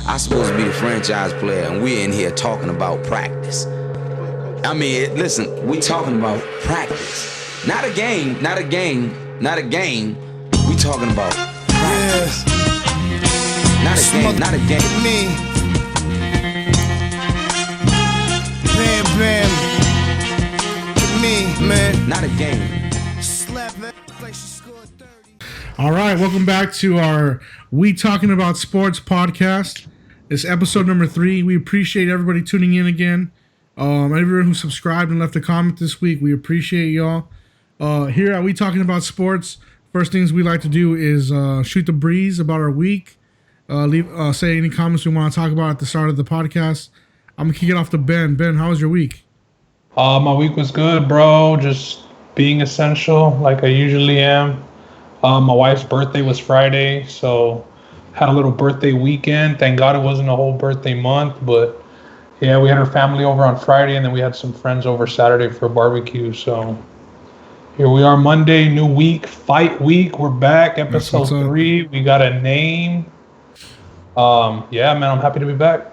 I'm supposed to be the franchise player, and we're in here talking about practice. I mean, listen, we talking about practice. Not a game, not a game, not a game. We talking about practice. Not a game, not a game. Me. Bam, bam. Me, man. Not a game. Slap it like she scored 30. All right, welcome back to our We Talking About Sports podcast. It's episode number 3. We appreciate everybody tuning in again. Everyone who subscribed and left a comment this week, we appreciate y'all. Here at We Talking About Sports, first things we like to do is shoot the breeze about our week. Say any comments we want to talk about at the start of the podcast. I'm going to kick it off to Ben. Ben, how was your week? My week was good, bro. Just being essential like I usually am. My wife's birthday was Friday, so had a little birthday weekend. Thank God it wasn't a whole birthday month, but yeah, we had her family over on Friday, and then we had some friends over Saturday for a barbecue. So here we are, Monday, new week, fight week. We're back, episode 3. We got a name. Yeah, man, I'm happy to be back.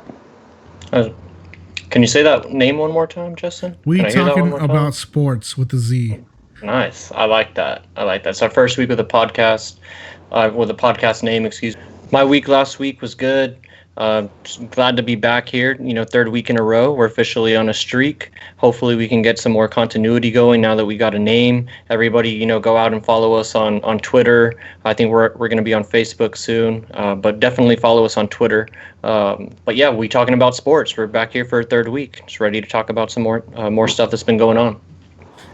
Can you say that name one more time, Justin? We Talking About Sports with a Z. Nice. I like that. It's our first week with a podcast, with a podcast name, excuse me. My week last week was good. Glad to be back here, third week in a row. We're officially on a streak. Hopefully we can get some more continuity going now that we got a name. Everybody, go out and follow us on Twitter. I think we're going to be on Facebook soon, but definitely follow us on Twitter. But yeah, we talking about sports. We're back here for a third week. Just ready to talk about some more stuff that's been going on.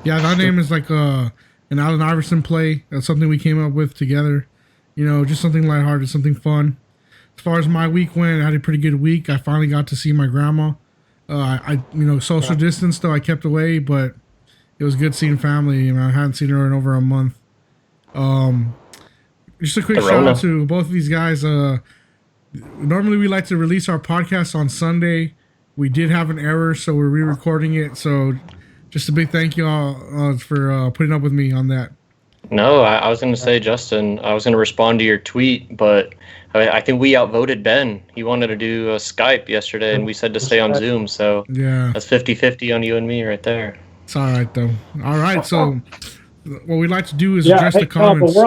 Yeah, that name is like an Allen Iverson play. That's something we came up with together. Just something lighthearted, something fun. As far as my week went, I had a pretty good week. I finally got to see my grandma. I social distance, though I kept away, but it was good seeing family. I hadn't seen her in over a month. Just a quick shout out to both of these guys. Normally we like to release our podcast on Sunday. We did have an error, so we're re-recording it. So just a big thank you all for putting up with me on that. No, I was going to say, Justin, I was going to respond to your tweet, but I think we outvoted Ben. He wanted to do a Skype yesterday, and we said to stay on Zoom. So yeah, that's 50-50 on you and me right there. It's all right, though. All right, so what we'd like to do is address the comments. But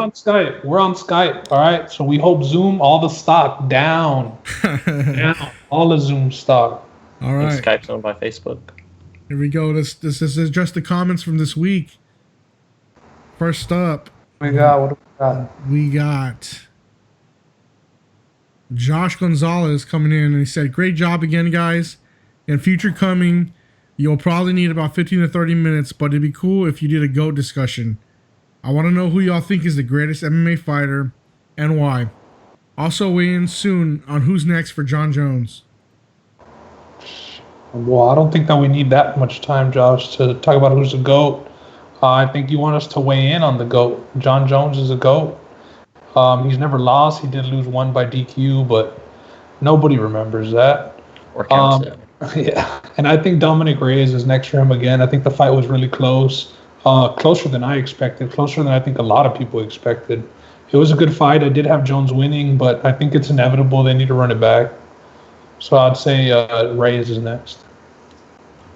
we're on Skype. All right, so we hope Zoom, all the stock down. Down. All the Zoom stock. All right. And Skype's owned by Facebook. Here we go. This is address the comments from this week. First up, what do we got? We got Josh Gonzalez coming in, and he said, "Great job again, guys. In future coming, you'll probably need about 15 to 30 minutes, but it'd be cool if you did a GOAT discussion. I want to know who y'all think is the greatest MMA fighter and why. Also weigh in soon on who's next for John Jones." Well, I don't think that we need that much time, Josh, to talk about who's the GOAT. I think you want us to weigh in on the GOAT. John Jones is a GOAT. He's never lost. He did lose one by DQ, but nobody remembers that. Or counts it. Yeah, and I think Dominic Reyes is next for him again. I think the fight was really close. Closer than I expected. Closer than I think a lot of people expected. It was a good fight. I did have Jones winning, but I think it's inevitable. They need to run it back. So I'd say Reyes is next.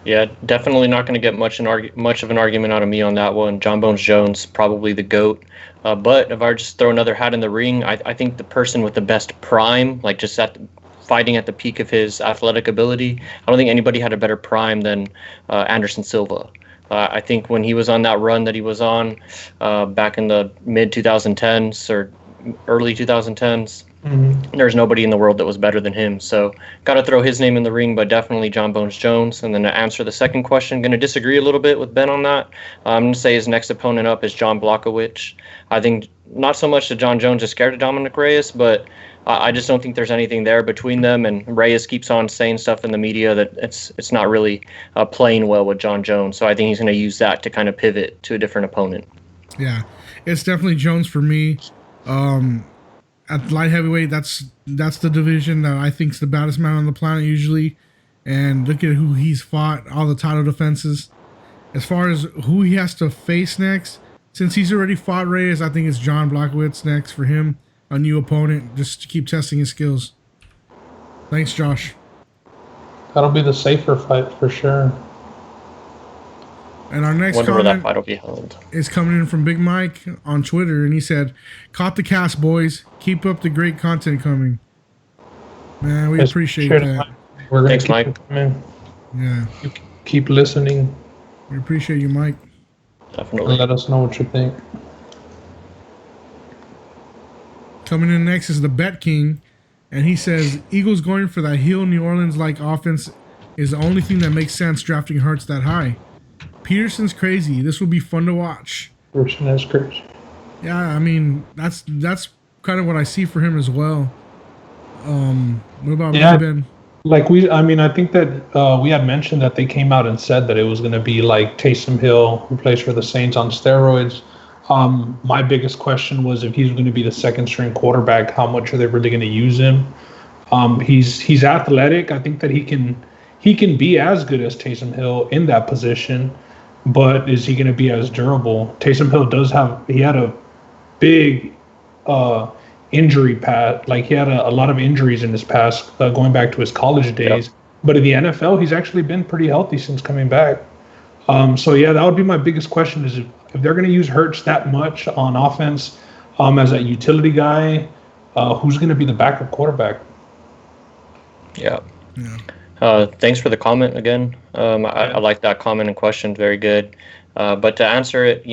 Yeah, definitely not going to get much of an argument out of me on that one. John Bones Jones, probably the GOAT. But if I just throw another hat in the ring, I think the person with the best prime, like just fighting at the peak of his athletic ability, I don't think anybody had a better prime than Anderson Silva. I think when he was on that run that he was on back in the mid-2010s or early 2010s, there's nobody in the world that was better than him. So got to throw his name in the ring, but definitely John Bones Jones. And then to answer the second question, going to disagree a little bit with Ben on that. I'm going to say his next opponent up is John Blachowicz. I think not so much that John Jones is scared of Dominic Reyes, but I just don't think there's anything there between them. And Reyes keeps on saying stuff in the media that it's not really playing well with John Jones. So I think he's going to use that to kind of pivot to a different opponent. Yeah, it's definitely Jones for me. At light heavyweight, that's the division that I think is the baddest man on the planet usually. And look at who he's fought, all the title defenses. As far as who he has to face next, since he's already fought Reyes, I think it's John Blachowicz next for him, a new opponent, just to keep testing his skills. Thanks, Josh. That'll be the safer fight for sure. And our next Wonder where that comment fight will be held. is coming in from Big Mike on Twitter, and he said, "Caught the cast, boys. Keep up the great content coming." Man, we appreciate that. We're gonna Thanks, keep Mike. it coming. Yeah, You keep listening we appreciate you, Mike. Definitely. and let us know what you think. Coming in next is the Bet King, and he says, "Eagles going for that heel New Orleans-like offense is the only thing that makes sense drafting Hurts that high. Peterson's crazy. This will be fun to watch." Christian is crazy. Yeah, I mean, that's kind of what I see for him as well. What about Yeah. Ben? I think that we had mentioned that they came out and said that it was going to be like Taysom Hill, who plays for the Saints, on steroids. My biggest question was if he's going to be the second string quarterback, how much are they really going to use him? He's athletic. I think that he can be as good as Taysom Hill in that position, but is he going to be as durable? Taysom Hill he had a big injury past. Like he had a lot of injuries in his past, going back to his college days. Yep. But in the NFL, he's actually been pretty healthy since coming back. So yeah, that would be my biggest question: is if they're going to use Hurts that much on offense as a utility guy, who's going to be the backup quarterback? Yeah. Thanks for the comment again. I like that comment and question. Very good. But to answer it,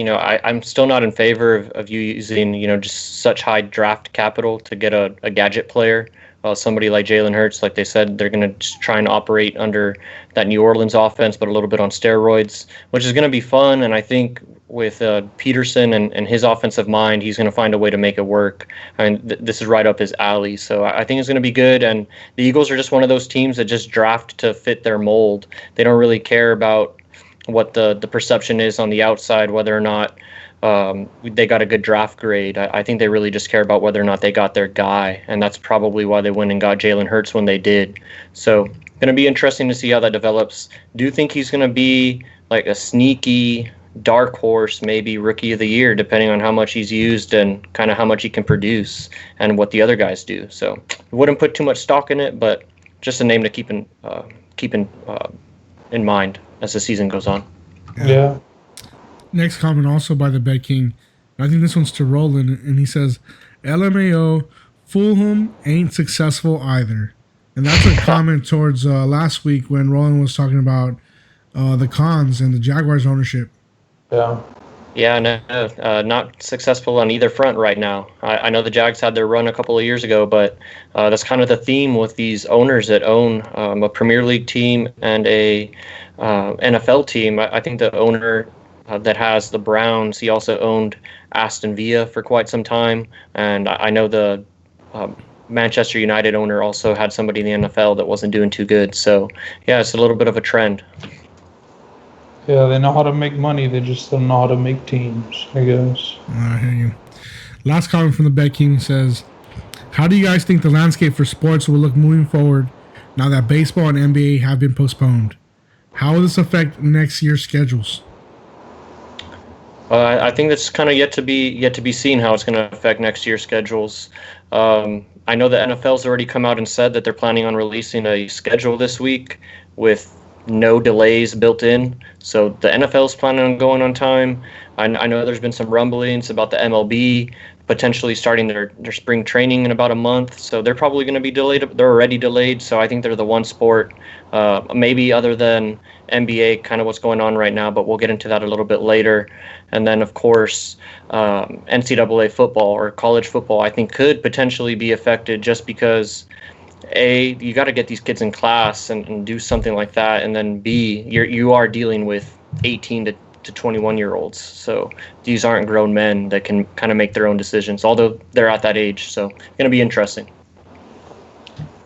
I'm still not in favor of you using, just such high draft capital to get a gadget player. Somebody like Jalen Hurts, like they said, they're going to just try and operate under that New Orleans offense, but a little bit on steroids, which is going to be fun. And I think with Peterson and his offensive mind, he's going to find a way to make it work. I mean, this is right up his alley. So I think it's going to be good. And the Eagles are just one of those teams that just draft to fit their mold. They don't really care about what the perception is on the outside, whether or not they got a good draft grade. I think they really just care about whether or not they got their guy, and that's probably why they went and got Jalen Hurts when they did. So going to be interesting to see how that develops. Do you think he's going to be like a sneaky dark horse, maybe rookie of the year, depending on how much he's used and kind of how much he can produce and what the other guys do? So wouldn't put too much stock in it, but just a name to keep in mind as the season goes on. Yeah. Next comment also by the Bet King. I think this one's to Roland, and he says, "LMAO, Fulham ain't successful either." And that's a comment towards last week when Roland was talking about the cons and the Jaguars ownership. Yeah. Yeah, no, not successful on either front right now. I know the Jags had their run a couple of years ago, but that's kind of the theme with these owners that own a Premier League team and a NFL team. I think the owner that has the Browns, he also owned Aston Villa for quite some time, and I know the Manchester United owner also had somebody in the NFL that wasn't doing too good. So yeah, it's a little bit of a trend. Yeah, they know how to make money. They just don't know how to make teams, I guess. I hear you. Last comment from the Bet King says, "How do you guys think the landscape for sports will look moving forward now that baseball and NBA have been postponed? How will this affect next year's schedules?" I think that's kind of yet to be seen how it's going to affect next year's schedules. I know the NFL's already come out and said that they're planning on releasing a schedule this week with no delays built in. So the NFL's planning on going on time. I know there's been some rumblings about the MLB potentially starting their spring training in about a month. So they're probably going to be delayed. They're already delayed. So I think they're the one sport, maybe other than NBA, kind of what's going on right now, but we'll get into that a little bit later. And then, of course, NCAA football or college football, I think, could potentially be affected just because, A, you got to get these kids in class and do something like that. And then B, you are dealing with 18 to 21-year-olds. So these aren't grown men that can kind of make their own decisions, although they're at that age. So it's going to be interesting.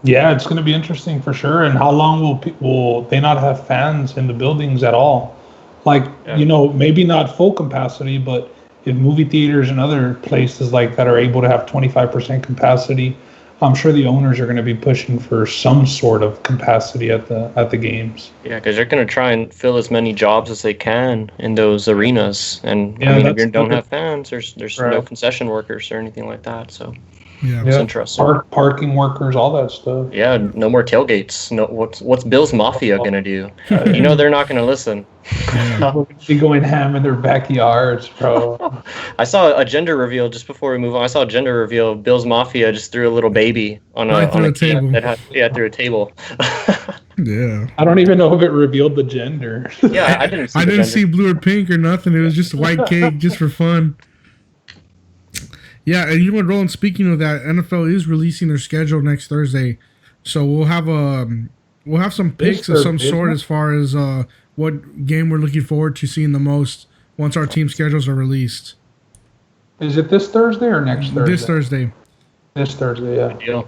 Yeah, it's going to be interesting for sure. And how long will they not have fans in the buildings at all? Like, maybe not full capacity, but if movie theaters and other places like that are able to have 25% capacity, I'm sure the owners are going to be pushing for some sort of capacity at the games. Yeah, because they're going to try and fill as many jobs as they can in those arenas. And yeah, if you don't have fans, there's right. no concession workers or anything like that. So Yeah. It's interesting. Parking workers, all that stuff. Yeah, no more tailgates. No, what's Bill's Mafia gonna do? You know they're not gonna listen. People be going ham in their backyards, bro. I saw a gender reveal just before we move on. I saw a gender reveal. Bill's Mafia just threw a little baby on a table. Through a table. Yeah. I don't even know if it revealed the gender. Yeah, I didn't. I didn't see blue or pink or nothing. It was just white cake, just for fun. Yeah, and you know what, Roland? Speaking of that, NFL is releasing their schedule next Thursday, so we'll have some picks of some sort as far as what game we're looking forward to seeing the most once our team schedules are released. Is it this Thursday or next Thursday? This Thursday. This Thursday, yeah. Yeah.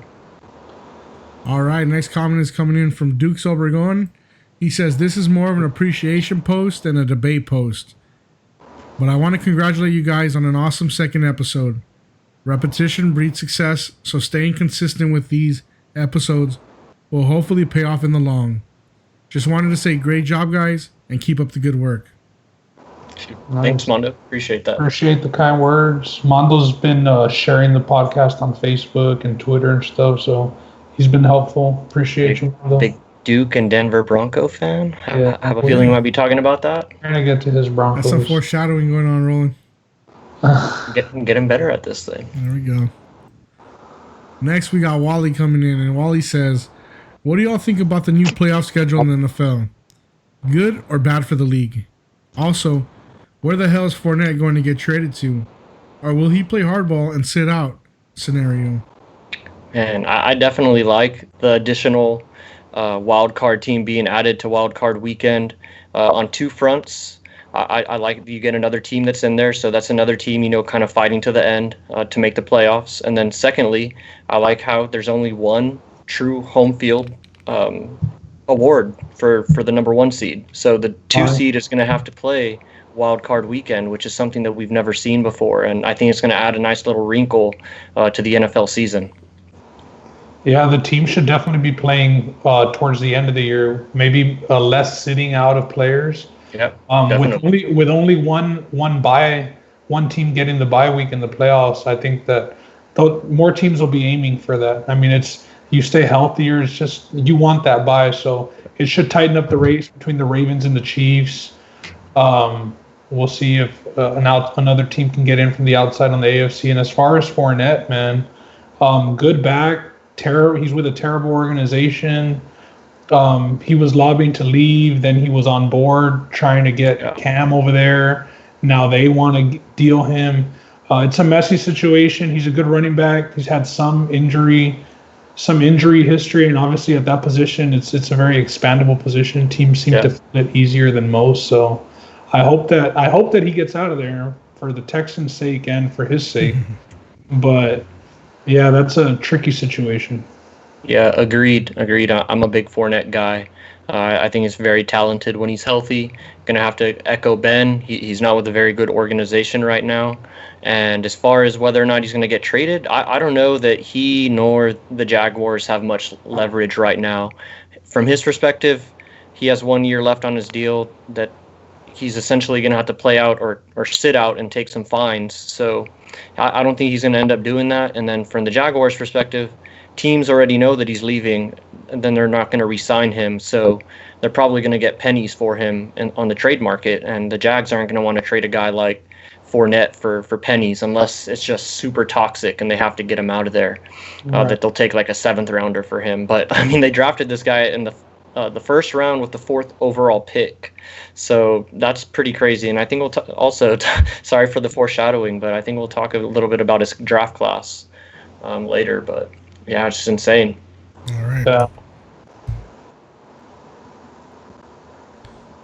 All right, next comment is coming in from Dukes Obregon. He says, this is more of an appreciation post than a debate post. But I want to congratulate you guys on an awesome second episode. Repetition breeds success, so staying consistent with these episodes will hopefully pay off in the long. Just wanted to say great job, guys, and keep up the good work. Thanks, Mondo. Appreciate that. Appreciate the kind words. Mondo's been sharing the podcast on Facebook and Twitter and stuff, so he's been helpful. Appreciate you, Mondo. Big Duke and Denver Bronco fan. Yeah. I have a feeling we might be talking about that. We're going to get to his Broncos. That's some foreshadowing going on, Roland. Getting better at this thing. There we go. Next, we got Wally coming in, and Wally says, what do y'all think about the new playoff schedule in the NFL? Good or bad for the league? Also, where the hell is Fournette going to get traded to? Or will he play hardball and sit out scenario? And I definitely like the additional wild card team being added to wild card weekend on two fronts. I like you get another team that's in there, so that's another team, kind of fighting to the end to make the playoffs. And then secondly, I like how there's only one true home field award for the number one seed. So the 2 seed is going to have to play wild card weekend, which is something that we've never seen before. And I think it's going to add a nice little wrinkle to the NFL season. Yeah, the team should definitely be playing towards the end of the year, maybe less sitting out of players. Yep. With only one team getting the bye week in the playoffs, I think that more teams will be aiming for that. I mean, you stay healthier. It's just you want that bye, so it should tighten up the race between the Ravens and the Chiefs. We'll see if another team can get in from the outside on the AFC. And as far as Fournette, man, good back. He's with a terrible organization. He was lobbying to leave, then he was on board trying to get Cam over there. Now they want to deal him. It's a messy situation. He's a good running back. He's had some injury history, and obviously at that position, it's a very expandable position. Teams seem to fit it easier than most. So I hope that he gets out of there for the Texans' sake and for his sake. But yeah, that's a tricky situation. Yeah, agreed. I'm a big Fournette guy. I think he's very talented when he's healthy. Going to have to echo Ben. He's not with a very good organization right now. And as far as whether or not he's going to get traded, I don't know that he nor the Jaguars have much leverage right now. From his perspective, he has 1 year left on his deal that he's essentially going to have to play out or sit out and take some fines. So I don't think he's going to end up doing that. And then from the Jaguars' perspective, teams already know that he's leaving, and then they're not going to re-sign him. So they're probably going to get pennies for him on the trade market, and the Jags aren't going to want to trade a guy like Fournette for pennies unless it's just super toxic and they have to get him out of there. That they'll take like a 7th rounder for him. But I mean, they drafted this guy in the first round with the 4th overall pick. So that's pretty crazy. And I think we'll sorry for the foreshadowing, but I think we'll talk a little bit about his draft class later. But yeah, it's just insane. All right.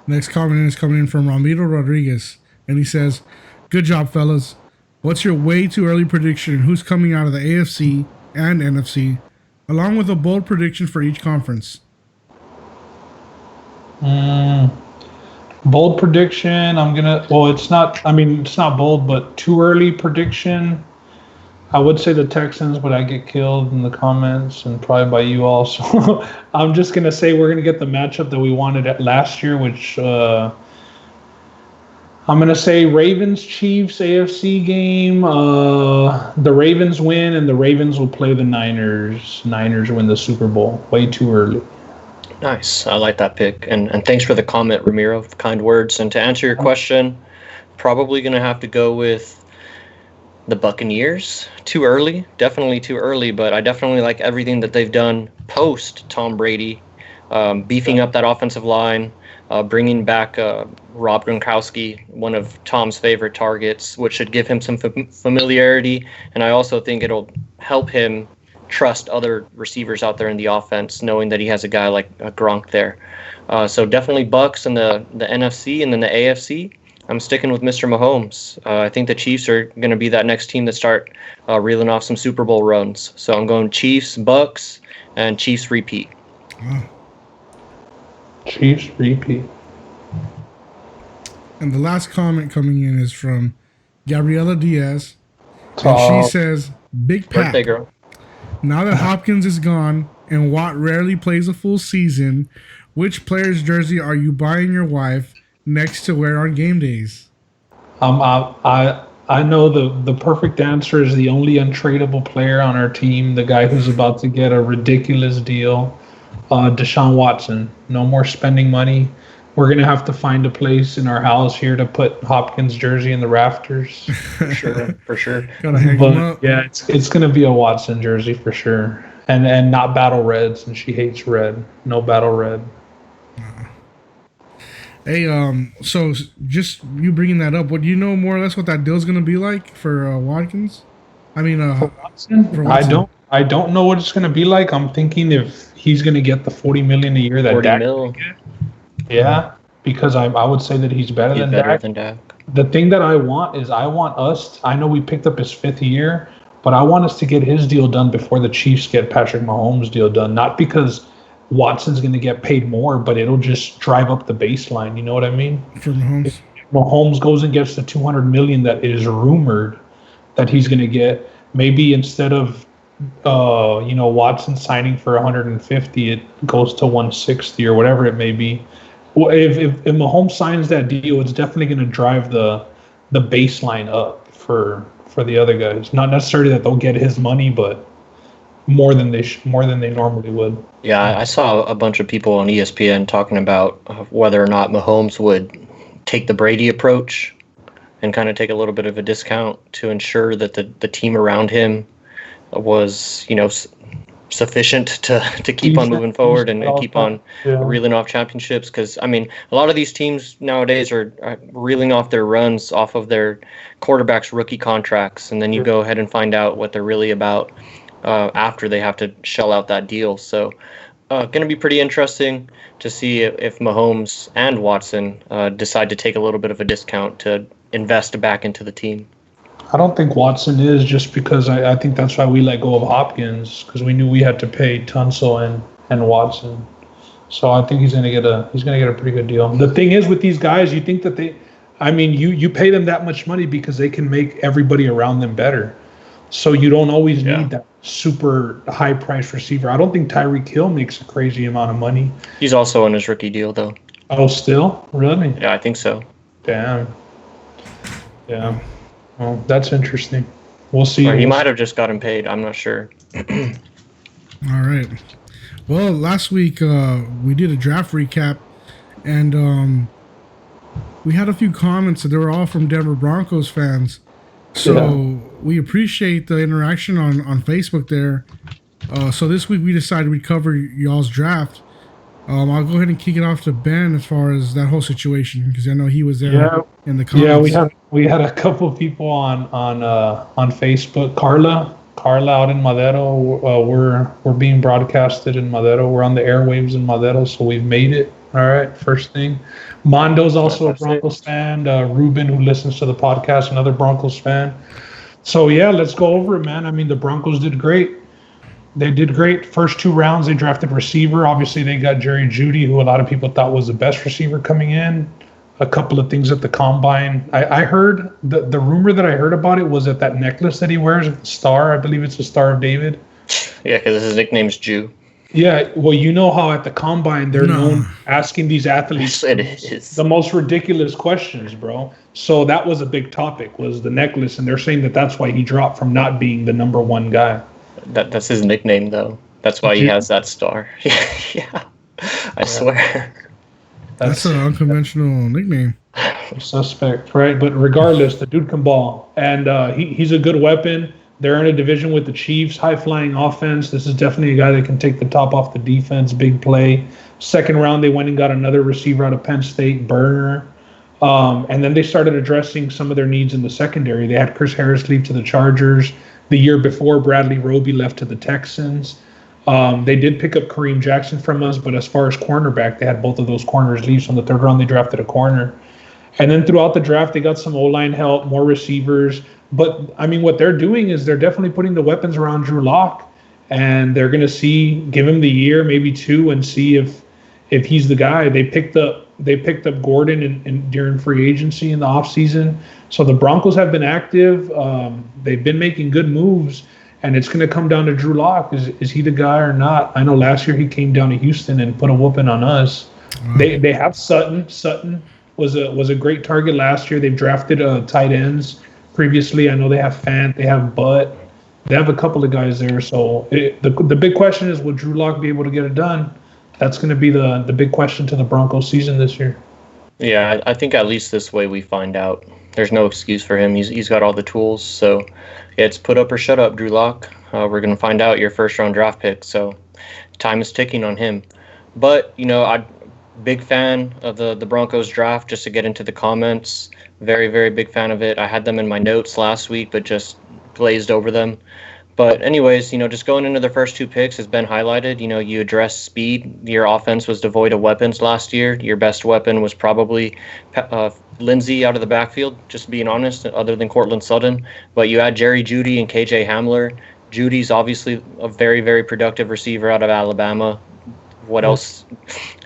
Next comment is coming in from Ramiro Rodriguez, and he says, good job, fellas. What's your way too early prediction who's coming out of the AFC and NFC, along with a bold prediction for each conference? Bold prediction, it's not bold, but too early prediction. I would say the Texans, but I get killed in the comments and probably by you all. So I'm just going to say we're going to get the matchup that we wanted at last year, which I'm going to say Ravens-Chiefs AFC game. The Ravens win, and the Ravens will play the Niners. Niners win the Super Bowl. Way too early. Nice. I like that pick. And thanks for the comment, Ramiro. Kind words. And to answer your question, probably going to have to go with the Buccaneers. Too early. Definitely too early, but I definitely like everything that they've done post Tom Brady, beefing up that offensive line, bringing back Rob Gronkowski, one of Tom's favorite targets, which should give him some familiarity. And I also think it'll help him trust other receivers out there in the offense, knowing that he has a guy like Gronk there. So definitely Bucks in the NFC, and then the AFC. I'm sticking with Mr. Mahomes. I think the Chiefs are going to be that next team that start reeling off some Super Bowl runs. So I'm going Chiefs, Bucks, and Chiefs repeat. Chiefs repeat. And the last comment coming in is from Gabriela Diaz. And she says, Big Pat. Birthday girl. Now that Hopkins is gone and Watt rarely plays a full season, which player's jersey are you buying your wife next to wear on game days? I know the perfect answer is the only untradeable player on our team, the guy who's about to get a ridiculous deal, Deshaun Watson. No more spending money. We're going to have to find a place in our house here to put Hopkins' jersey in the rafters. For sure. Gotta hang him up. Yeah, it's going to be a Watson jersey for sure. And not battle reds, and she hates red. No battle red. Hey, so just you bringing that up, what do you know more or less what that deal's going to be like for Watkins? I mean, for Watson? I don't know what it's going to be like. I'm thinking if he's going to get the $40 million a year that 40 Dak mil. get. Yeah, because I would say that he's better than Dak. The thing that I want us. I know we picked up his 5th year, but I want us to get his deal done before the Chiefs get Patrick Mahomes' deal done. Not because Watson's going to get paid more, but it'll just drive up the baseline. You know what I mean? For Mahomes. If Mahomes goes and gets the $200 million that is rumored that he's going to get, maybe instead of Watson signing for 150, it goes to 160 or whatever it may be. Well, if Mahomes signs that deal, it's definitely going to drive the baseline up for the other guys. Not necessarily that they'll get his money, but more than they normally would. Yeah, I saw a bunch of people on ESPN talking about whether or not Mahomes would take the Brady approach and kind of take a little bit of a discount to ensure that the team around him was, sufficient to keep on moving forward and keep on reeling off championships. Because, I mean, a lot of these teams nowadays are reeling off their runs off of their quarterbacks' rookie contracts, and then you go ahead and find out what they're really about after they have to shell out that deal. So going to be pretty interesting to see if Mahomes and Watson decide to take a little bit of a discount to invest back into the team. I don't think Watson is, just because I think that's why we let go of Hopkins, because we knew we had to pay Tunsil and Watson. So I think he's gonna get a pretty good deal. The thing is with these guys, you think that you pay them that much money because they can make everybody around them better. So you don't always need that super high price receiver. I don't think Tyreek Hill makes a crazy amount of money. He's also on his rookie deal though. Oh, still? Really? Yeah, I think so. Damn. Yeah. Well, that's interesting. We'll see. Or he might have just gotten paid. I'm not sure. All right. Well, last week we did a draft recap, and we had a few comments that they were all from Denver Broncos fans. So we appreciate the interaction on Facebook there. So this week we decided we'd cover y'all's draft. I'll go ahead and kick it off to Ben as far as that whole situation, because I know he was there in the comments. Yeah, we had a couple of people on Facebook. Carla out in Madero. We're being broadcasted in Madero. We're on the airwaves in Madero, so we've made it. All right, first thing. Mondo's also a Broncos fan. Ruben, who listens to the podcast, another Broncos fan. So yeah, let's go over it, man. I mean, the Broncos did great. They did great. First 2 rounds, they drafted receiver. Obviously, they got Jerry Jeudy, who a lot of people thought was the best receiver coming in. A couple of things at the combine. I heard, the rumor that I heard about it was that necklace that he wears with the star. I believe it's the Star of David. Yeah, because his nickname's Jew. Yeah, well, you know how at the combine they're No. known asking these athletes It is. the most ridiculous questions, bro. So that was a big topic, was the necklace, and they're saying that that's why he dropped from not being the number one guy. That's his nickname, though. That's why he has that star. Yeah, I swear. That's an unconventional nickname. Suspect, right? But regardless, the dude can ball, and he's a good weapon. They're in a division with the Chiefs, high-flying offense. This is definitely a guy that can take the top off the defense, big play. Second round, they went and got another receiver out of Penn State, Burner. And then they started addressing some of their needs in the secondary. They had Chris Harris leave to the Chargers. The year before, Bradley Roby left to the Texans. They did pick up Kareem Jackson from us, but as far as cornerback, they had both of those corners leave. So in the third round, they drafted a corner. And then throughout the draft, they got some O-line help, more receivers. But, I mean, what they're doing is they're definitely putting the weapons around Drew Lock, and they're going to give him the year, maybe two, and see if he's the guy. They picked up Gordon during free agency in the offseason. So the Broncos have been active. They've been making good moves, and it's going to come down to Drew Lock. Is he the guy or not? I know last year he came down to Houston and put a whooping on us. Wow. They have Sutton. Sutton was a great target last year. They've drafted tight ends previously. I know they have Fant, they have Butt, they have a couple of guys there. So the big question is, will Drew Lock be able to get it done? That's going to be the big question to the Broncos season this year. Yeah, I think at least this way we find out. There's no excuse for him. He's got all the tools. So yeah, it's put up or shut up, Drew Lock. We're going to find out your first round draft pick. So time is ticking on him. But, I'm big fan of the Broncos draft, just to get into the comments. Very, very big fan of it. I had them in my notes last week, but just glazed over them. But anyways, just going into the first two picks has been highlighted. You address speed. Your offense was devoid of weapons last year. Your best weapon was probably Lindsey out of the backfield, just being honest, other than Cortland Sutton. But you had Jerry Jeudy and KJ Hamler. Judy's obviously a very, very productive receiver out of Alabama. What else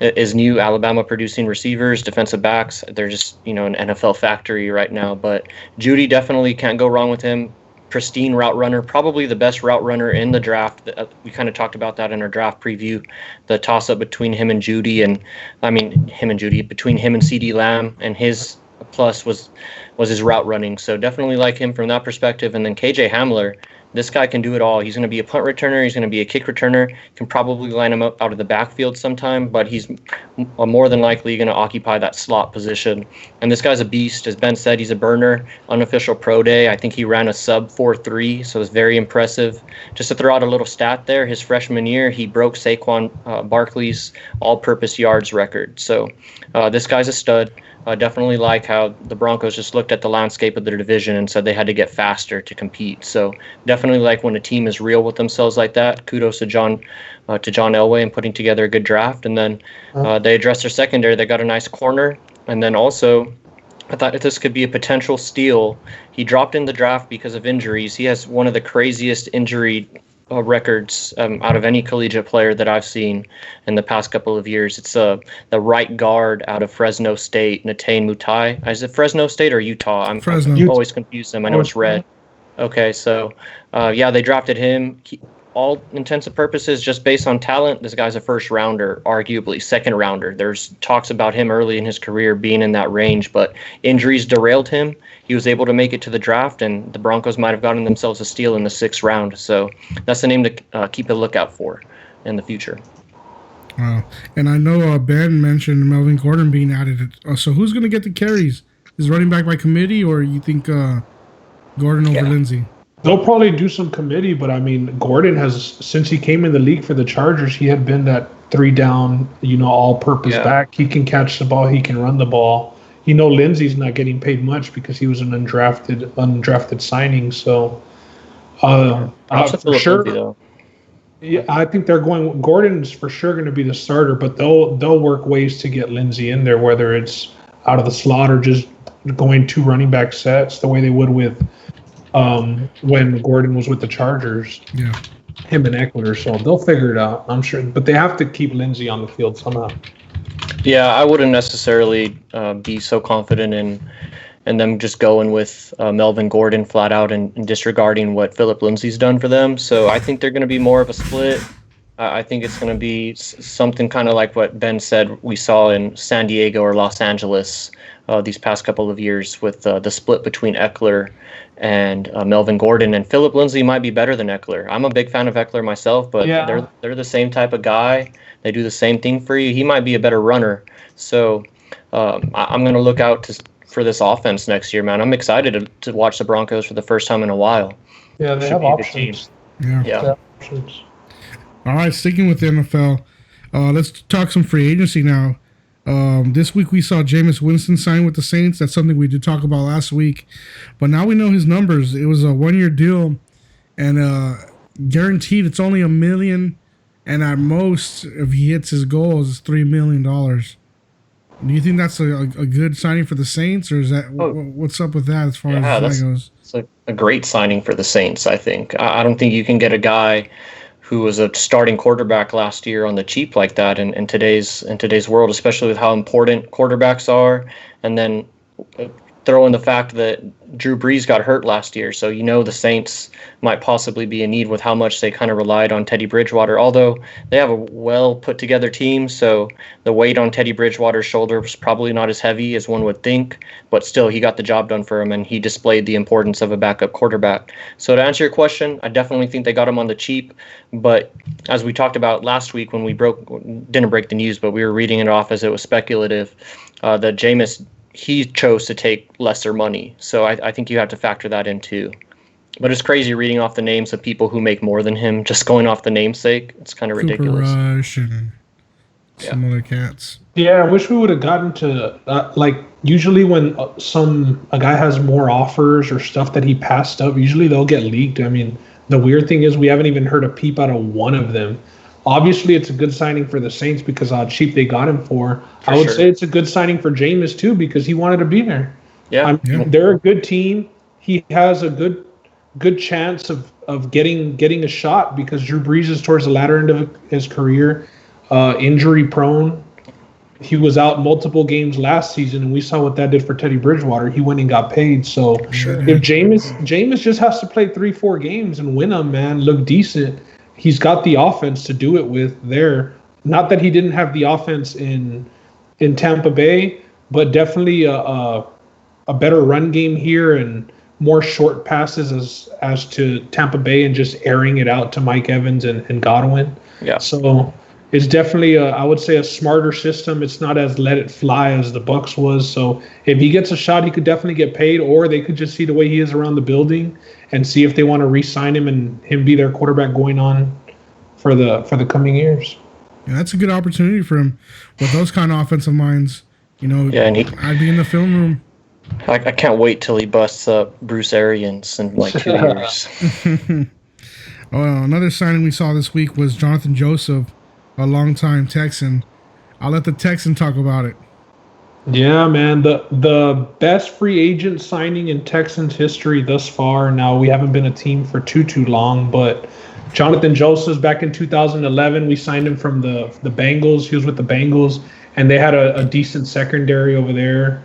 is new? Alabama producing receivers, defensive backs. They're just, an NFL factory right now. But Jeudy, definitely can't go wrong with him. Pristine route runner, probably the best route runner in the draft. We kind of talked about that in our draft preview, the toss-up between him and Jeudy, between him and CeeDee Lamb, and his plus was his route running. So definitely like him from that perspective. And then KJ Hamler, this guy can do it all. He's going to be a punt returner. He's going to be a kick returner. Can probably line him up out of the backfield sometime, but he's more than likely going to occupy that slot position. And this guy's a beast. As Ben said, he's a burner. Unofficial pro day, I think he ran a sub 4.3, so it's very impressive. Just to throw out a little stat there, his freshman year, he broke Saquon Barkley's all-purpose yards record. So this guy's a stud. Definitely like how the Broncos just looked at the landscape of their division and said they had to get faster to compete. So definitely like when a team is real with themselves like that. Kudos to John Elway and putting together a good draft. And then they addressed their secondary. They got a nice corner. And then also, I thought this could be a potential steal. He dropped in the draft because of injuries. He has one of the craziest injury records out of any collegiate player that I've seen in the past couple of years. It's the right guard out of Fresno State, Natane Mutai. Is it Fresno State or Utah? I'm always confused them. I know it's red. Okay, so they drafted him. All intents and purposes, just based on talent, this guy's a first rounder, arguably second rounder. There's talks about him early in his career being in that range, but injuries derailed him. He was able to make it to the draft, and the Broncos might have gotten themselves a steal in the 6th round. So that's the name to keep a lookout for in the future. Wow. And I know Ben mentioned Melvin Gordon being added. So who's going to get the carries? Is running back by committee, or you think Gordon over Lindsey? They'll probably do some committee, but I mean, Gordon has, since he came in the league for the Chargers, he had been that 3-down, all-purpose back. He can catch the ball, he can run the ball. Lindsey's not getting paid much because he was an undrafted signing. So, for sure, yeah, I think they're going. Gordon's for sure going to be the starter, but they'll work ways to get Lindsey in there, whether it's out of the slot or just going 2 running back sets, the way they would with. When Gordon was with the Chargers, him and Eckler, so they'll figure it out, I'm sure. But they have to keep Lindsey on the field somehow. Yeah, I wouldn't necessarily be so confident in them just going with Melvin Gordon flat out and disregarding what Phillip Lindsey's done for them. So I think they're going to be more of a split. I think it's going to be something kind of like what Ben said we saw in San Diego or Los Angeles these past couple of years with the split between Eckler and Melvin Gordon. And Philip Lindsay might be better than Eckler. I'm a big fan of Eckler myself, but they're the same type of guy. They do the same thing for you. He might be a better runner. So I'm going to look out for this offense next year, man. I'm excited to watch the Broncos for the first time in a while. Yeah, they have options. Yeah. All right, sticking with the NFL, let's talk some free agency now. This week we saw Jameis Winston sign with the Saints. That's something we did talk about last week. But now we know his numbers. It was a 1-year deal, and guaranteed it's only $1 million, and at most, if he hits his goals, it's $3 million. Do you think that's a good signing for the Saints, or is that what's up with that as far as that goes? It's a great signing for the Saints, I think. I don't think you can get a guy who was a starting quarterback last year on the cheap like that in today's world, especially with how important quarterbacks are, and then throw in the fact that Drew Brees got hurt last year. So, the Saints might possibly be in need with how much they kind of relied on Teddy Bridgewater, although they have a well put together team. So the weight on Teddy Bridgewater's shoulder was probably not as heavy as one would think, but still he got the job done for him and he displayed the importance of a backup quarterback. So to answer your question, I definitely think they got him on the cheap. But as we talked about last week when we didn't break the news, but we were reading it off as it was speculative, that Jameis, he chose to take lesser money. So I think you have to factor that in too. But it's crazy reading off the names of people who make more than him, just going off the namesake. It's kind of ridiculous. Rush and some other cats. Yeah, I wish we would have gotten to, usually when a guy has more offers or stuff that he passed up, usually they'll get leaked. I mean, the weird thing is we haven't even heard a peep out of one of them. Obviously, it's a good signing for the Saints because how cheap they got him for. I would say it's a good signing for Jameis, too, because he wanted to be there. Yeah. They're a good team. He has a good chance of getting a shot because Drew Brees is towards the latter end of his career, injury-prone. He was out multiple games last season, and we saw what that did for Teddy Bridgewater. He went and got paid. So if Jameis just has to play 3-4 games and win them, man, look decent, he's got the offense to do it with there. Not that he didn't have the offense in Tampa Bay, but definitely a better run game here and more short passes as to Tampa Bay and just airing it out to Mike Evans and Godwin. Yeah. So it's definitely, I would say, a smarter system. It's not as let it fly as the Bucs was. So if he gets a shot, he could definitely get paid, or they could just see the way he is around the building and see if they want to re-sign him and him be their quarterback going on for the coming years. Yeah, that's a good opportunity for him with those kind of offensive minds. And I'd be in the film room. I can't wait till he busts up Bruce Arians in 2 years. Another signing we saw this week was Jonathan Joseph, a longtime Texan. I'll let the Texan talk about it. Yeah, man, the best free agent signing in Texans history thus far. Now, we haven't been a team for too long, but Jonathan Joseph's back in 2011. We signed him from the Bengals. He was with the Bengals, and they had a decent secondary over there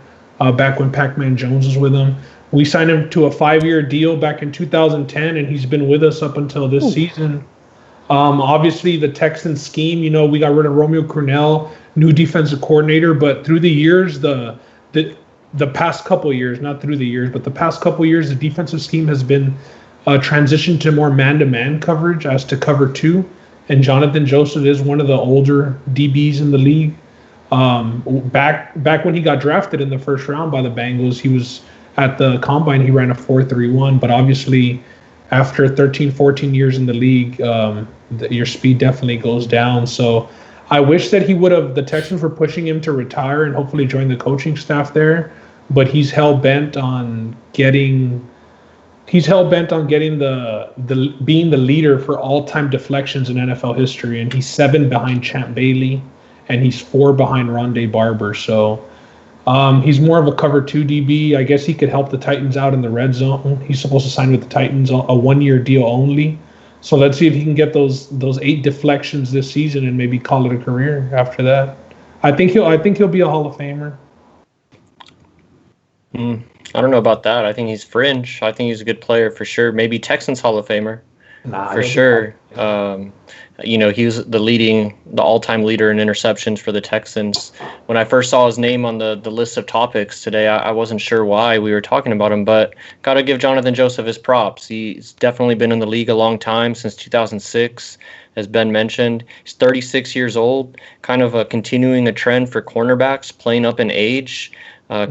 back when Pac-Man Jones was with them. We signed him to a 5-year deal back in 2010, and he's been with us up until this season. Obviously, the Texans scheme, we got rid of Romeo Crennel, new defensive coordinator, but through the years, the past couple years, not through the years, but the past couple years, the defensive scheme has been transitioned to more man-to-man coverage as to cover two, and Jonathan Joseph is one of the older DBs in the league. Back when he got drafted in the first round by the Bengals, he was at the combine, he ran a 4.31, but obviously after 13, 14 years in the league, your speed definitely goes down. So I wish that the Texans were pushing him to retire and hopefully join the coaching staff there, but he's hell-bent on getting the being the leader for all-time deflections in NFL history, and he's 7 behind Champ Bailey, and he's 4 behind Rondé Barber. So he's more of a cover 2 DB. I guess he could help the Titans out in the red zone. He's supposed to sign with the Titans a 1-year deal only. So let's see if he can get those 8 deflections this season and maybe call it a career after that. I think he'll be a Hall of Famer. I don't know about that. I think he's fringe. I think he's a good player for sure. Maybe Texans Hall of Famer. For sure. He was the all-time leader in interceptions for the Texans. When I first saw his name on the list of topics today, I wasn't sure why we were talking about him, but got to give Jonathan Joseph his props. He's definitely been in the league a long time, since 2006, as Ben mentioned. He's 36 years old, kind of continuing a trend for cornerbacks, playing up in age.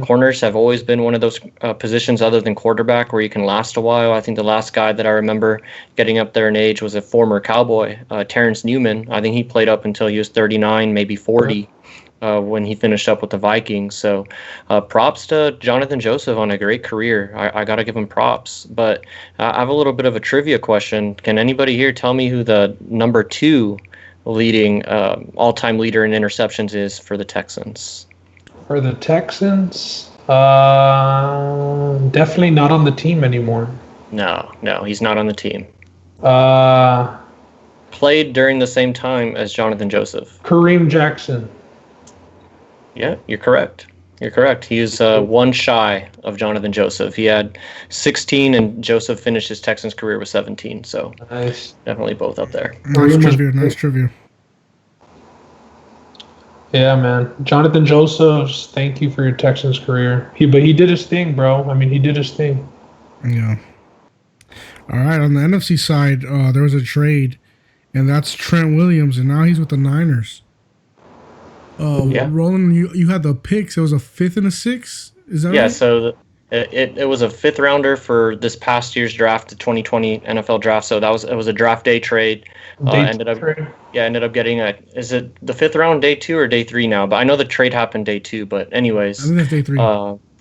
Corners have always been one of those positions other than quarterback where you can last a while. I think the last guy that I remember getting up there in age was a former Cowboy, Terrence Newman. I think he played up until he was 39, maybe 40, when he finished up with the Vikings. So props to Jonathan Joseph on a great career. I got to give him props. But I have a little bit of a trivia question. Can anybody here tell me who the number 2 leading all-time leader in interceptions is for the Texans? For the Texans, definitely not on the team anymore. No, he's not on the team. Kareem Played during the same time as Jonathan Joseph. Jackson. Yeah, you're correct. He was one shy of Jonathan Joseph. He had 16, and Joseph finished his Texans career with 17. So Nice. definitely both up there. Nice trivia. Yeah, man. Jonathan Joseph, thank you for your Texans career. But he did his thing, bro. I mean, he did his thing. Yeah. All right, on the NFC side, there was a trade, and that's Trent Williams, and now he's with the Niners. Roland, you had the picks. It was a 5th and a 6th. Is that right? Yeah, so it was a 5th rounder for this past year's draft, the 2020 NFL draft. So it was a draft day trade. Ended up getting is it the 5th round, day 2 or day 3 now? But I know the trade happened day 2. But anyways, I think that's day 3.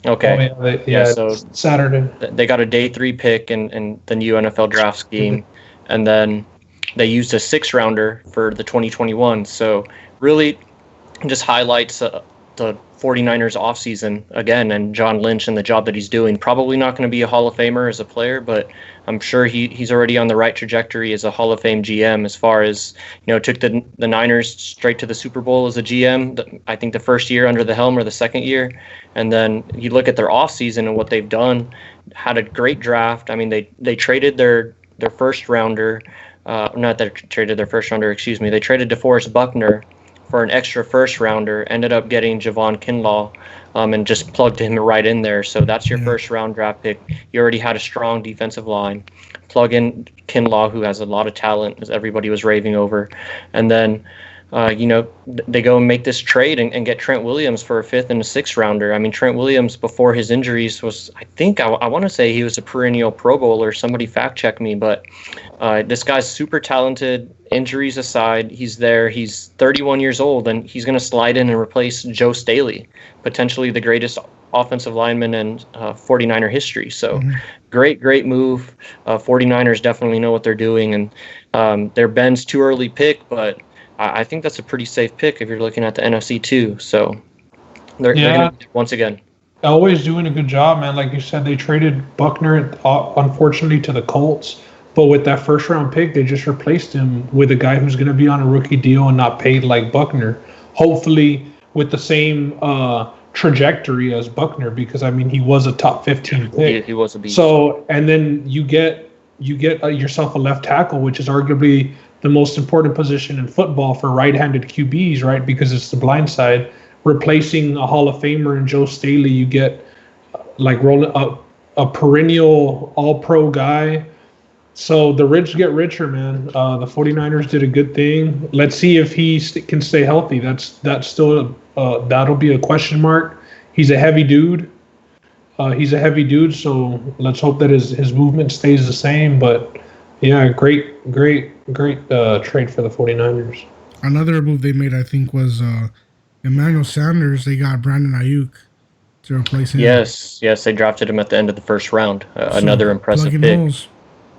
Okay. So Saturday. They got a day 3 pick in the new NFL draft scheme, and then they used a 6th rounder for the 2021. So really, just highlights the 49ers offseason again, and John Lynch and the job that he's doing. Probably not going to be a Hall of Famer as a player, but I'm sure he's already on the right trajectory as a Hall of Fame GM, as far as, took the Niners straight to the Super Bowl as a GM, I think the first year under the helm or the second year. And then you look at their offseason and what they've done, had a great draft. I mean, they traded their first rounder, they traded DeForest Buckner for an extra first rounder, ended up getting Javon Kinlaw, and just plugged him right in there. So that's your first round draft pick. You already had a strong defensive line. Plug in Kinlaw, who has a lot of talent, as everybody was raving over. And then, they go and make this trade and get Trent Williams for a 5th and a 6th rounder. I mean, Trent Williams, before his injuries, was, I want to say he was a perennial Pro Bowler. Somebody fact check me, but this guy's super talented. Injuries aside, he's there. He's 31 years old, and he's going to slide in and replace Joe Staley, potentially the greatest offensive lineman in 49er history. So great move. 49ers definitely know what they're doing, and they're Ben's too early pick, but I think that's a pretty safe pick if you're looking at the NFC too. So they're going to, once again, always doing a good job, man. Like you said, they traded Buckner, unfortunately, to the Colts. But with that first round pick, they just replaced him with a guy who's going to be on a rookie deal and not paid like Buckner. Hopefully with the same trajectory as Buckner, because I mean he was a top 15 pick. He was a beast. So, and then you get yourself a left tackle, which is arguably the most important position in football for right-handed QBs, right? Because it's the blind side. Replacing a Hall of Famer in Joe Staley, you get like a perennial All-Pro guy. So the rich get richer, man. The 49ers did a good thing. Let's see if he can stay healthy. That's still that'll be a question mark. He's a heavy dude. So let's hope that his movement stays the same. But yeah, great trade for the 49ers. Another move they made, I think, was Emmanuel Sanders. They got Brandon Ayuk to replace him. Yes, they drafted him at the end of the first round. Another impressive pick. Holes.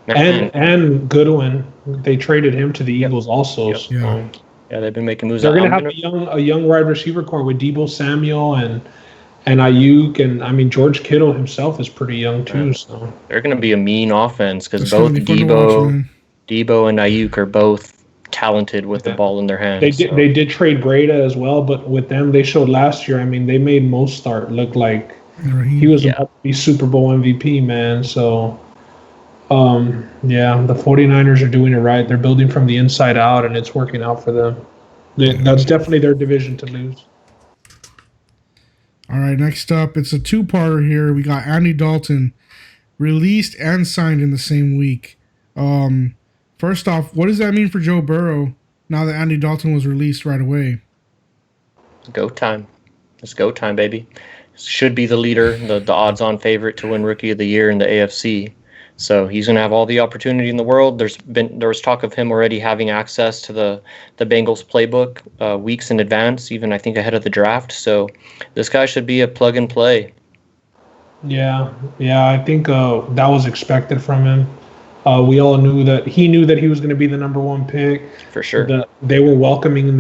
And Goodwin, they traded him to the Eagles also. Yep. So. Yeah, they've been making moves. They're going to have a young wide receiver core with Deebo Samuel and Ayuk, and I mean George Kittle himself is pretty young too. So they're going to be a mean offense because both Deebo and Ayuk are both talented with the ball in their hands. They did trade Breda as well, but with them they showed last year. I mean they made Mostert look like he was about to be Super Bowl MVP, man. So. Yeah, the 49ers are doing it right. They're building from the inside out, and it's working out for them. That's definitely their division to lose. All right, next up, it's a two-parter here. We got Andy Dalton released and signed in the same week. First off, what does that mean for Joe Burrow now that Andy Dalton was released right away? Go time. It's go time, baby. Should be the leader, the odds-on favorite to win Rookie of the Year in the AFC. So he's going to have all the opportunity in the world. There was talk of him already having access to the Bengals playbook weeks in advance, even I think ahead of the draft. So this guy should be a plug and play. Yeah, I think that was expected from him. We all knew that he was going to be the number one pick. For sure. They were welcoming him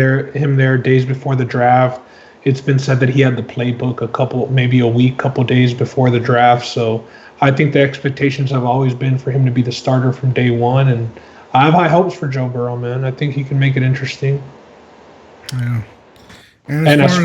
there days before the draft. It's been said that he had the playbook maybe a week, couple days before the draft. So I think the expectations have always been for him to be the starter from day one. And I have high hopes for Joe Burrow, man. I think he can make it interesting. Yeah. And as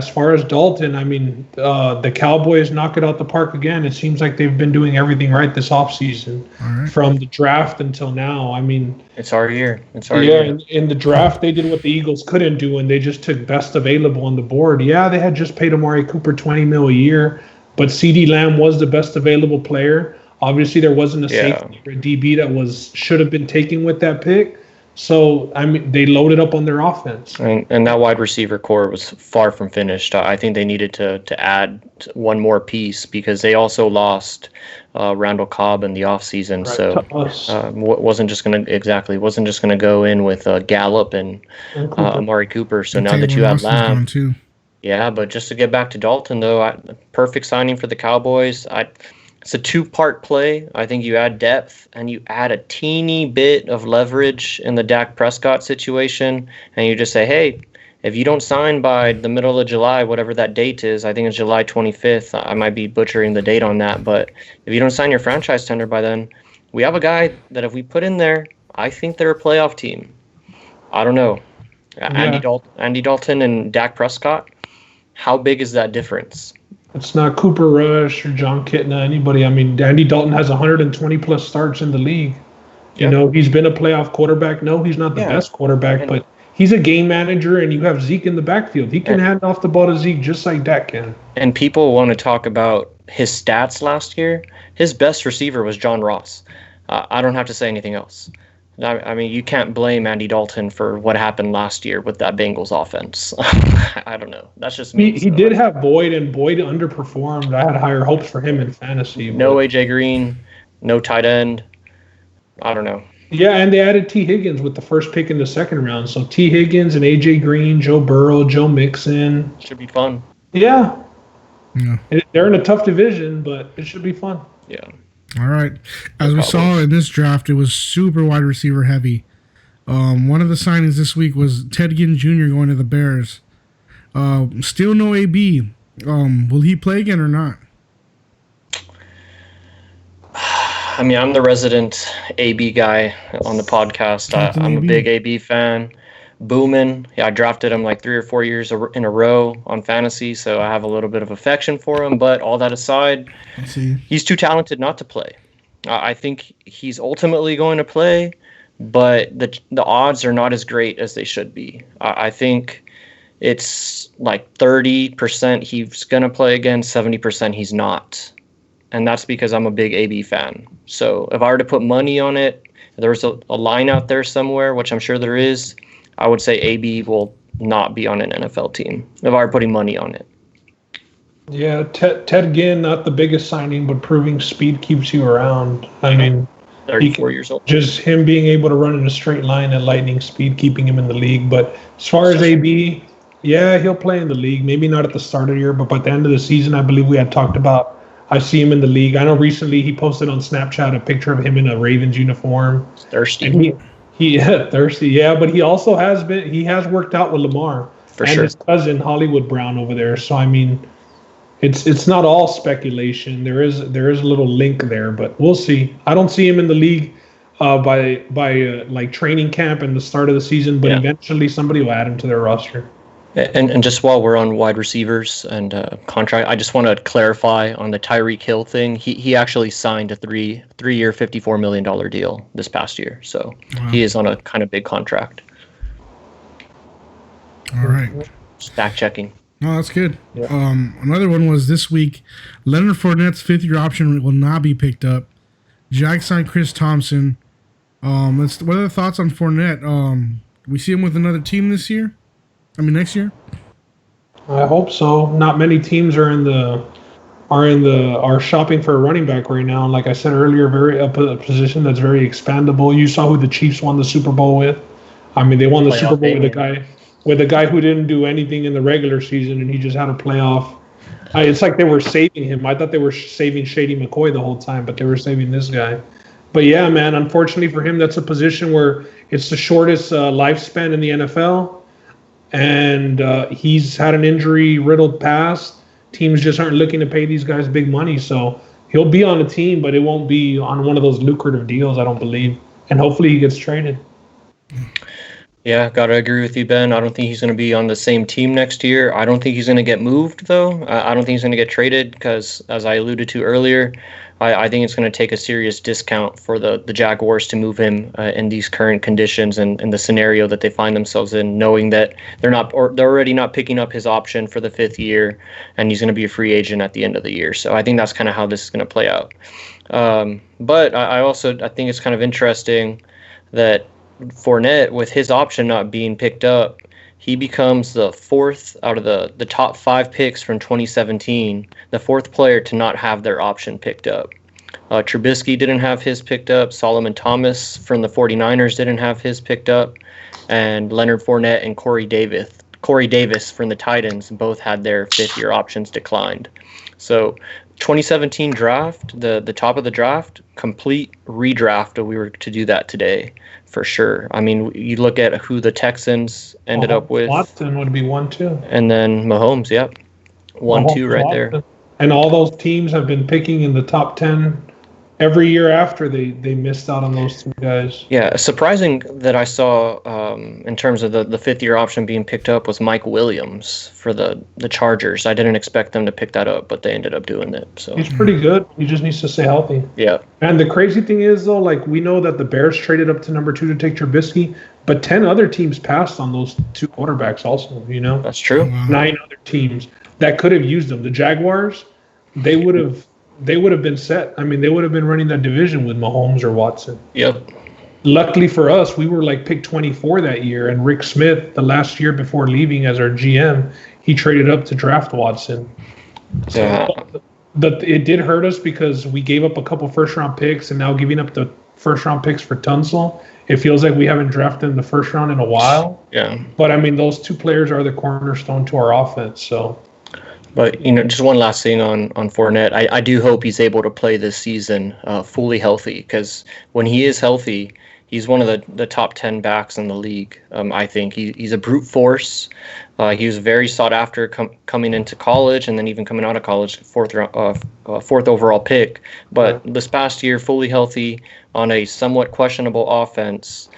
far as Dalton, I mean, the Cowboys knock it out the park again. It seems like they've been doing everything right this offseason, from the draft until now. I mean, it's our year. In the draft, they did what the Eagles couldn't do, and they just took best available on the board. Yeah, they had just paid Amari Cooper $20 million a year, but CeeDee Lamb was the best available player. Obviously, there wasn't a safety or a DB that should have been taken with that pick. So, I mean, they loaded up on their offense. And that wide receiver core was far from finished. I think they needed to add one more piece because they also lost Randall Cobb in the offseason. Right. So wasn't just going to go in with Gallup and Amari Cooper. So now that you have Lamb. Yeah, but just to get back to Dalton, though, perfect signing for the Cowboys. It's a two-part play. I think you add depth and you add a teeny bit of leverage in the Dak Prescott situation, and you just say, hey, if you don't sign by the middle of July, whatever that date is, I think it's July 25th. I might be butchering the date on that, but if you don't sign your franchise tender by then, we have a guy that if we put in there, I think they're a playoff team. I don't know. Yeah. Andy Dalton and Dak Prescott, how big is that difference? It's not Cooper Rush or John Kitna, anybody. I mean, Andy Dalton has 120-plus starts in the league. You know, he's been a playoff quarterback. No, he's not the best quarterback, but he's a game manager, and you have Zeke in the backfield. He can hand off the ball to Zeke just like Dak can. And people want to talk about his stats last year. His best receiver was John Ross. I don't have to say anything else. I mean, you can't blame Andy Dalton for what happened last year with that Bengals offense. I don't know. That's just me. He did have Boyd, and Boyd underperformed. I had higher hopes for him in fantasy. No AJ Green, no tight end. I don't know. Yeah, and they added T. Higgins with the first pick in the second round. So T. Higgins and AJ Green, Joe Burrow, Joe Mixon. Should be fun. Yeah. They're in a tough division, but it should be fun. Yeah. All right. As we saw in this draft, it was super wide receiver heavy. One of the signings this week was Ted Ginn Jr. going to the Bears. Still no AB. Will he play again or not? I mean, I'm the resident AB guy on the podcast. I'm a big AB fan. Booming. Yeah, I drafted him like 3 or 4 years in a row on fantasy, so I have a little bit of affection for him. But all that aside, he's too talented not to play. I think he's ultimately going to play, but the odds are not as great as they should be. I think it's like 30% he's going to play again, 70% he's not. And that's because I'm a big AB fan. So if I were to put money on it, there's a line out there somewhere, which I'm sure there is, I would say AB will not be on an NFL team if I were putting money on it. Yeah, Ted Ginn, not the biggest signing, but proving speed keeps you around. I mean, 34 years old. Just him being able to run in a straight line at lightning speed, keeping him in the league. But as far as AB, yeah, he'll play in the league. Maybe not at the start of the year, but by the end of the season, I believe we had talked about, I see him in the league. I know recently he posted on Snapchat a picture of him in a Ravens uniform. Thirsty. Thirsty, yeah, but he also has worked out with Lamar and sure. His cousin Hollywood Brown over there. So I mean, it's not all speculation. There is a little link there, but we'll see. I don't see him in the league by like training camp and the start of the season, but eventually somebody will add him to their roster. And just while we're on wide receivers and contract, I just want to clarify on the Tyreek Hill thing. He actually signed a three-year, $54 million deal this past year. So he is on a kind of big contract. All right. Just fact checking. No, that's good. Yeah. Another one was this week. Leonard Fournette's 5th-year option will not be picked up. Jags signed Chris Thompson. What are the thoughts on Fournette? We see him with another team this year? Next year? I hope so. Not many teams are shopping for a running back right now. And like I said earlier, a position that's very expandable. You saw who the Chiefs won the Super Bowl with. They won the Super Bowl with a guy who didn't do anything in the regular season, and he just had a playoff. It's like they were saving him. I thought they were saving Shady McCoy the whole time, but they were saving this guy. But yeah, man, unfortunately for him, that's a position where it's the shortest lifespan in the NFL. And he's had an injury-riddled past. Teams just aren't looking to pay these guys big money. So he'll be on a team, but it won't be on one of those lucrative deals, I don't believe. And hopefully he gets traded. Yeah, gotta agree with you, Ben. I don't think he's going to be on the same team next year. I don't think he's going to get moved, though. I don't think he's going to get traded because, as I alluded to earlier, I think it's going to take a serious discount for the Jaguars to move him in these current conditions and in the scenario that they find themselves in, knowing that they're already not picking up his option for the 5th year, and he's going to be a free agent at the end of the year. So I think that's kind of how this is going to play out. But I think it's kind of interesting that Fournette, with his option not being picked up, he becomes the 4th out of the top 5 picks from 2017, the 4th player to not have their option picked up. Trubisky didn't have his picked up. Solomon Thomas from the 49ers didn't have his picked up. And Leonard Fournette and Corey Davis from the Titans both had their 5th-year options declined. So 2017 draft, the top of the draft, complete redraft if we were to do that today, for sure. You look at who the Texans ended up with. Watson would be 1-2. And then Mahomes, yep. 1-2 right there. And all those teams have been picking in the top 10 every year after they missed out on those 2 guys. Yeah, surprising that I saw in terms of the 5th-year option being picked up was Mike Williams for the Chargers. I didn't expect them to pick that up, but they ended up doing it. So he's pretty good. He just needs to stay healthy. Yeah. And the crazy thing is, though, we know that the Bears traded up to number 2 to take Trubisky, but 10 other teams passed on those 2 quarterbacks also, That's true. 9 other teams that could have used them. The Jaguars, they would have been set. They would have been running that division with Mahomes or Watson. Yep. Luckily for us, we were pick 24 that year, and Rick Smith, the last year before leaving as our GM, he traded up to draft Watson. Yeah. But it did hurt us because we gave up a couple first-round picks, and now giving up the first-round picks for Tunsil, it feels like we haven't drafted in the first round in a while. Yeah. But, those 2 players are the cornerstone to our offense, so... But, just one last thing on Fournette. I do hope he's able to play this season fully healthy, because when he is healthy, he's one of the top 10 backs in the league. I think he's a brute force. He was very sought after coming into college, and then even coming out of college, fourth overall pick. But this past year, fully healthy on a somewhat questionable offense.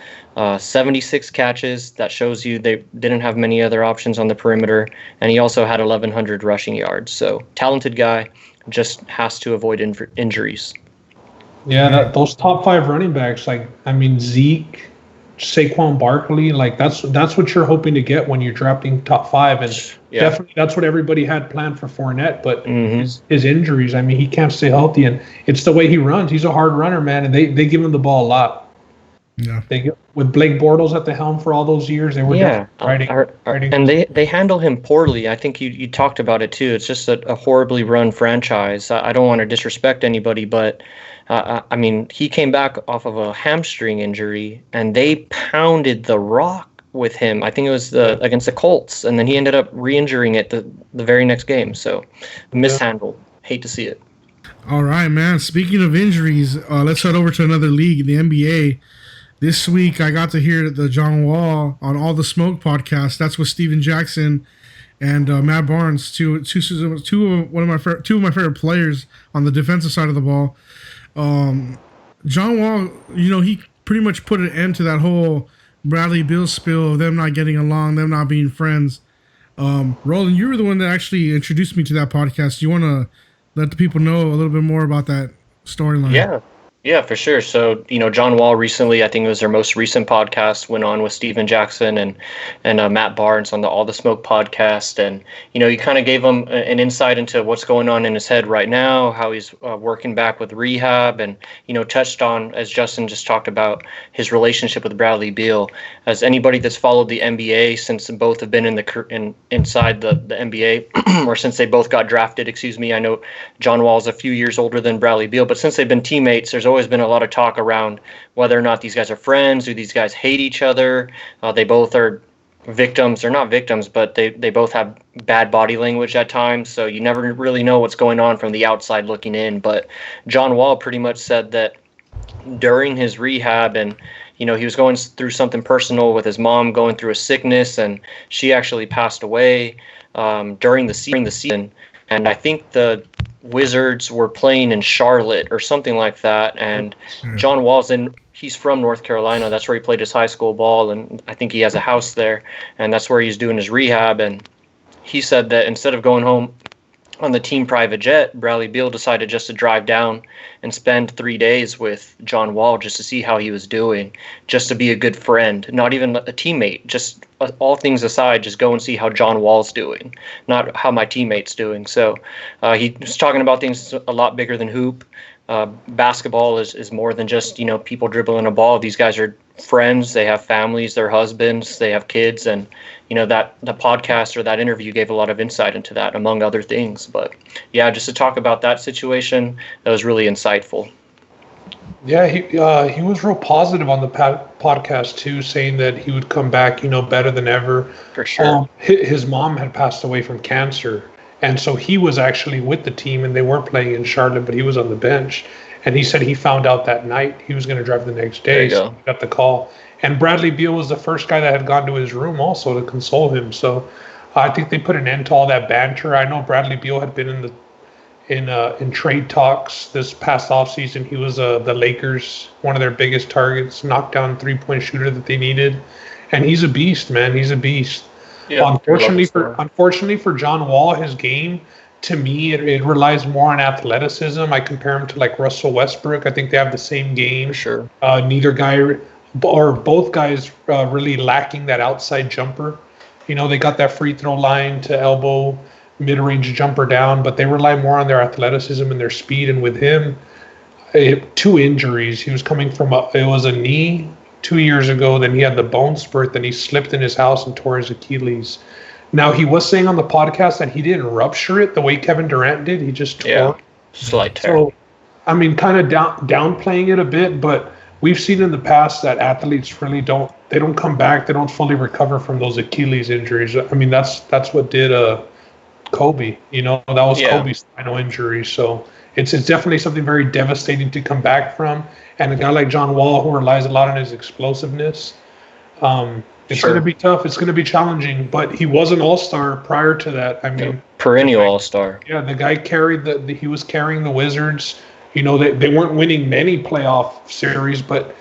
76 catches. That shows you they didn't have many other options on the perimeter, and he also had 1,100 rushing yards. So talented guy, just has to avoid injuries. Yeah, those top 5 running backs, Zeke, Saquon Barkley, that's what you're hoping to get when you're drafting top 5, and definitely that's what everybody had planned for Fournette. But his injuries, he can't stay healthy, and it's the way he runs. He's a hard runner, man, and they give him the ball a lot. Yeah. With Blake Bortles at the helm for all those years, they were riding. And they handle him poorly. I think you talked about it too. It's just a horribly run franchise. I don't want to disrespect anybody, but he came back off of a hamstring injury, and they pounded the rock with him. I think it was against the Colts, and then he ended up re-injuring it the very next game. So mishandled. Hate to see it. All right, man. Speaking of injuries, let's head over to another league, the NBA. This week, I got to hear the John Wall on All the Smoke podcast. That's with Steven Jackson and Matt Barnes, two of my favorite players on the defensive side of the ball. John Wall, he pretty much put an end to that whole Bradley Beal spill of them not getting along, them not being friends. Roland, you were the one that actually introduced me to that podcast. Do you want to let the people know a little bit more about that storyline? Yeah, for sure. So, John Wall recently, I think it was their most recent podcast, went on with Steven Jackson and Matt Barnes on the All the Smoke podcast. And, he kind of gave them an insight into what's going on in his head right now, how he's working back with rehab, and, touched on, as Justin just talked about, his relationship with Bradley Beal. As anybody that's followed the NBA since both have been inside the NBA, or since they both got drafted, I know John Wall's a few years older than Bradley Beal, but since they've been teammates, there's always been a lot of talk around whether or not these guys are friends, do these guys hate each other. They both are victims, or not victims, but they both have bad body language at times, so you never really know what's going on from the outside looking in. But John Wall pretty much said that during his rehab, and he was going through something personal with his mom going through a sickness, and she actually passed away during the season. And I think the Wizards were playing in Charlotte or something like that, and John Wall's he's from North Carolina. That's where he played his high school ball, and I think he has a house there, and that's where he's doing his rehab. And he said that instead of going home on the team private jet, Bradley Beal decided just to drive down and spend 3 days with John Wall just to see how he was doing, just to be a good friend, not even a teammate, just all things aside, just go and see how John Wall's doing, not how my teammate's doing. So he was talking about things a lot bigger than hoop. Basketball is more than just, people dribbling a ball. These guys are friends. They have families, they're husbands, they have kids. And, that the podcast or that interview gave a lot of insight into that, among other things. But yeah, just to talk about that situation, that was really insightful. Yeah, he was real positive on the podcast too, saying that he would come back, better than ever. For sure. His mom had passed away from cancer, and so he was actually with the team, and they weren't playing in Charlotte, but he was on the bench. And he said he found out that night. He was going to drive the next day, so he got the call. And Bradley Beal was the first guy that had gone to his room also to console him. So I think they put an end to all that banter. I know Bradley Beal had been in trade talks this past offseason. He was the Lakers, one of their biggest targets, knockdown three-point shooter that they needed. And he's a beast, man. He's a beast. Yeah, unfortunately for John Wall, his game, to me, it relies more on athleticism. I compare him to like Russell Westbrook. I think they have the same game. For sure. Neither guy, or both guys, really lacking that outside jumper. They got that free throw line to elbow, mid-range jumper down, but they rely more on their athleticism and their speed. And with him, 2 injuries. He was coming from it was a knee 2 years ago. Then he had the bone spurt. Then he slipped in his house and tore his Achilles. Now, he was saying on the podcast that he didn't rupture it the way Kevin Durant did. He just tore. Yeah, slight tear. So, I mean, kind of downplaying it a bit, but we've seen in the past that athletes really don't come back. They don't fully recover from those Achilles injuries. I mean, that's what did Kobe. That was Kobe's spinal injury. So it's definitely something very devastating to come back from. And a guy like John Wall, who relies a lot on his explosiveness, it's going to be tough. It's going to be challenging. But he was an all-star prior to that. I mean, perennial all-star. Yeah, the guy carried he was carrying the Wizards. They weren't winning many playoff series, but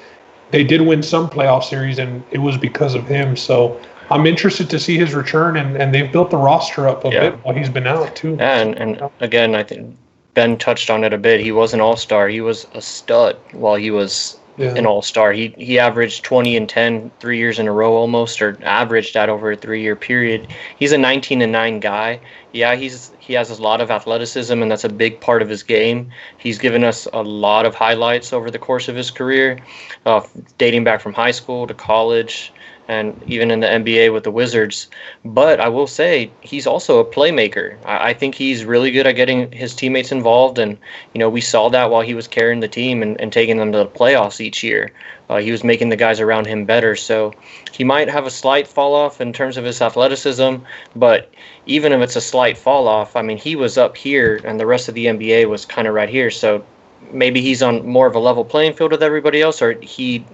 they did win some playoff series, and it was because of him. So I'm interested to see his return, and they've built the roster up a bit while he's been out too. Yeah, and again, I think Ben touched on it a bit. He was an all-star. He was a stud while he was an all-star. He averaged 20 and 10 3 years in a row almost, or averaged that over a 3-year period. He's a 19-9 guy. Yeah, he has a lot of athleticism, and that's a big part of his game. He's given us a lot of highlights over the course of his career, dating back from high school to college, and even in the NBA with the Wizards. But I will say he's also a playmaker. I think he's really good at getting his teammates involved, and we saw that while he was carrying the team and taking them to the playoffs each year. He was making the guys around him better. So he might have a slight fall off in terms of his athleticism, but even if it's a slight fall off, I mean, he was up here and the rest of the NBA was kind of right here. So maybe he's on more of a level playing field with everybody else, or he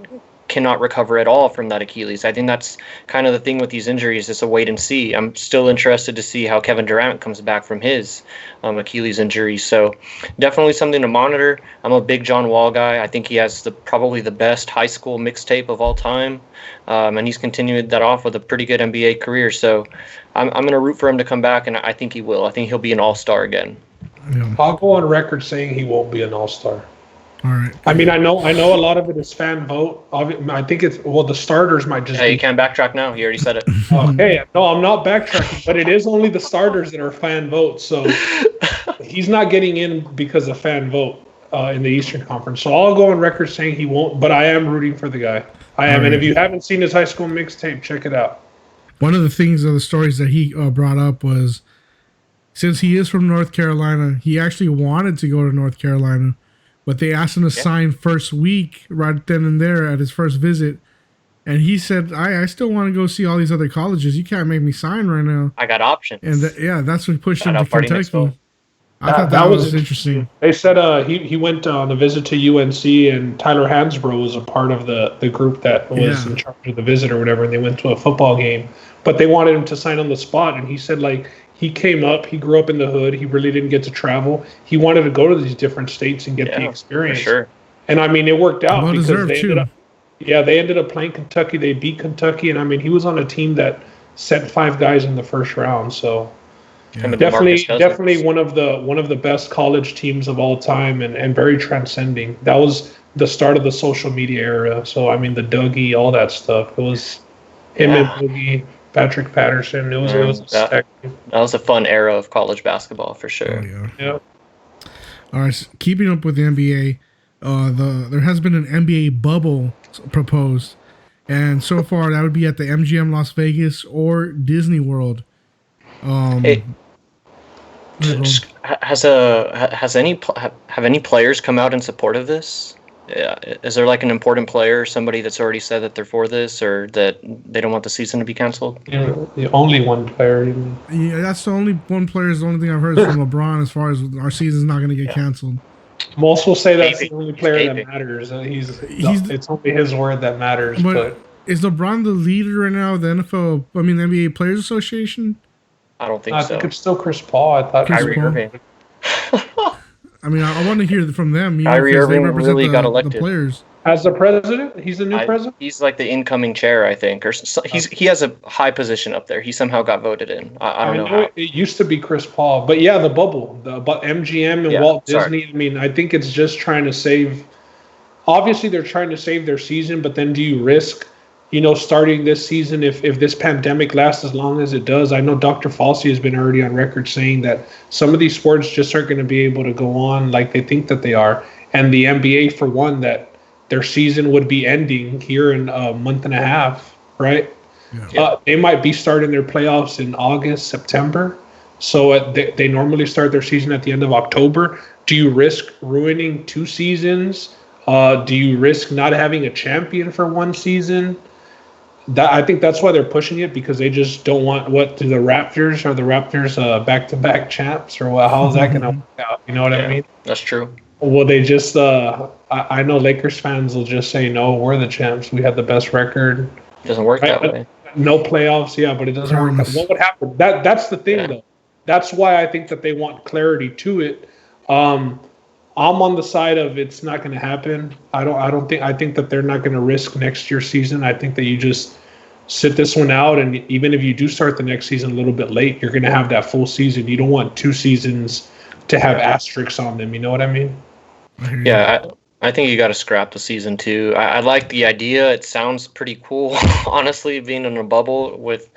cannot recover at all from that Achilles. I think that's kind of the thing with these injuries. It's a wait and see. I'm still interested to see how Kevin Durant comes back from his Achilles injury. So definitely something to monitor. I'm a big John Wall guy. I think he has probably the best high school mixtape of all time. And he's continued that off with a pretty good NBA career. So I'm going to root for him to come back, and I think he will. I think he'll be an all-star again. Yeah. I'll go on record saying he won't be an all-star. All right. I mean, I know a lot of it is fan vote. I think the starters might just. Hey, you can't backtrack now. You already said it. Okay, no, I'm not backtracking, but it is only the starters that are fan vote. So he's not getting in because of fan vote in the Eastern Conference. So I'll go on record saying he won't, but I am rooting for the guy. I am, and if you haven't seen his high school mixtape, check it out. One of the things of the stories that he brought up was, since he is from North Carolina, he actually wanted to go to North Carolina, but they asked him to sign first week right then and there at his first visit. And he said, I still want to go see all these other colleges. You can't make me sign right now. I got options. And that's what pushed him to Kentucky. I thought that was interesting. They said he went on a visit to UNC, and Tyler Hansbrough was a part of the group that was in charge of the visit or whatever, and they went to a football game. But they wanted him to sign on the spot, and he said, like, he came up, he grew up in the hood, he really didn't get to travel. He wanted to go to these different states and get the experience. For sure. And, I mean, it worked out because they ended up playing Kentucky. They beat Kentucky, and, I mean, he was on a team that sent 5 guys in the first round, so... Yeah. Definitely one of the best college teams of all time, and very transcending. That was the start of the social media era. So I mean, the Dougie, all that stuff. It was him and Dougie, Patrick Patterson. It was that was a fun era of college basketball for sure. Oh, yeah. All right, so keeping up with the NBA, there has been an NBA bubble proposed, and so far that would be at the MGM Las Vegas or Disney World. Have any players come out in support of this? Yeah, is there like an important player, somebody that's already said that they're for this, or that they don't want the season to be canceled? The only one player. Yeah, that's the only one player. Is the only thing I've heard from LeBron as far as our season's not going to get canceled. Most will say that's the only player that matters. It's only his word that matters. But is LeBron the leader right now of the NFL? I mean, the NBA Players Association. I don't think so. I think it's still Chris Paul. I thought Kyrie Irving. I mean, I want to hear from them. Kyrie Irving really got elected. The players. As the president? He's the new president? He's like the incoming chair, I think. Or he has a high position up there. He somehow got voted in. I don't know how. It used to be Chris Paul. But yeah, the bubble. But MGM and Walt Disney, I mean, I think it's just trying to save. Obviously, they're trying to save their season, but then do you risk, starting this season if this pandemic lasts as long as it does? I know Dr. Fauci has been already on record saying that some of these sports just aren't going to be able to go on like they think that they are. And the NBA, for one, that their season would be ending here in a month and a half, right? Yeah. They might be starting their playoffs in August, September. So they normally start their season at the end of October. Do you risk ruining 2 seasons? Do you risk not having a champion for 1 season? I think that's why they're pushing it, because they just don't want the Raptors back-to-back champs, or how's that going to work out? You know what I mean? That's true. Well, they just I know Lakers fans will just say, no, we're the champs. We had the best record. It doesn't work that way. No playoffs, but it doesn't work. What would happen? That's the thing, though. That's why I think that they want clarity to it. I'm on the side of it's not going to happen. I think that they're not going to risk next year's season. I think that you just sit this one out, and even if you do start the next season a little bit late, you're going to have that full season. You don't want 2 seasons to have asterisks on them. You know what I mean? Yeah, I think you got to scrap the season 2. I like the idea. It sounds pretty cool, honestly, being in a bubble with,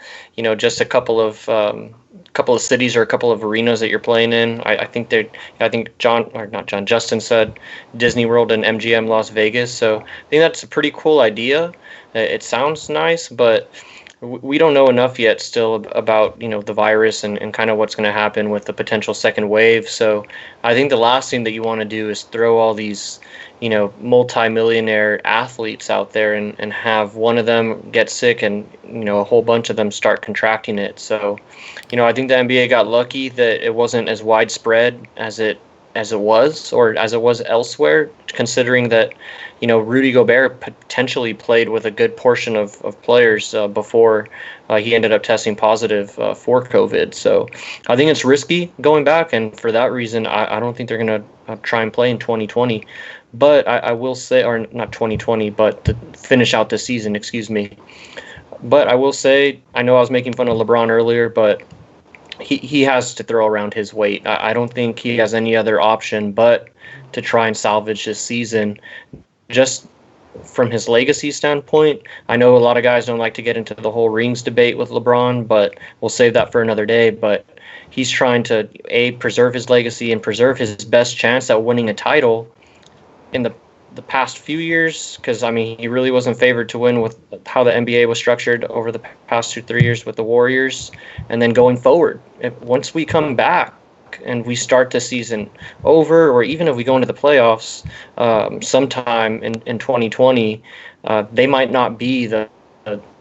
just a couple of cities or a couple of arenas that you're playing in. I think Justin said Disney World and MGM Las Vegas. So I think that's a pretty cool idea. It sounds nice, but we don't know enough yet still about, the virus and kind of what's going to happen with the potential second wave. So I think the last thing that you want to do is throw all these, multi-millionaire athletes out there and have one of them get sick and, a whole bunch of them start contracting it. So, I think the NBA got lucky that it wasn't as widespread as it as it was or as it was elsewhere, considering that, Rudy Gobert potentially played with a good portion of players before he ended up testing positive for COVID. So I think it's risky going back, and for that reason, I don't think they're going to try and play in 2020. But I will say, or not 2020, but to finish out the season, excuse me. But I will say, I know I was making fun of LeBron earlier, but he has to throw around his weight. I don't think he has any other option but to try and salvage this season. Just from his legacy standpoint, I know a lot of guys don't like to get into the whole rings debate with LeBron, but we'll save that for another day. But he's trying to, preserve his legacy and preserve his best chance at winning a title in the past few years, because, he really wasn't favored to win with how the NBA was structured over the past 2-3 years with the Warriors. And then going forward, once we come back, and we start the season over, or even if we go into the playoffs sometime in 2020, they might not be the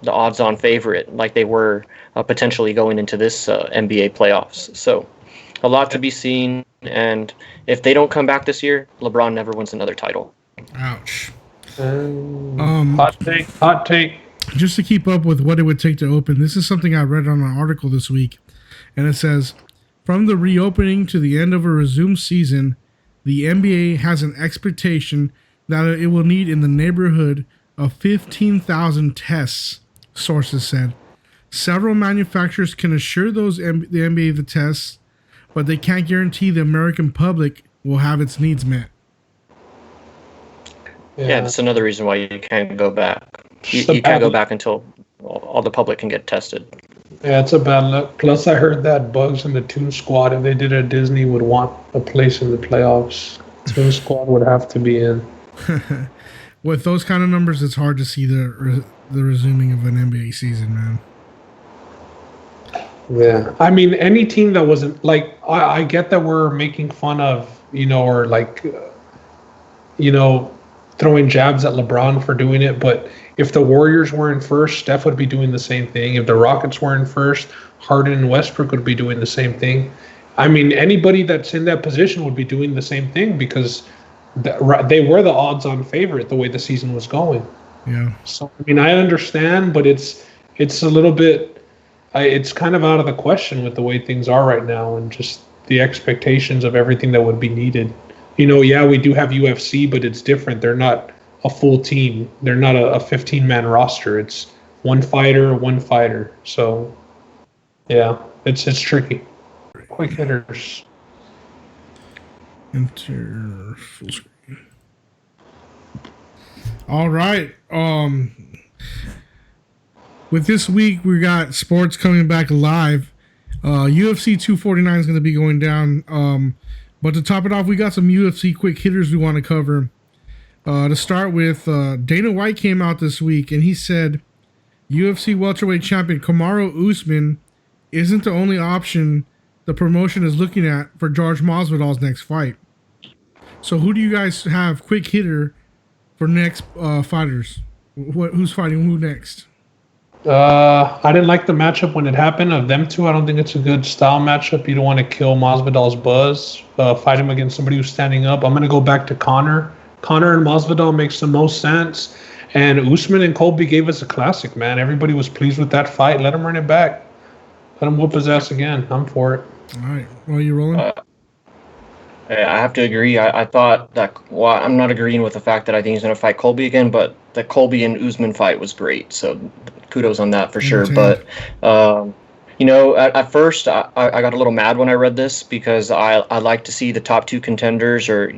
odds-on favorite like they were potentially going into this NBA playoffs. So a lot to be seen, and if they don't come back this year, LeBron never wins another title. Ouch. Hot take. Just to keep up with what it would take to open, this is something I read on an article this week, and it says, from the reopening to the end of a resumed season, the NBA has an expectation that it will need in the neighborhood of 15,000 tests, sources said. Several manufacturers can assure the NBA the tests, but they can't guarantee the American public will have its needs met. Yeah, that's another reason why you can't go back. You can't go back until all the public can get tested. Yeah, it's a bad look. Plus, I heard that Bugs and the Toon Squad, if they did it at Disney, would want a place in the playoffs. Toon Squad would have to be in. With those kind of numbers, it's hard to see the resuming of an NBA season, man. Yeah, any team that wasn't like, I get that we're making fun of, or like, throwing jabs at LeBron for doing it, but if the Warriors were in first, Steph would be doing the same thing. If the Rockets were in first, Harden and Westbrook would be doing the same thing. Anybody that's in that position would be doing the same thing because they were the odds-on favorite the way the season was going. Yeah. So, I understand, but it's a little bit, it's kind of out of the question with the way things are right now and just the expectations of everything that would be needed. Yeah, we do have UFC, but it's different. They're not a full team. They're not a 15-man roster. It's one fighter. So, yeah, it's tricky. Quick hitters. Enter full screen. All right. With this week, we got sports coming back live. UFC 249 is going to be going down. But to top it off, we got some UFC quick hitters we want to cover. To start with, Dana White came out this week and he said UFC welterweight champion Kamaru Usman isn't the only option the promotion is looking at for George Masvidal's next fight. So who do you guys have quick hitter for next fighters? Who's fighting who next? I didn't like the matchup when it happened of them two. I don't think it's a good style matchup. You don't want to kill Masvidal's buzz. Fight him against somebody who's standing up. I'm going to go back to Conor. Conor and Masvidal makes the most sense. And Usman and Colby gave us a classic, man. Everybody was pleased with that fight. Let him run it back. Let him whoop his ass again. I'm for it. All right. Well, you rolling? I have to agree. I thought that, I'm not agreeing with the fact that I think he's going to fight Colby again, but the Colby and Usman fight was great. So kudos on that for sure. But, at first I got a little mad when I read this because I like to see the top two contenders or,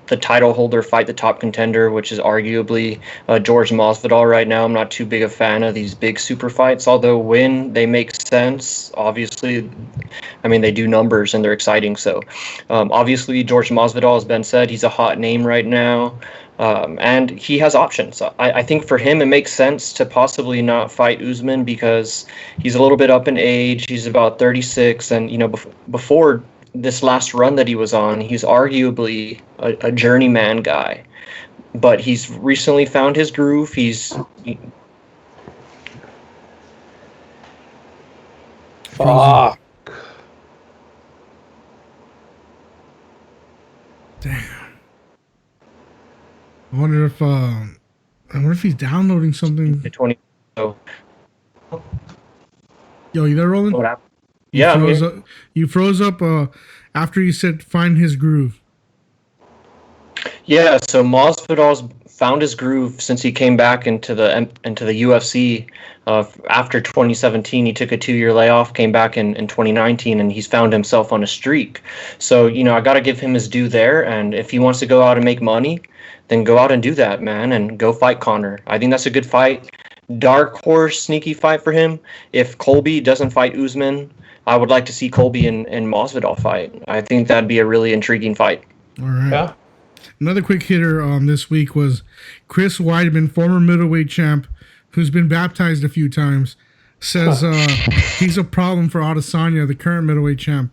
the title holder fight the top contender, which is arguably George Masvidal right now. I'm not too big a fan of these big super fights, although when they make sense, obviously, they do numbers and they're exciting. So obviously George Masvidal, has been said, he's a hot name right now. And he has options. I think for him, it makes sense to possibly not fight Usman because he's a little bit up in age. He's about 36. And, before this last run that he was on, he's arguably a journeyman guy. But he's recently found his groove. Fuck. wonder if he's downloading something. The 20. So, Yo, you there, Roland? what happened? Yeah, I'm here. You froze up after you said find his groove. Yeah, so Masvidal's found his groove since he came back into the UFC after 2017. He took a 2-year layoff, came back in 2019, and he's found himself on a streak. So, I got to give him his due there. And if he wants to go out and make money, then go out and do that, man, and go fight Conor. I think that's a good fight. Dark horse, sneaky fight for him. If Colby doesn't fight Usman, I would like to see Colby and Masvidal fight. I think that'd be a really intriguing fight. All right. Yeah. Another quick hitter this week was Chris Weidman, former middleweight champ, who's been baptized a few times, says he's a problem for Adesanya, the current middleweight champ.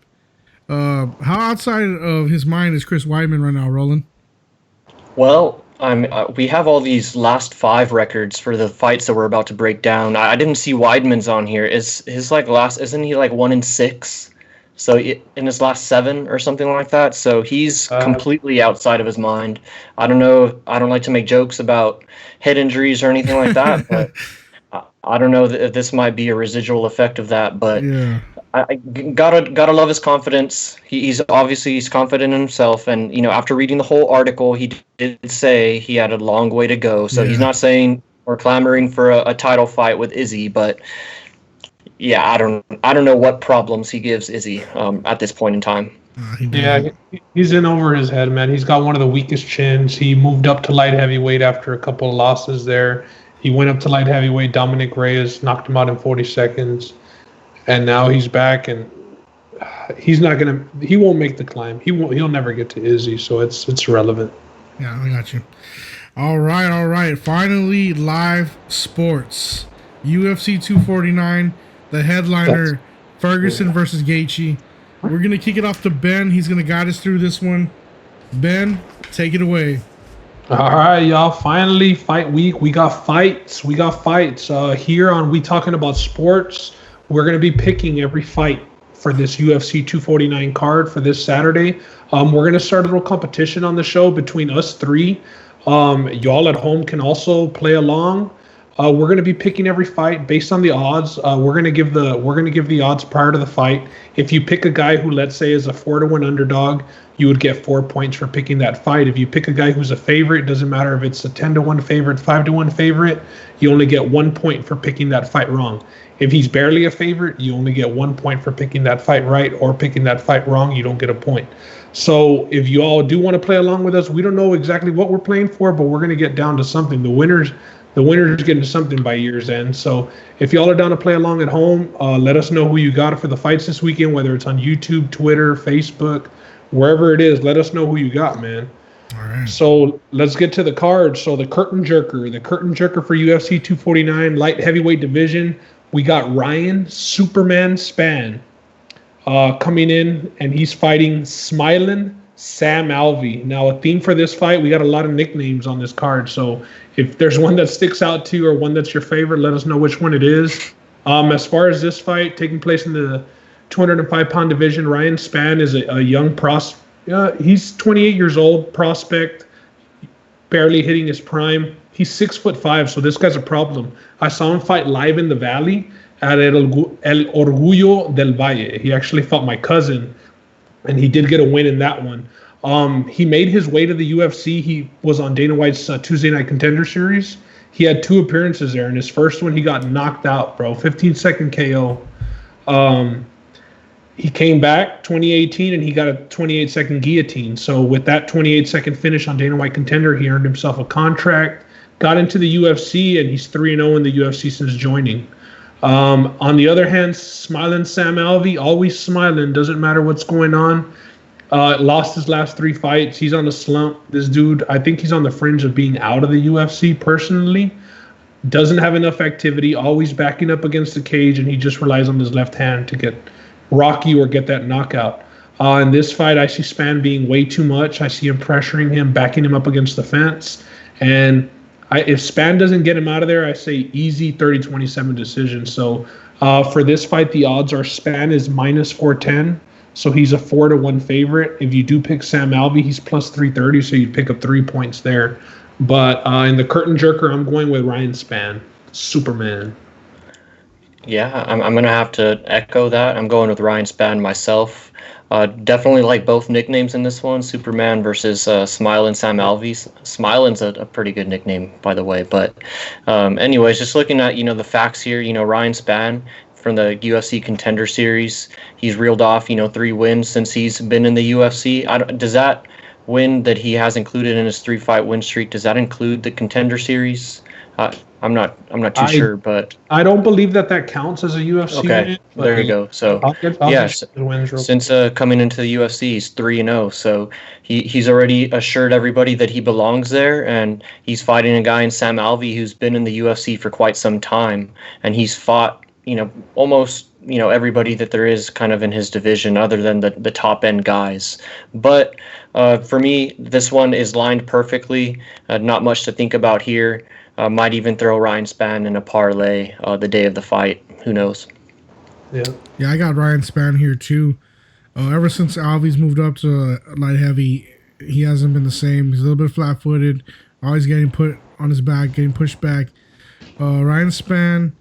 How outside of his mind is Chris Weidman right now, Roland? Well, we have all these last 5 records for the fights that we're about to break down. I didn't see Weidman's on here. Isn't he 1-6? So in his last 7 or something like that. So he's completely outside of his mind. I don't know. I don't like to make jokes about head injuries or anything like that, but I don't know if this might be a residual effect of that. But yeah. I gotta love his confidence. He's confident in himself, and after reading the whole article, he did say he had a long way to go. So he's not saying or clamoring for a title fight with Izzy, but yeah, I don't know what problems he gives Izzy at this point in time. He's in over his head, man. He's got one of the weakest chins. He moved up to light heavyweight after a couple of losses there. He went up to light heavyweight. Dominic Reyes knocked him out in 40 seconds. And now he's back, and he won't make the climb. He'll never get to Izzy, so it's irrelevant. Yeah, I got you. All right. Finally, live sports. UFC 249, the headliner, Ferguson versus Gaethje. We're going to kick it off to Ben. He's going to guide us through this one. Ben, take it away. All right, y'all. Finally, fight week. We got fights. Here on We Talking About Sports. We're going to be picking every fight for this UFC 249 card for this Saturday. We're going to start a little competition on the show between us 3. Y'all at home can also play along. We're going to be picking every fight based on the odds. We're going to give the odds prior to the fight. If you pick a guy who, let's say, is a 4-1 underdog, you would get 4 points for picking that fight. If you pick a guy who's a favorite, it doesn't matter if it's a 10-1 favorite, 5-1 favorite, you only get 1 point for picking that fight wrong. If he's barely a favorite, you only get 1 point for picking that fight right, or picking that fight wrong, you don't get a point. So if you all do want to play along with us, we don't know exactly what we're playing for, but we're going to get down to something. The winner's getting to something by year's end. So if y'all are down to play along at home, let us know who you got for the fights this weekend, whether it's on YouTube, Twitter, Facebook, wherever it is. Let us know who you got, man. All right. So let's get to the card. So the curtain jerker for UFC 249 light heavyweight division. We got Ryan Superman Spann coming in, and he's fighting Smilin' Sam Alvey. Now, a theme for this fight, we got a lot of nicknames on this card. So if there's one that sticks out to you or one that's your favorite, let us know which one it is. As far as this fight taking place in the 205-pound division, Ryan Spann is a young prospect. He's 28 years old, prospect, barely hitting his prime. He's 6'5", so this guy's a problem. I saw him fight live in the Valley at El Orgullo del Valle. He actually fought my cousin, and he did get a win in that one. He made his way to the UFC. He was on Dana White's Tuesday Night Contender Series. He had 2 appearances there. In his first one, he got knocked out, bro. 15-second KO. He came back 2018, and he got a 28-second guillotine. So with that 28-second finish on Dana White Contender, he earned himself a contract. Got into the UFC, and he's 3-0 in the UFC since joining. On the other hand, Smiling Sam Alvey, always smiling, doesn't matter what's going on. Lost his last 3 fights. He's on a slump. This dude, I think he's on the fringe of being out of the UFC personally. Doesn't have enough activity, always backing up against the cage, and he just relies on his left hand to get rocky or get that knockout. In this fight, I see Spann being way too much. I see him pressuring him, backing him up against the fence. And if Spann doesn't get him out of there, I say easy 30-27 decision. So for this fight, the odds are Spann is -410. So he's a 4-1 favorite. If you do pick Sam Alvey, he's +330, so you'd pick up 3 points there. But in the curtain jerker, I'm going with Ryan Spann, Superman. Yeah, I'm going to have to echo that. I'm going with Ryan Spann myself. Definitely like both nicknames in this one, Superman versus Smilin' Sam Alvey. Smilin's a pretty good nickname, by the way. But anyways, just looking at, the facts here, Ryan Spann from the UFC Contender Series, he's reeled off, 3 wins since he's been in the UFC. Does that win that he has included in his 3-fight win streak, does that include the Contender Series? I'm not too sure, but I don't believe that counts as a UFC win. There you go. So since coming into the UFC, he's 3-0. So he's already assured everybody that he belongs there, and he's fighting a guy in Sam Alvey who's been in the UFC for quite some time, and he's fought almost everybody that there is kind of in his division other than the top end guys. But for me, this one is lined perfectly. Not much to think about here. Might even throw Ryan Spann in a parlay the day of the fight. Who knows? Yeah, I got Ryan Spann here too. Ever since Alvey's moved up to light heavy, he hasn't been the same. He's a little bit flat-footed, always getting put on his back, getting pushed back. Ryan Spann,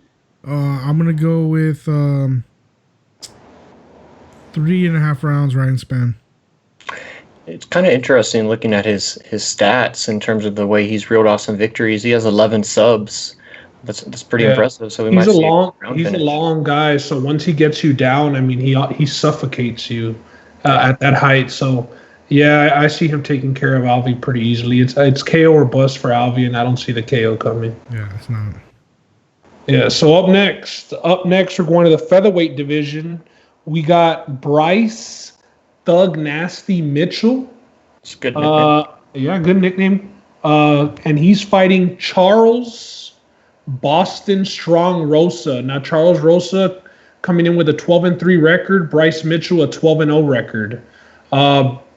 I'm going to go with 3.5 rounds Ryan Spann. It's kind of interesting looking at his stats in terms of the way he's reeled off some victories. He has 11 subs. That's pretty impressive. So he's a long guy. So once he gets you down, I mean, he suffocates you at that height. So yeah, I see him taking care of Alvey pretty easily. It's KO or bust for Alvey, and I don't see the KO coming. Yeah, it's not. Yeah. So up next, we're going to the featherweight division. We got Bryce Thug Nasty Mitchell. It's a good nickname. Yeah, good nickname. And he's fighting Charles Boston Strong Rosa. Now, Charles Rosa coming in with a 12-3 record. Bryce Mitchell a 12-0 record.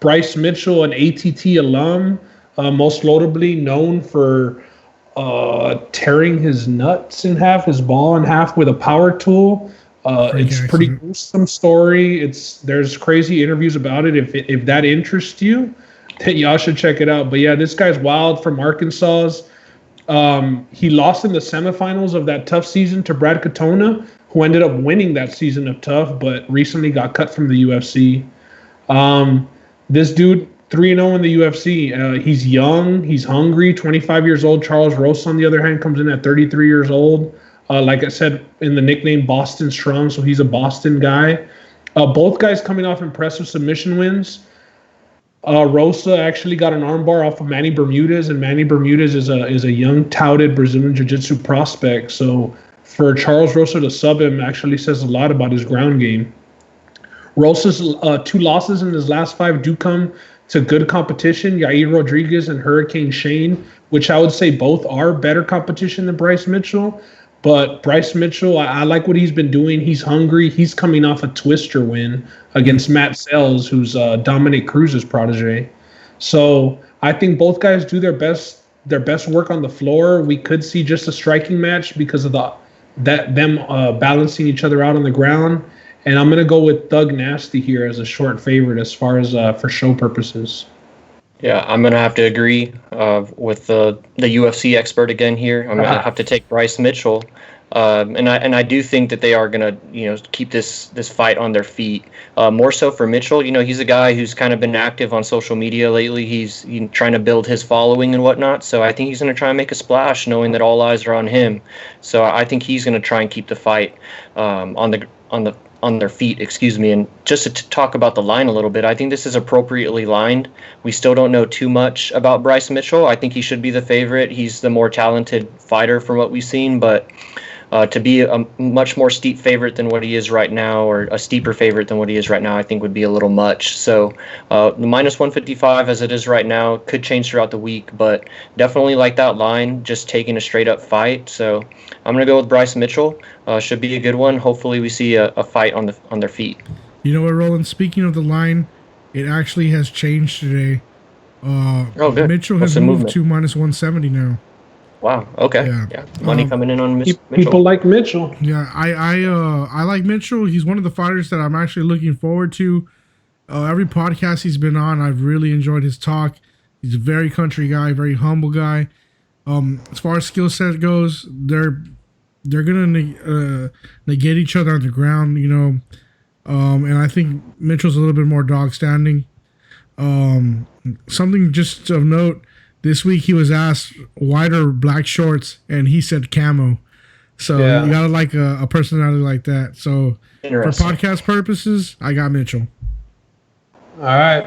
Bryce Mitchell, an ATT alum, most notably known for tearing his nuts in half, his ball in half with a power tool. It's a pretty gruesome story. There's crazy interviews about it. If that interests you, then y'all should check it out. But yeah, this guy's wild from Arkansas. He lost in the semifinals of that Tough season to Brad Katona, who ended up winning that season of Tough, but recently got cut from the UFC. This dude, 3-0 in the UFC. He's young. He's hungry. 25 years old. Charles Rosa, on the other hand, comes in at 33 years old. Like I said, in the nickname Boston Strong, so he's a Boston guy. Both guys coming off impressive submission wins. Rosa actually got an armbar off of Manny Bermudez, and Manny Bermudez is a young, touted Brazilian Jiu-Jitsu prospect. So for Charles Rosa to sub him actually says a lot about his ground game. Rosa's 2 losses in his last 5 do come to good competition, Yair Rodriguez and Hurricane Shane, which I would say both are better competition than Bryce Mitchell. But Bryce Mitchell, I like what he's been doing. He's hungry. He's coming off a twister win against Matt Sells, who's Dominic Cruz's protege. So I think both guys do their best work on the floor. We could see just a striking match because of them balancing each other out on the ground. And I'm going to go with Thug Nasty here as a short favorite as far as for show purposes. Yeah, I'm going to have to agree with the UFC expert again here. I'm going to have to take Bryce Mitchell. And I do think that they are going to, keep this fight on their feet. More so for Mitchell, he's a guy who's kind of been active on social media lately. He's trying to build his following and whatnot. So I think he's going to try and make a splash, knowing that all eyes are on him. So I think he's going to try and keep the fight on their feet, and just to talk about the line a little bit, I think this is appropriately lined. We still don't know too much about Bryce Mitchell. I think he should be the favorite. He's the more talented fighter from what we've seen, but to be a much more steep favorite than what he is right now, or a steeper favorite than what he is right now, I think would be a little much. So the minus 155 as it is right now could change throughout the week, but definitely like that line, just taking a straight up fight. So I'm going to go with Bryce Mitchell. Should be a good one. Hopefully we see a fight on their feet. You know what, Roland? Speaking of the line, it actually has changed today. Good. Mitchell has moved to minus 170 now. Wow. Okay. Yeah. Money coming in on Mitchell. People like Mitchell. Yeah, I like Mitchell. He's one of the fighters that I'm actually looking forward to. Every podcast he's been on, I've really enjoyed his talk. He's a very country guy, very humble guy. As far as skill set goes, they're gonna negate each other on the ground, you know. And I think Mitchell's a little bit more dog standing. Something just of note, this week he was asked white or black shorts, and he said camo. So you gotta like a personality like that. So for podcast purposes, I got Mitchell. All right.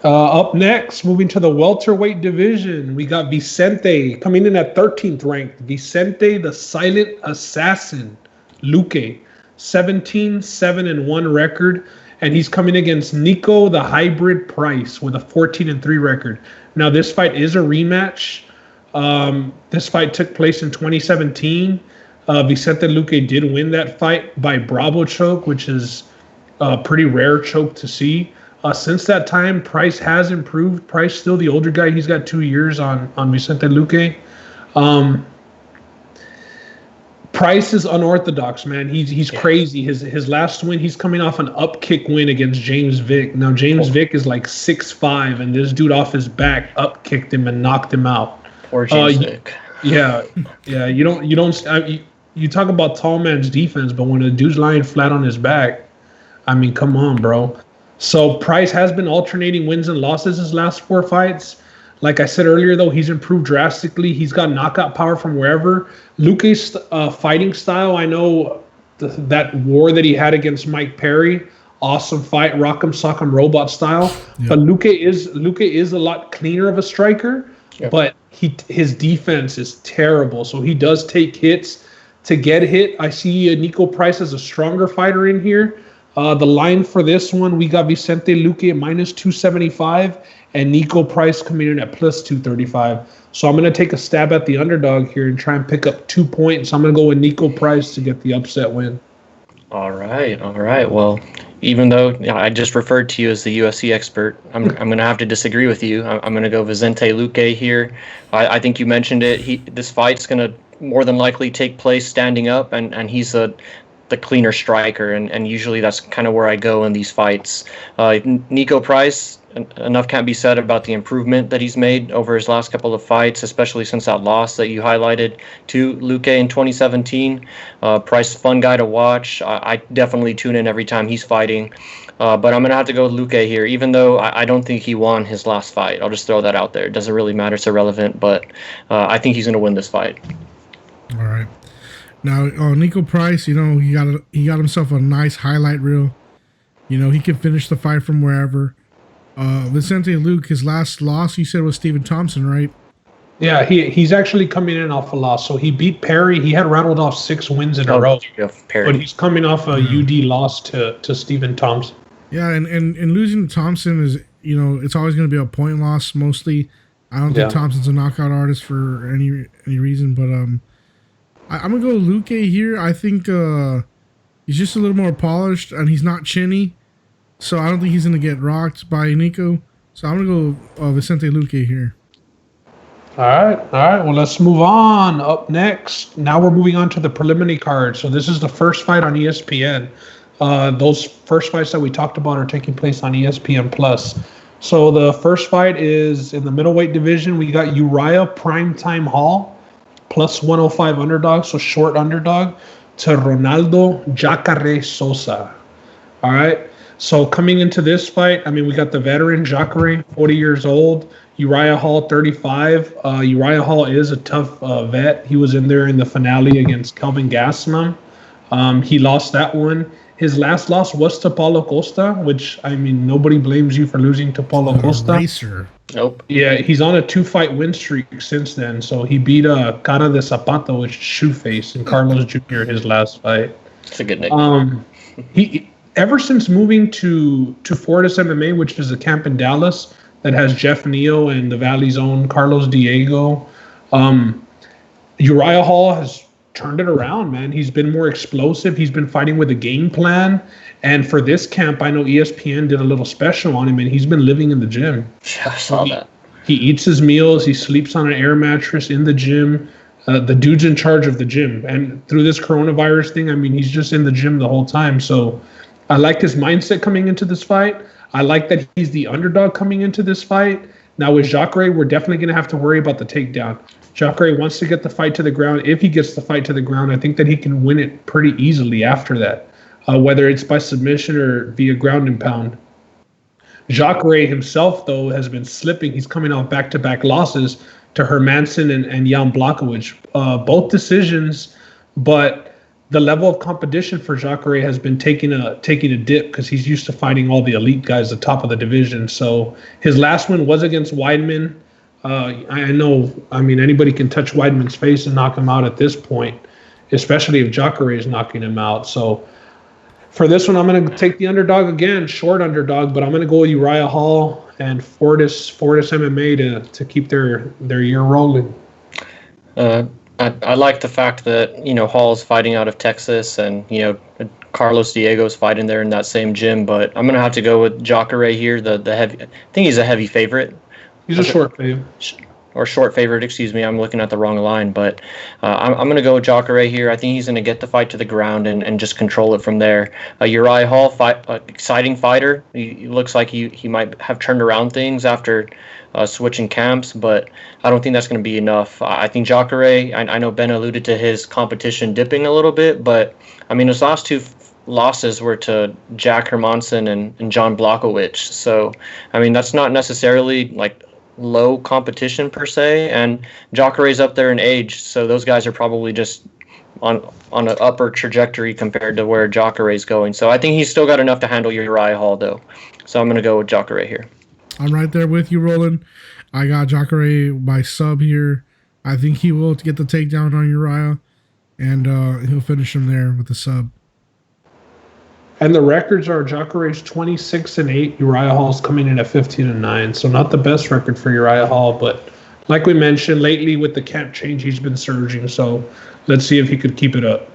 Up next, moving to the welterweight division, we got Vicente coming in at 13th ranked. Vicente, the silent assassin, Luque, 17-7-1 record, and he's coming against Nico, the hybrid Price, with a 14-3 record. Now, this fight is a rematch. This fight took place in 2017. Vicente Luque did win that fight by Bravo choke, which is a pretty rare choke to see. Since that time, Price has improved. Price still the older guy. He's got 2 years on Vicente Luque. Price is unorthodox, man. He's crazy. His last win, he's coming off an up kick win against James Vick. Now James Vick is like 6'5", and this dude off his back up kicked him and knocked him out. Poor James Vick. Yeah. You talk about tall man's defense, but when a dude's lying flat on his back, I mean, come on, bro. So Price has been alternating wins and losses his last 4 fights. Like I said earlier, though, he's improved drastically. He's got knockout power from wherever. Luque's fighting style, I know that war that he had against Mike Perry, awesome fight, rock'em sock'em robot style. Yeah. But Luque is a lot cleaner of a striker, but his defense is terrible. So he does take hits to get hit. I see Nico Price as a stronger fighter in here. The line for this one, we got Vicente Luque at -275 and Nico Price coming in at +235. So I'm going to take a stab at the underdog here and try and pick up 2 points. I'm going to go with Nico Price to get the upset win. All right. Well, even though I just referred to you as the UFC expert, I'm going to have to disagree with you. I'm going to go Vicente Luque here. I think you mentioned it. This fight's going to more than likely take place standing up, and he's the cleaner striker, and usually that's kind of where I go in these fights. Nico Price, enough can't be said about the improvement that he's made over his last couple of fights, especially since that loss that you highlighted to Luque in 2017. Price, fun guy to watch. I definitely tune in every time he's fighting. But I'm going to have to go with Luque here, even though I don't think he won his last fight. I'll just throw that out there. It doesn't really matter. It's irrelevant, but I think he's going to win this fight. All right. Now, Nico Price, you know, he got himself a nice highlight reel. You know, he can finish the fight from wherever. Vicente Luque, his last loss, you said, was Stephen Thompson, right? Yeah, he's actually coming in off a loss. So he beat Perry. He had rattled off 6 wins in a row. But he's coming off a UD loss to Stephen Thompson. Yeah, and losing to Thompson is, you know, it's always going to be a point loss mostly. I don't think Thompson's a knockout artist for any reason, but I'm going to go Luque here. I think he's just a little more polished, and he's not chinny. So I don't think he's going to get rocked by Nico. So I'm going to go Vicente Luque here. All right. Well, let's move on. Up next, now we're moving on to the preliminary card. So this is the first fight on ESPN. Those first fights that we talked about are taking place on ESPN+. So the first fight is in the middleweight division. We got Uriah Primetime Hall, +105 underdog, so short underdog, to Ronaldo Jacare Sosa. All right. So coming into this fight, I mean, we got the veteran Jacare, 40 years old, Uriah Hall, 35. Uriah Hall is a tough vet. He was in there in the finale against Kelvin Gastelum. He lost that one. His last loss was to Paulo Costa, which, I mean, nobody blames you for losing to Paulo Costa. Racer. Nope. Yeah, he's on a 2-fight win streak since then. So he beat Cara de Zapato, which is Shoeface, and Carlos Jr. his last fight. It's a good nickname. Ever since moving to Fortis MMA, which is a camp in Dallas that has Jeff Neal and the Valley's own Carlos Diego, Uriah Hall has turned it around, man. He's been more explosive. He's been fighting with a game plan. And for this camp, I know ESPN did a little special on him, and he's been living in the gym. I saw that. He eats his meals. He sleeps on an air mattress in the gym. The dude's in charge of the gym. And through this coronavirus thing, I mean, he's just in the gym the whole time. So I like his mindset coming into this fight. I like that he's the underdog coming into this fight. Now with Jacare, we're definitely going to have to worry about the takedown. Jacare wants to get the fight to the ground. If he gets the fight to the ground, I think that he can win it pretty easily after that, whether it's by submission or via ground and pound. Jacare himself, though, has been slipping. He's coming off back-to-back losses to Hermanson and Jan Blachowicz. Both decisions, but the level of competition for Jacare has been taking a dip because he's used to fighting all the elite guys at the top of the division. So his last win was against Weidman. I know, I mean, anybody can touch Weidman's face and knock him out at this point, especially if Jacare is knocking him out. So for this one, I'm going to take the underdog again, short underdog, but I'm going to go with Uriah Hall and Fortis MMA to keep their year rolling. I like the fact that, you know, Hall's fighting out of Texas and, you know, Carlos Diego's fighting there in that same gym, but I'm going to have to go with Jacare here, the heavy. I think he's a heavy favorite. He's a short favorite. Or short favorite, excuse me. I'm looking at the wrong line, but I'm going to go with Jacare here. I think he's going to get the fight to the ground and just control it from there. Uriah Hall, exciting fighter. He looks like he might have turned around things after switching camps, but I don't think that's going to be enough. I think Jacare, I know Ben alluded to his competition dipping a little bit, but I mean, his last two losses were to Jack Hermanson and John Blachowicz. So, I mean, that's not necessarily like low competition per se, and Jacare's up there in age, so those guys are probably just on an upper trajectory compared to where Jacare's going. So I think he's still got enough to handle Uriah Hall, though. So I'm going to go with Jacare here. I'm right there with you, Roland. I got Jacare by sub here. I think he will get the takedown on Uriah, and he'll finish him there with the sub. And the records are Jacare's 26-8. Uriah Hall's coming in at 15-9. So not the best record for Uriah Hall, but like we mentioned, lately with the camp change, he's been surging. So let's see if he could keep it up.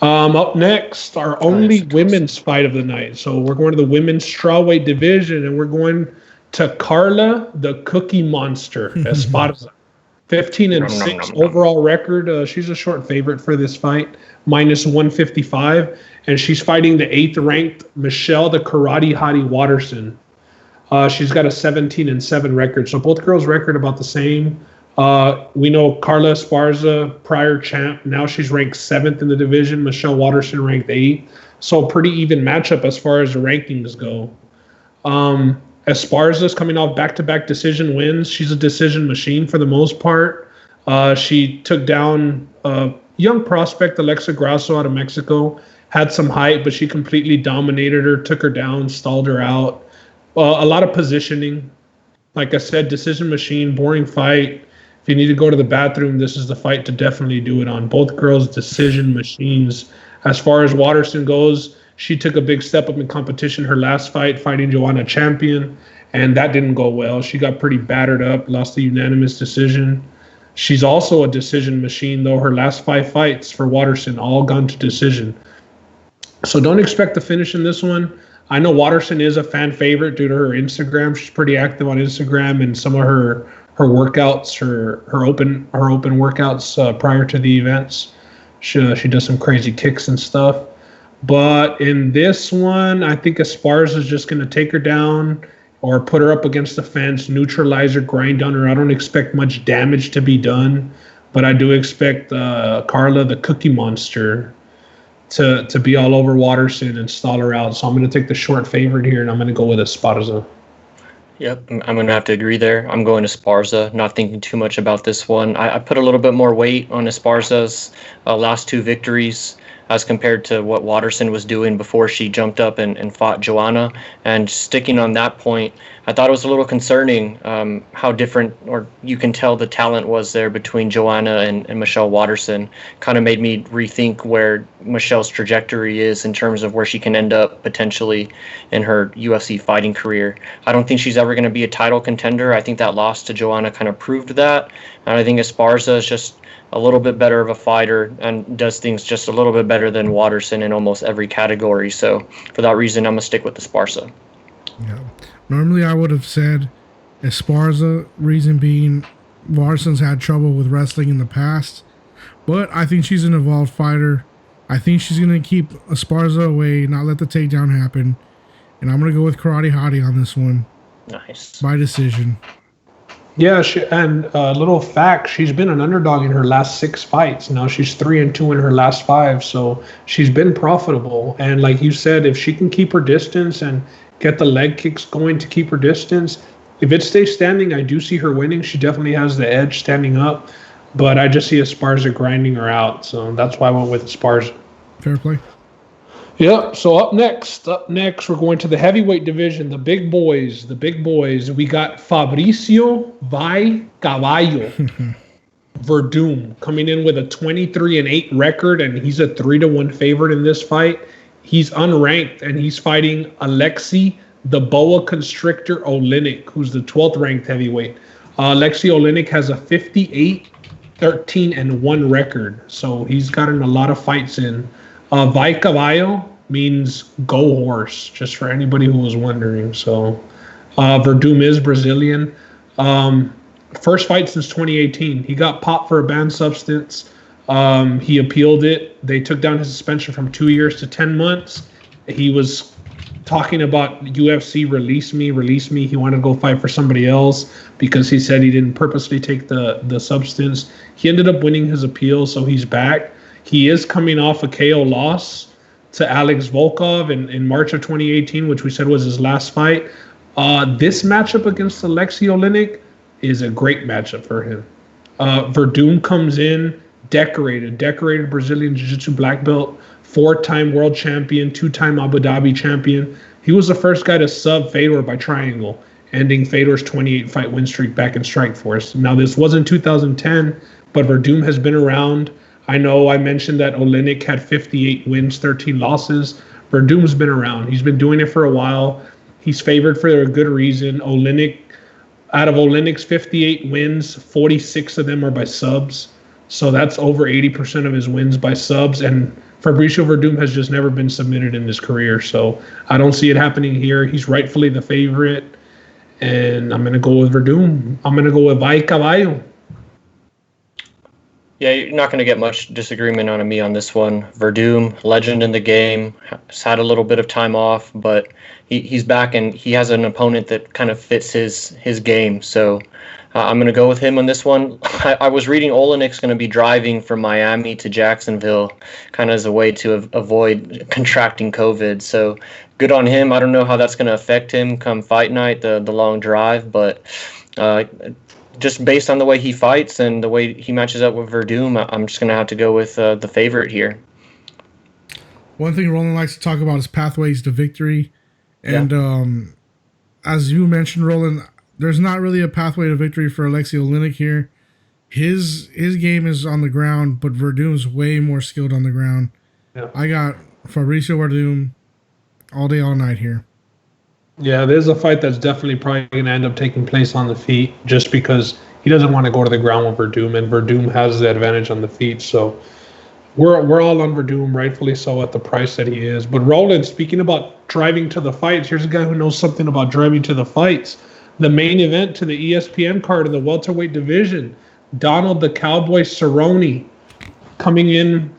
Up next, our only women's fight of the night. So we're going to the women's strawweight division, and we're going to Carla, the Cookie Monster, Esparza. 15-6 overall record. She's a short favorite for this fight, -155. And she's fighting the 8th ranked Michelle, the Karate Hottie Watterson. She's got a 17-7 record. So both girls' record about the same. We know Carla Esparza, prior champ. Now she's ranked 7th in the division. Michelle Watterson ranked 8th. So a pretty even matchup as far as the rankings go. Esparza's coming off back-to-back decision wins. She's a decision machine for the most part. She took down a young prospect, Alexa Grasso, out of Mexico. Had some height, but she completely dominated her, took her down, stalled her out. A lot of positioning. Like I said, decision machine, boring fight. If you need to go to the bathroom, this is the fight to definitely do it on. Both girls, decision machines. As far as Watterson goes, she took a big step up in competition her last fight, fighting Joanna Champion, and that didn't go well. She got pretty battered up, lost the unanimous decision. She's also a decision machine, though. Her last 5 fights for Watterson all gone to decision. So don't expect to finish in this one. I know Watterson is a fan favorite due to her Instagram. She's pretty active on Instagram, and some of her workouts, her open workouts prior to the events. She does some crazy kicks and stuff. But in this one, I think Esparza is just going to take her down or put her up against the fence, neutralize her, grind on her. I don't expect much damage to be done, but I do expect Carla, the Cookie Monster, to be all over Watterson and stall her out. So I'm going to take the short favorite here, and I'm going to go with Esparza. Yep, I'm going to have to agree there. I'm going Esparza, not thinking too much about this one. I put a little bit more weight on Esparza's last 2 victories as compared to what Watterson was doing before she jumped up and fought Joanna. And sticking on that point, I thought it was a little concerning how different, or you can tell the talent was there between Joanna and Michelle Watterson. Kind of made me rethink where Michelle's trajectory is in terms of where she can end up potentially in her UFC fighting career. I don't think she's ever going to be a title contender. I think that loss to Joanna kind of proved that. And I think Esparza is just a little bit better of a fighter and does things just a little bit better than Watterson in almost every category. So for that reason, I'm going to stick with Esparza. Yeah. Normally I would have said Esparza, reason being Watterson's had trouble with wrestling in the past, but I think she's an evolved fighter. I think she's going to keep Esparza away, not let the takedown happen, and I'm going to go with Karate Hottie on this one. Nice. By decision. Yeah, and little fact, she's been an underdog in her last 6 fights. Now she's 3-2 in her last 5, so she's been profitable. And like you said, if she can keep her distance and get the leg kicks going to keep her distance, if it stays standing, I do see her winning. She definitely has the edge standing up, but I just see Esparza grinding her out, so that's why I went with Esparza. Fair play. Yep. So up next, we're going to the heavyweight division, the big boys. We got Fabricio Vai Caballo Verdum coming in with a 23-8 record, and he's a 3-1 favorite in this fight. He's unranked, and he's fighting Alexei the Boa Constrictor Oleinik, who's the 12th ranked heavyweight. Alexei Oleinik has a 58-13-1 record, so he's gotten a lot of fights in. Vai Caballo means go horse, just for anybody who was wondering. So Verdum is Brazilian. First fight since 2018. He got popped for a banned substance. He appealed it. They took down his suspension from 2 years to 10 months. He was talking about UFC, release me. He wanted to go fight for somebody else because he said he didn't purposely take the substance. He ended up winning his appeal, so he's back. He is coming off a KO loss to Alex Volkov in March of 2018, which we said was his last fight. This matchup against Alexei Oleinik is a great matchup for him. Verdum comes in decorated Brazilian Jiu-Jitsu black belt, 4-time world champion, 2-time Abu Dhabi champion. He was the first guy to sub Fedor by triangle, ending Fedor's 28-fight win streak back in Strikeforce. Now, this wasn't 2010, but Verdum has been around. I know I mentioned that Oleinik had 58 wins, 13 losses. Verdum's been around. He's been doing it for a while. He's favored for a good reason. Out of Oleinik's 58 wins, 46 of them are by subs. So that's over 80% of his wins by subs. And Fabricio Verdum has just never been submitted in his career. So I don't see it happening here. He's rightfully the favorite. And I'm going to go with Verdum. I'm going to go with Vai Caballo. Yeah, you're not going to get much disagreement on me on this one. Verdum, legend in the game, has had a little bit of time off, but he's back and he has an opponent that kind of fits his game. So I'm going to go with him on this one. I was reading Oleinik's going to be driving from Miami to Jacksonville kind of as a way to avoid contracting COVID. So good on him. I don't know how that's going to affect him come fight night, the long drive, but just based on the way he fights and the way he matches up with Verdum, I'm just going to have to go with the favorite here. One thing Roland likes to talk about is pathways to victory. And as you mentioned, Roland, there's not really a pathway to victory for Alexei Oleinik here. His game is on the ground, but Verdum's way more skilled on the ground. Yeah. I got Fabricio Verdum all day, all night here. Yeah, there's a fight that's definitely probably going to end up taking place on the feet just because he doesn't want to go to the ground with Verdum, and Verdum has the advantage on the feet. So we're all on Verdum, rightfully so, at the price that he is. But Roland, speaking about driving to the fights, here's a guy who knows something about driving to the fights. The main event to the ESPN card in the welterweight division, Donald the Cowboy Cerrone coming in.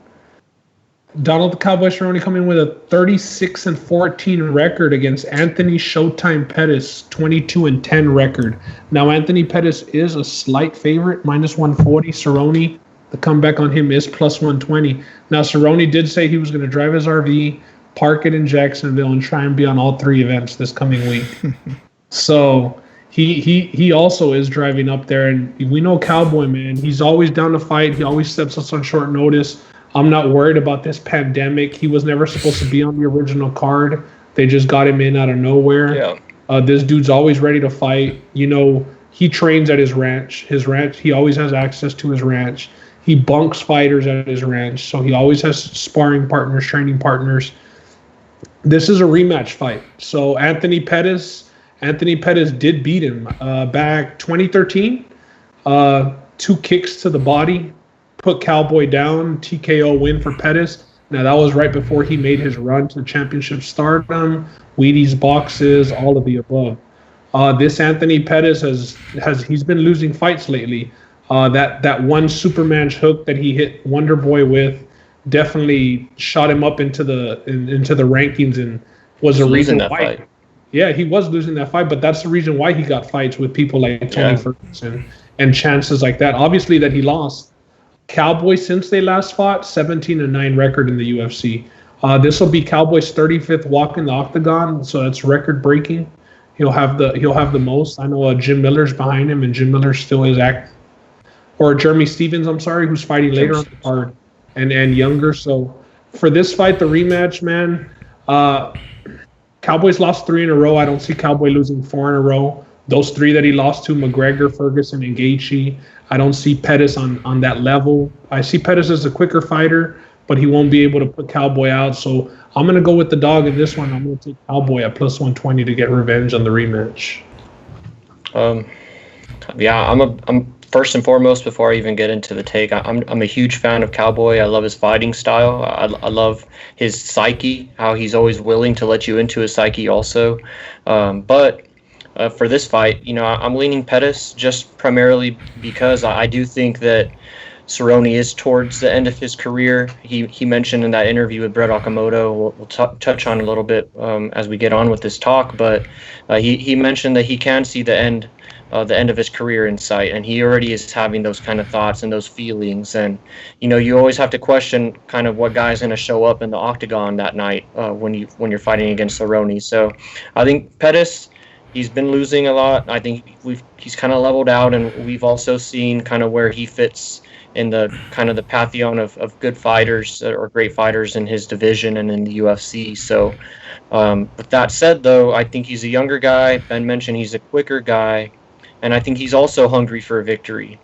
Donald the Cowboy Cerrone coming with a 36-14 record against Anthony Showtime Pettis, 22-10 record. Now, Anthony Pettis is a slight favorite, -140. Cerrone, the comeback on him is +120. Now, Cerrone did say he was going to drive his RV, park it in Jacksonville, and try and be on all 3 events this coming week. So he also is driving up there, and we know Cowboy, man. He's always down to fight. He always steps us on short notice. I'm not worried about this pandemic. He was never supposed to be on the original card. They just got him in out of nowhere. Yeah. This dude's always ready to fight. You know, he trains at his ranch. He always has access to his ranch. He bunks fighters at his ranch, so he always has sparring partners, training partners. This is a rematch fight. So Anthony Pettis did beat him back 2013. 2 kicks to the body. Put Cowboy down, TKO win for Pettis. Now, that was right before he made his run to championship stardom, Wheaties boxes, all of the above. This Anthony Pettis he's been losing fights lately. That one Superman hook that he hit Wonder Boy with definitely shot him up into the rankings and was a reason why. Yeah, he was losing that fight, but that's the reason why he got fights with people like Tony Ferguson and chances like that. Obviously, that he lost. Cowboy, since they last fought, 17-9 record in the UFC. This will be Cowboy's 35th walk in the octagon, so that's record breaking. He'll have the most. I know Jim Miller's behind him, and Jim Miller still is or Jeremy Stevens, I'm sorry, who's fighting later on the card and younger. So for this fight, the rematch, man. Cowboys lost 3 in a row. I don't see Cowboy losing 4 in a row. Those 3 that he lost to, McGregor, Ferguson, and Gaethje, I don't see Pettis on that level. I see Pettis as a quicker fighter, but he won't be able to put Cowboy out. So I'm going to go with the dog in this one. I'm going to take Cowboy at plus 120 to get revenge on the rematch. I'm first and foremost, before I even get into the take, I'm a huge fan of Cowboy. I love his fighting style. I love his psyche, how he's always willing to let you into his psyche also. But for this fight, I'm leaning Pettis just primarily because I do think that Cerrone is towards the end of his career. He mentioned in that interview with Brett Okamoto, we'll touch on a little bit as we get on with this talk, but he mentioned that he can see the end of his career in sight, and he already is having those kind of thoughts and those feelings. And you always have to question kind of what guy's going to show up in the octagon that night when you're fighting against Cerrone. So I think Pettis, he's been losing a lot. I think he's kind of leveled out, and we've also seen kind of where he fits in the kind of the pantheon of good fighters or great fighters in his division and in the UFC. So with that said, though, I think he's a younger guy. Ben mentioned he's a quicker guy. And I think he's also hungry for a victory.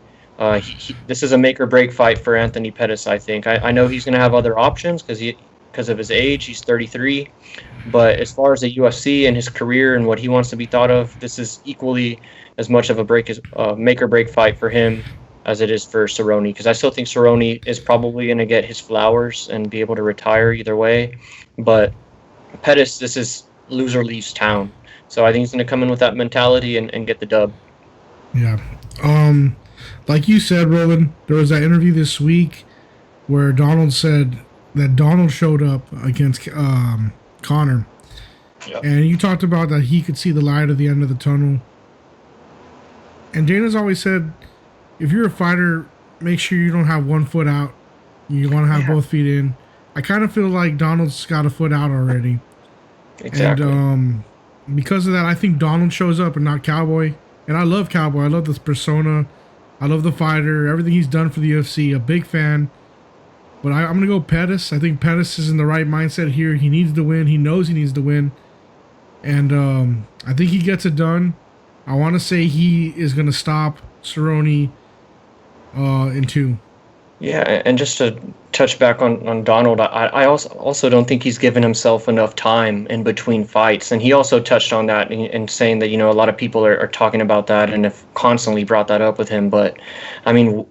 This is a make-or-break fight for Anthony Pettis, I think. I know he's going to have other options because of his age. He's 33. But as far as the UFC and his career and what he wants to be thought of, this is equally as much of a make-or-break fight for him as it is for Cerrone. Because I still think Cerrone is probably going to get his flowers and be able to retire either way. But Pettis, this is loser leaves town. So I think he's going to come in with that mentality and get the dub. Yeah. Like you said, Roland, there was that interview this week where Donald said that Donald showed up against Conor. Yep. And you talked about that he could see the light at the end of the tunnel. And Dana's always said, if you're a fighter, make sure you don't have one foot out. You want to have both feet in. I kind of feel like Donald's got a foot out already. Exactly. And because of that, I think Donald shows up and not Cowboy. And I love Cowboy. I love this persona. I love the fighter. Everything he's done for the UFC. A big fan. But I'm going to go Pettis. I think Pettis is in the right mindset here. He needs to win. He knows he needs to win. And I think he gets it done. I want to say he is going to stop Cerrone in 2. Yeah, and just to touch back on Donald, I also don't think he's given himself enough time in between fights. And he also touched on that in saying that, a lot of people are talking about that and have constantly brought that up with him. But, I mean,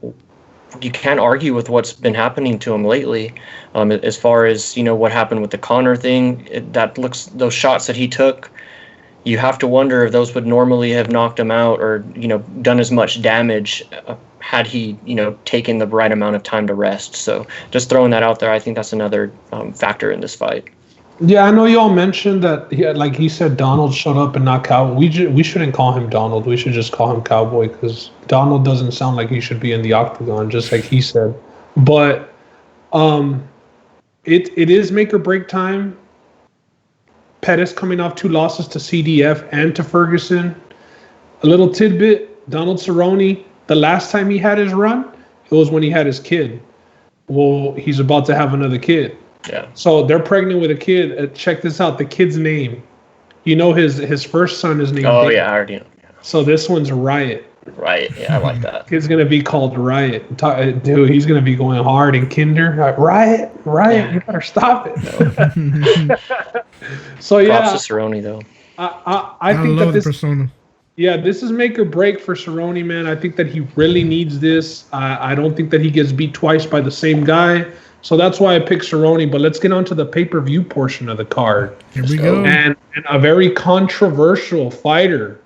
you can't argue with what's been happening to him lately. As far as, what happened with the Conor thing, those shots that he took, you have to wonder if those would normally have knocked him out or, done as much damage had he, taken the right amount of time to rest. So just throwing that out there, I think that's another factor in this fight. Yeah, I know y'all mentioned that, like he said, Donald showed up and not Cowboy. We shouldn't call him Donald. We should just call him Cowboy because Donald doesn't sound like he should be in the octagon, just like he said. But it is make or break time. Pettis coming off 2 losses to CDF and to Ferguson. A little tidbit, Donald Cerrone, the last time he had his run, it was when he had his kid. Well, he's about to have another kid. Yeah. So they're pregnant with a kid. Check this out, the kid's name. His first son is named David. Yeah, I already know. Yeah. So this one's Riot. Right, yeah, I like that. Kid's going to be called Riot. Dude, he's going to be going hard in kinder. Riot, you better stop it. So, yeah. Props to Cerrone, though. I think love that this persona. Yeah, this is make or break for Cerrone, man. I think that he really needs this. I don't think that he gets beat twice by the same guy. So that's why I picked Cerrone. But let's get on to the pay-per-view portion of the card. Here we go. And a very controversial fighter,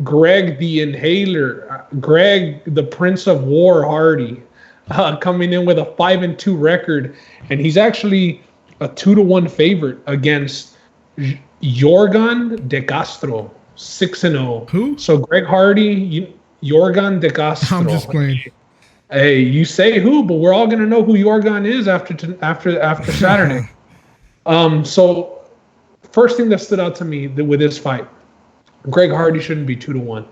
Greg the Inhaler, Greg the Prince of War Hardy, coming in with a 5-2 record. And he's actually a 2-1 favorite against Yorgan De Castro, 6-0. Who? So Greg Hardy, Yorgan De Castro. I'm just playing. Hey, you say who, but we're all gonna know who Yorgan is after Saturday. So first thing that stood out to me with this fight, Greg Hardy shouldn't be 2-1.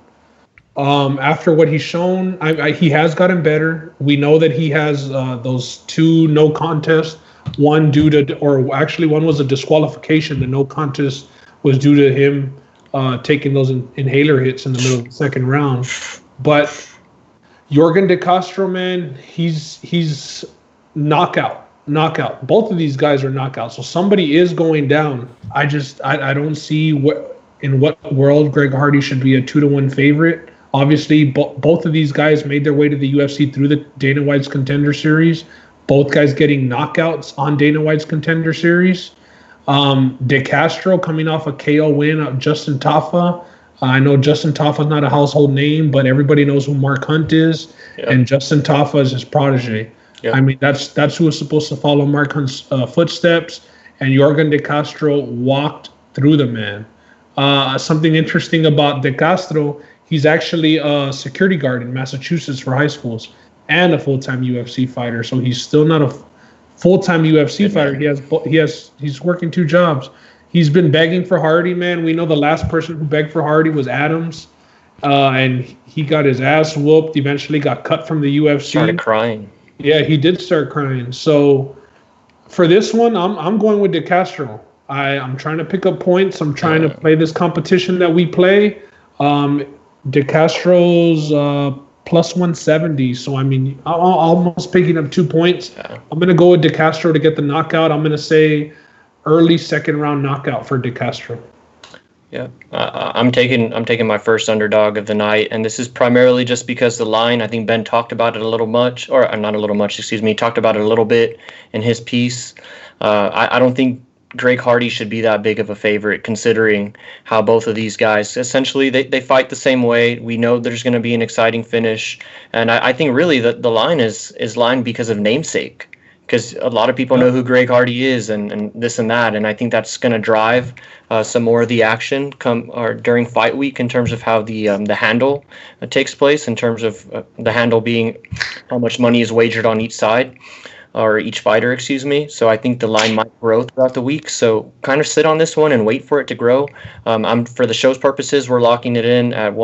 After what he's shown, he has gotten better. We know that he has those 2 no contests. One due to, or actually one was a disqualification. The no contest was due to him taking those inhaler hits in the middle of the second round. But Yorgan De Castro, man, he's knockout. Both of these guys are knockouts. So somebody is going down. I don't see in what world Greg Hardy should be a 2-1 favorite. Obviously, both of these guys made their way to the UFC through the Dana White's Contender Series. Both guys getting knockouts on Dana White's Contender Series. De Castro coming off a KO win of Justin Tafa. I know Justin Tafa's not a household name, but everybody knows who Mark Hunt is, and Justin Tafa is his protege. Yep. I mean, that's who was supposed to follow Mark Hunt's footsteps, and Yorgan De Castro walked through the man. Something interesting about De Castro, he's actually a security guard in Massachusetts for high schools and a full-time UFC fighter. So he's still not a full-time UFC fighter. He's working 2 jobs. He's been begging for Hardy, man. We know the last person who begged for Hardy was Adams, and he got his ass whooped. Eventually, got cut from the UFC. Started crying. Yeah, he did start crying. So for this one, I'm going with De Castro. I'm trying to pick up points. I'm trying to play this competition that we play. De Castro's plus 170. So, I mean, I'm almost picking up 2 points. Yeah. I'm going to go with De Castro to get the knockout. I'm going to say early second round knockout for De Castro. Yeah, I'm taking my first underdog of the night, and this is primarily just because the line. I think Ben talked about it a little much, or not a little much. Excuse me, talked about it a little bit in his piece. I don't think Greg Hardy should be that big of a favorite, considering how both of these guys essentially they fight the same way. We know there's going to be an exciting finish, and I think really the line is lined because of namesake. Because a lot of people know who Greg Hardy is and this and that, and I think that's going to drive some more of the action during fight week in terms of how the handle takes place, in terms of the handle being how much money is wagered on each side or each fighter, excuse me. So I think the line might grow throughout the week. So kind of sit on this one and wait for it to grow. For the show's purposes, we're locking it in at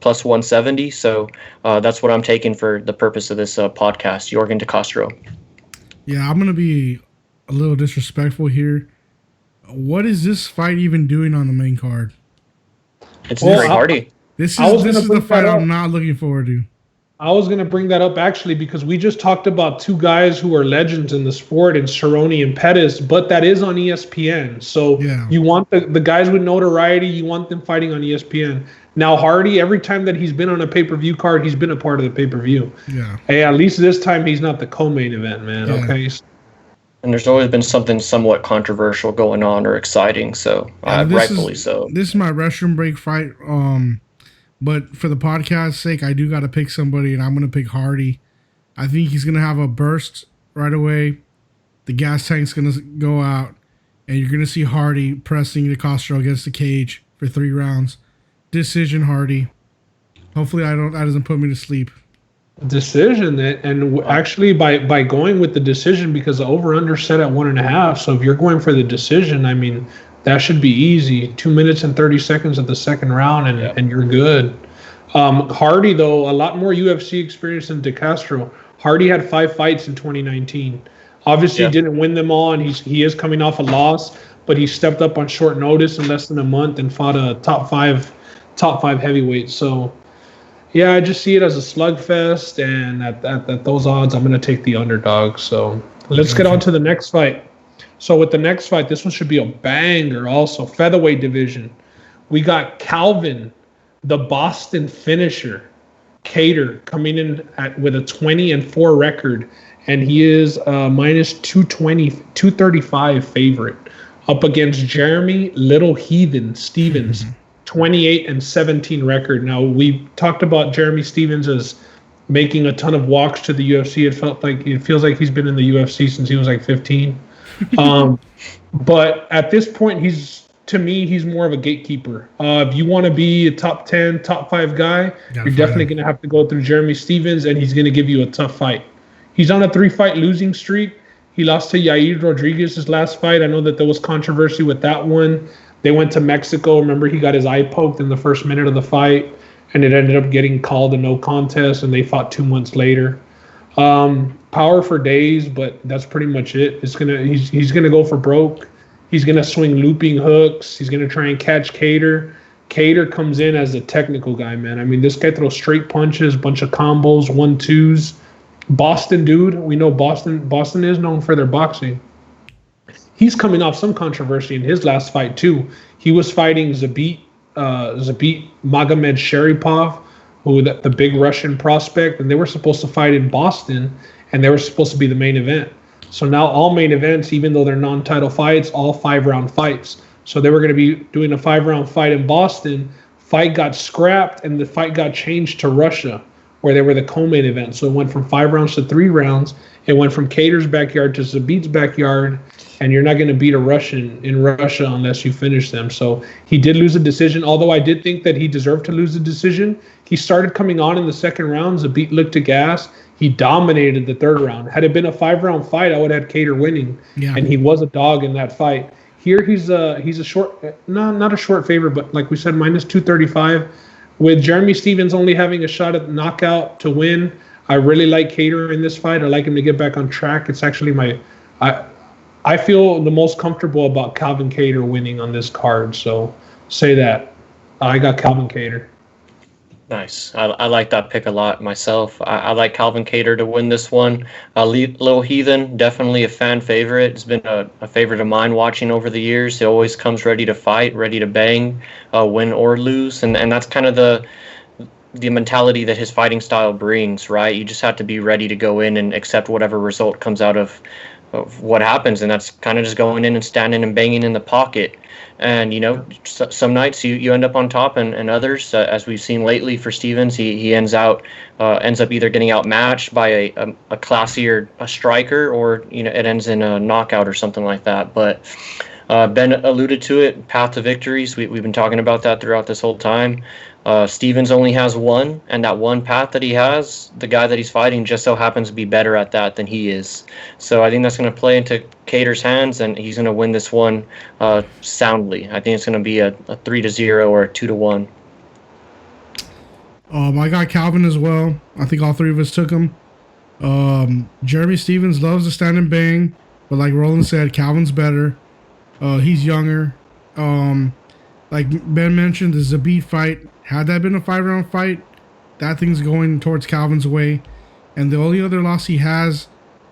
plus 170. So that's what I'm taking for the purpose of this podcast. Yorgan De Castro. Yeah, I'm going to be a little disrespectful here. What is this fight even doing on the main card? It's Greg Hardy. This is the fight I'm not looking forward to. I was going to bring that up actually because we just talked about 2 guys who are legends in the sport, in Cerrone and Pettis, but that is on ESPN. So you want the guys with notoriety, you want them fighting on ESPN. Now, Hardy, every time that he's been on a pay-per-view card, he's been a part of the pay-per-view. Yeah. Hey, at least this time he's not the co-main event, man. Yeah. Okay. And there's always been something somewhat controversial going on or exciting, so rightfully so. This is my restroom break fight. But for the podcast's sake, I do got to pick somebody, and I'm going to pick Hardy. I think he's going to have a burst right away. The gas tank's going to go out, and you're going to see Hardy pressing De Castro against the cage for 3 rounds. Decision, Hardy. Hopefully that doesn't put me to sleep. Decision, and actually by going with the decision, because the over-under set at 1.5, so if you're going for the decision, I mean, that should be easy. 2 minutes and 30 seconds of the second round, and you're good. Hardy, though, a lot more UFC experience than De Castro. Hardy had 5 fights in 2019. Obviously, didn't win them all, and he is coming off a loss, but he stepped up on short notice in less than a month and fought a top five heavyweight. So yeah, I just see it as a slugfest, and at those odds, I'm going to take the underdog. So let's get on to the next fight. So with the next fight, this one should be a banger also. Featherweight division. We got Calvin, the Boston finisher, Cater, coming in with a 20-4 record, and he is minus 235 favorite up against Jeremy Little Heathen Stevens. 28-17 record. Now, we talked about Jeremy Stevens as making a ton of walks to the UFC. It feels like he's been in the UFC since he was like 15. But at this point, he's to me, he's more of a gatekeeper. If you want to be a top 10, top 5 guy, you're definitely going to have to go through Jeremy Stephens, and he's going to give you a tough fight. He's on a 3-fight losing streak. He lost to Yair Rodriguez's last fight. I know that there was controversy with that one. They went to Mexico. Remember, he got his eye poked in the first minute of the fight, and it ended up getting called a no contest, and they fought 2 months later. Power for days, but that's pretty much it. He's gonna go for broke. He's gonna swing looping hooks. He's gonna try and catch Cater. Cater comes in as a technical guy, man. I mean, this guy throws straight punches, bunch of combos, 1-2s. Boston dude, we know Boston is known for their boxing. He's coming off some controversy in his last fight too. He was fighting Zabit Magomed Sharipov, who the big Russian prospect, and they were supposed to fight in Boston, and they were supposed to be the main event. So now all main events, even though they're non-title fights, all 5-round fights. So they were going to be doing a 5-round fight in Boston. Fight got scrapped, and the fight got changed to Russia, where they were the co-main event. So it went from 5 rounds to 3 rounds. It went from Cater's backyard to Zabit's backyard, and you're not going to beat a Russian in Russia unless you finish them. So he did lose a decision, although I did think that he deserved to lose the decision. He started coming on in the second round. Zabit looked to gas. He dominated the third round. Had it been a 5-round fight, I would have had Cater winning, and he was a dog in that fight. Here he's a short, not a short favorite, but like we said, minus 235. With Jeremy Stephens only having a shot at knockout to win, I really like Cater in this fight. I like him to get back on track. It's actually I feel the most comfortable about Calvin Cater winning on this card. So say that. I got Calvin Cater. Nice. I like that pick a lot myself. I like Calvin Cater to win this one. Little Heathen, definitely a fan favorite. It's been a favorite of mine watching over the years. He always comes ready to fight, ready to bang, win or lose. And that's kind of the mentality that his fighting style brings, right? You just have to be ready to go in and accept whatever result comes out of what happens. And that's kind of just going in and standing and banging in the pocket. And, some nights you end up on top and others, as we've seen lately for Stephens, he ends up either getting outmatched by a classier striker, or, it ends in a knockout or something like that. But Ben alluded to it, path to victories. We've been talking about that throughout this whole time. Stephens only has one, and that one path that he has, the guy that he's fighting just so happens to be better at that than he is. So I think that's going to play into Cater's hands, and he's going to win this one soundly. I think it's going to be a 3-0 or a 2-1. I got Calvin as well. I think all 3 of us took him. Jeremy Stephens loves to stand and bang, but like Roland said, Calvin's better. He's younger. Like Ben mentioned, the Zabit fight, had that been a 5-round fight, that thing's going towards Calvin's way. And the only other loss he has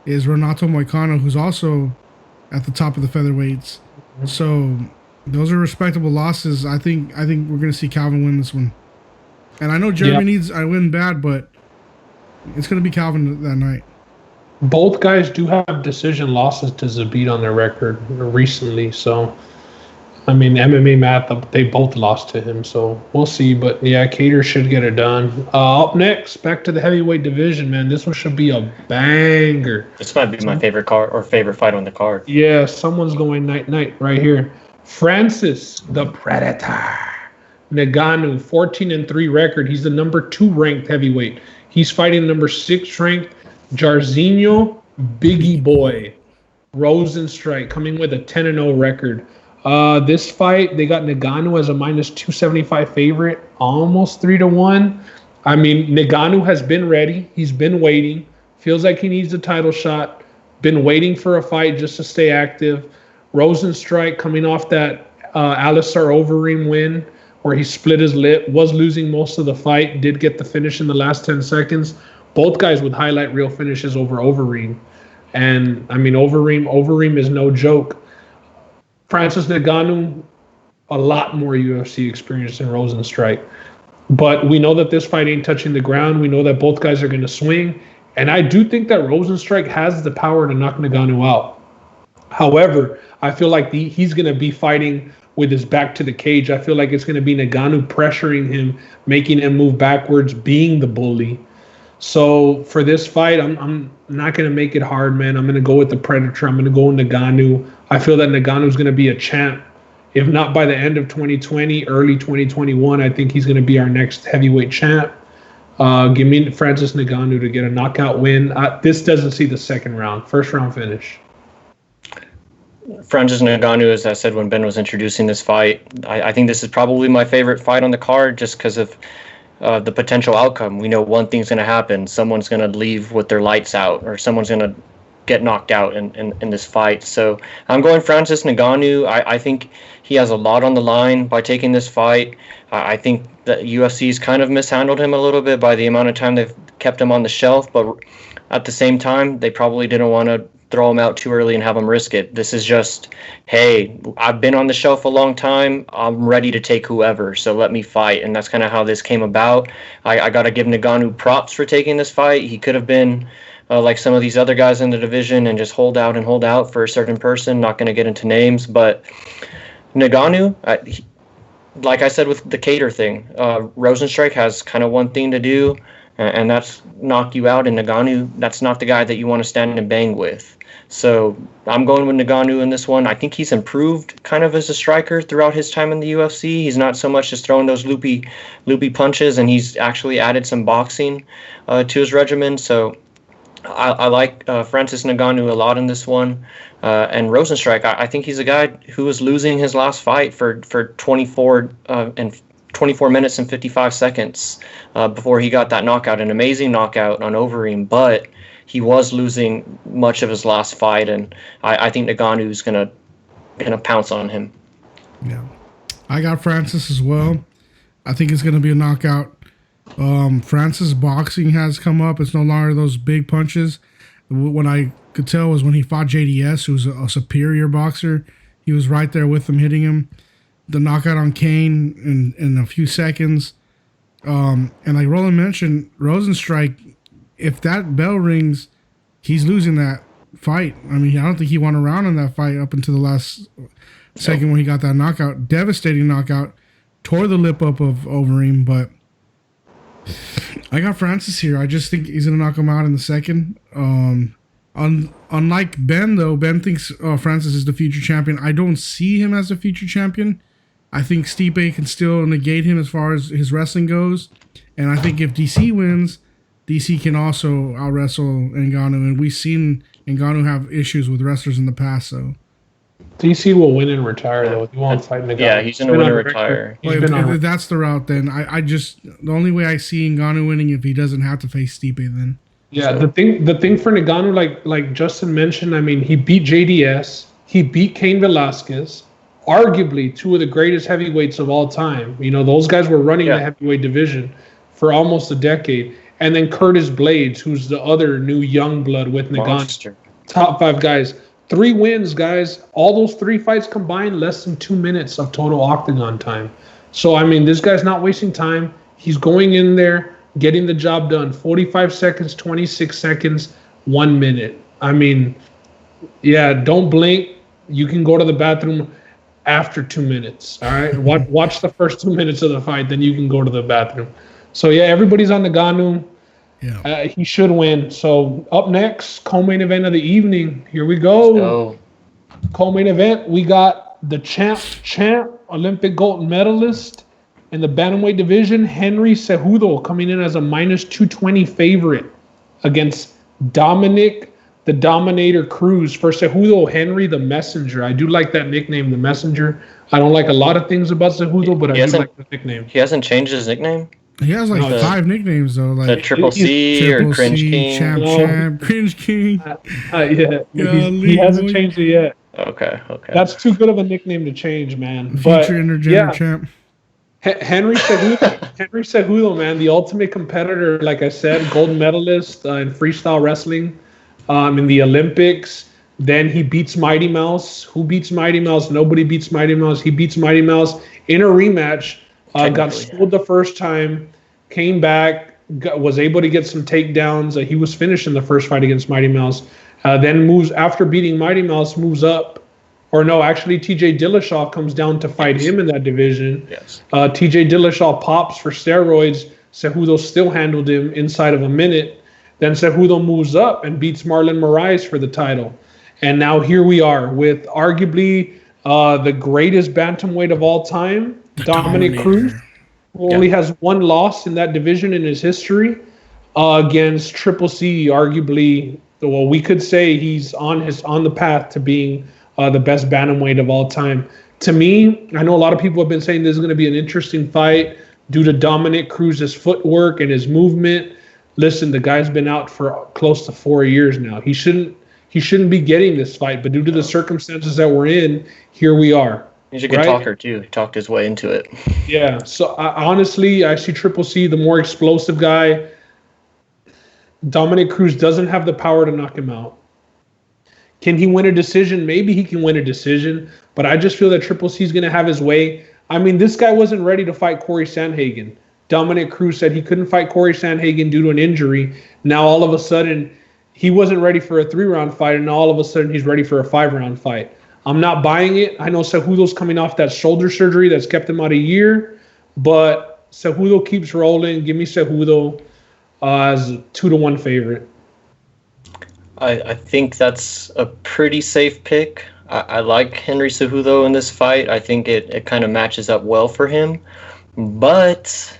is Renato Moicano, who's also at the top of the featherweights. So those are respectable losses. I think we're going to see Calvin win this one. And I know Jeremy needs I win bad, but it's going to be Calvin that night. Both guys do have decision losses to Zabit on their record recently. So, I mean, MMA math, they both lost to him. So we'll see. But, yeah, Cater should get it done. Up next, back to the heavyweight division, man. This one should be a banger. This might be my favorite card or favorite fight on the card. Yeah, someone's going night-night right here. Francis, the Predator. Ngannou, 14-3 record. He's the number 2 ranked heavyweight. He's fighting number 6 ranked Jairzinho Biggie Boy Rosenstrike, coming with a 10-0 record. This fight, they got Ngannou as a minus 275 favorite, almost 3-1. I mean, Ngannou has been ready. He's been waiting. Feels like he needs a title shot. Been waiting for a fight just to stay active. Rosenstrike coming off that Alistair Overeem win, where he split his lip, was losing most of the fight, did get the finish in the last 10 seconds. Both guys with highlight reel finishes over Overeem. And, I mean, Overeem is no joke. Francis Ngannou, a lot more UFC experience than Rosenstrike. But we know that this fight ain't touching the ground. We know that both guys are going to swing. And I do think that Rosenstrike has the power to knock Ngannou out. However, I feel like he's going to be fighting with his back to the cage. I feel like it's going to be Ngannou pressuring him, making him move backwards, being the bully. So for this fight, I'm not going to make it hard, man. I'm going to go with the Predator. I'm going to go with Ngannou. I feel that Ngannou is going to be a champ If not by the end of 2020, early 2021, I think he's going to be our next heavyweight champ. Give me Francis Ngannou to get a knockout win. This doesn't see the second round. First round finish. Francis Ngannou, as I said when Ben was introducing this fight, I think this is probably my favorite fight on the card just because of the potential outcome. We know one thing's going to happen. Someone's going to leave with their lights out, or someone's going to get knocked out in this fight. So I'm going Francis Ngannou. I think he has a lot on the line by taking this fight. I think that UFC's kind of mishandled him a little bit by the amount of time they've kept him on the shelf, but at the same time, they probably didn't want to throw him out too early and have him risk it. This is just, hey, I've been on the shelf a long time. I'm ready to take whoever, so let me fight. And that's kind of how this came about. I got to give Ngannou props for taking this fight. He could have been like some of these other guys in the division and just hold out for a certain person. Not going to get into names, but Ngannou, like I said with the Cater thing, Rosenstrike has kind of one thing to do, and that's knock you out. And Ngannou, that's not the guy that you want to stand and bang with. So I'm going with Ngannou in this one. I think he's improved kind of as a striker throughout his time in the UFC. He's not so much just throwing those loopy punches, and he's actually added some boxing to his regimen. So I like Francis Ngannou a lot in this one. And Rosenstrike, I think he's a guy who was losing his last fight for 24 minutes and 55 seconds before he got that knockout, an amazing knockout on Overeem, but he was losing much of his last fight, and I think Ngannou's gonna pounce on him. Yeah, I got Francis as well. I think it's gonna be a knockout. Francis' boxing has come up. It's no longer those big punches. What I could tell was when he fought JDS, who was a superior boxer, he was right there with him, hitting him. The knockout on Kane in a few seconds. And like Roland mentioned, Rosenstrike, if that bell rings, he's losing that fight. I mean, I don't think he won a round in that fight up until the last second when he got that knockout. Devastating knockout. Tore the lip up of Overeem, but I got Francis here. I just think he's going to knock him out in the second. Unlike Ben, though, Ben thinks Francis is the future champion. I don't see him as a future champion. I think Stipe can still negate him as far as his wrestling goes. And I think if DC wins, DC can also out-wrestle Ngannou. And we've seen Ngannou have issues with wrestlers in the past, so. DC will win and retire, though. He won't fight Ngannou. Yeah, he's going to win and retire. If that's the route, then I just, the only way I see Ngannou winning if he doesn't have to face Stipe then. Yeah, so. the thing for Ngannou, like Justin mentioned, I mean, he beat JDS, he beat Cain Velasquez, arguably two of the greatest heavyweights of all time. You know, those guys were running the heavyweight division for almost a decade. And then Curtis Blades, who's the other new young blood with Ngannou. Top 5 guys. 3 wins, guys. All those 3 fights combined, less than 2 minutes of total octagon time. So, I mean, this guy's not wasting time. He's going in there, getting the job done. 45 seconds, 26 seconds, 1 minute. I mean, yeah, don't blink. You can go to the bathroom after 2 minutes, all right? Watch the first 2 minutes of the fight, then you can go to the bathroom. So, yeah, everybody's on Ngannou. Yeah. He should win. So, up next, co-main event of the evening. Here we go. Co-main event, we got the champ, Olympic gold medalist in the bantamweight division, Henry Cejudo, coming in as a -220 favorite against Dominic the Dominator Cruz. For Cejudo, Henry the Messenger. I do like that nickname, the Messenger. I don't like a lot of things about Cejudo, but I do like the nickname. He hasn't changed his nickname? He has like 5 nicknames though, like the Triple C or Cringe King, Champ, Cringe King. He hasn't changed it yet. Okay. That's too good of a nickname to change, man. Future intergender champ. Henry Cejudo, man, the ultimate competitor. Like I said, gold medalist in freestyle wrestling, in the Olympics. Then he beats Mighty Mouse. Who beats Mighty Mouse? Nobody beats Mighty Mouse. He beats Mighty Mouse in a rematch. Got schooled the first time, came back, was able to get some takedowns. He was finished in the first fight against Mighty Mouse. Then moves, after beating Mighty Mouse, moves up. Or no, actually, TJ Dillashaw comes down to fight him in that division. Yes. TJ Dillashaw pops for steroids. Cejudo still handled him inside of a minute. Then Cejudo moves up and beats Marlon Moraes for the title. And now here we are with arguably The greatest bantamweight of all time, Dominic Cruz, who only has one loss in that division in his history, against Triple C. Arguably, well, we could say he's on the path to being the best bantamweight of all time. To me, I know a lot of people have been saying this is going to be an interesting fight due to Dominic Cruz's footwork and his movement. Listen, the guy's been out for close to 4 years now. He shouldn't be getting this fight, but due to the circumstances that we're in, here we are. He's a good talker too. He talked his way into it. Yeah. So honestly, I see Triple C, the more explosive guy. Dominic Cruz doesn't have the power to knock him out. Can he win a decision? Maybe he can win a decision, but I just feel that Triple C is going to have his way. I mean, this guy wasn't ready to fight Corey Sandhagen. Dominic Cruz said he couldn't fight Corey Sandhagen due to an injury. Now, all of a sudden, he wasn't ready for a 3-round fight, and now all of a sudden he's ready for a 5-round fight. I'm not buying it. I know Cejudo's coming off that shoulder surgery that's kept him out a year, but Cejudo keeps rolling. Give me Cejudo as a 2-1 favorite. I think that's a pretty safe pick. I like Henry Cejudo in this fight. I think it kind of matches up well for him. But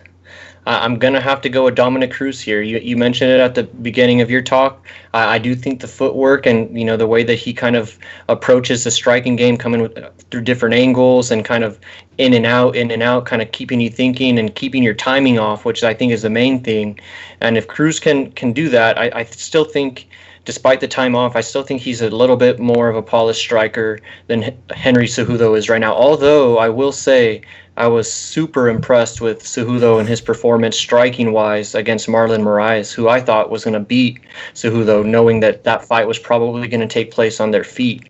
I'm going to have to go with Dominic Cruz here. You mentioned it at the beginning of your talk. I do think the footwork and, the way that he kind of approaches the striking game, coming through different angles and kind of in and out, kind of keeping you thinking and keeping your timing off, which I think is the main thing. And if Cruz can do that, I still think, despite the time off, I still think he's a little bit more of a polished striker than Henry Cejudo is right now. Although I will say I was super impressed with Cejudo and his performance striking-wise against Marlon Moraes, who I thought was going to beat Cejudo, knowing that fight was probably going to take place on their feet.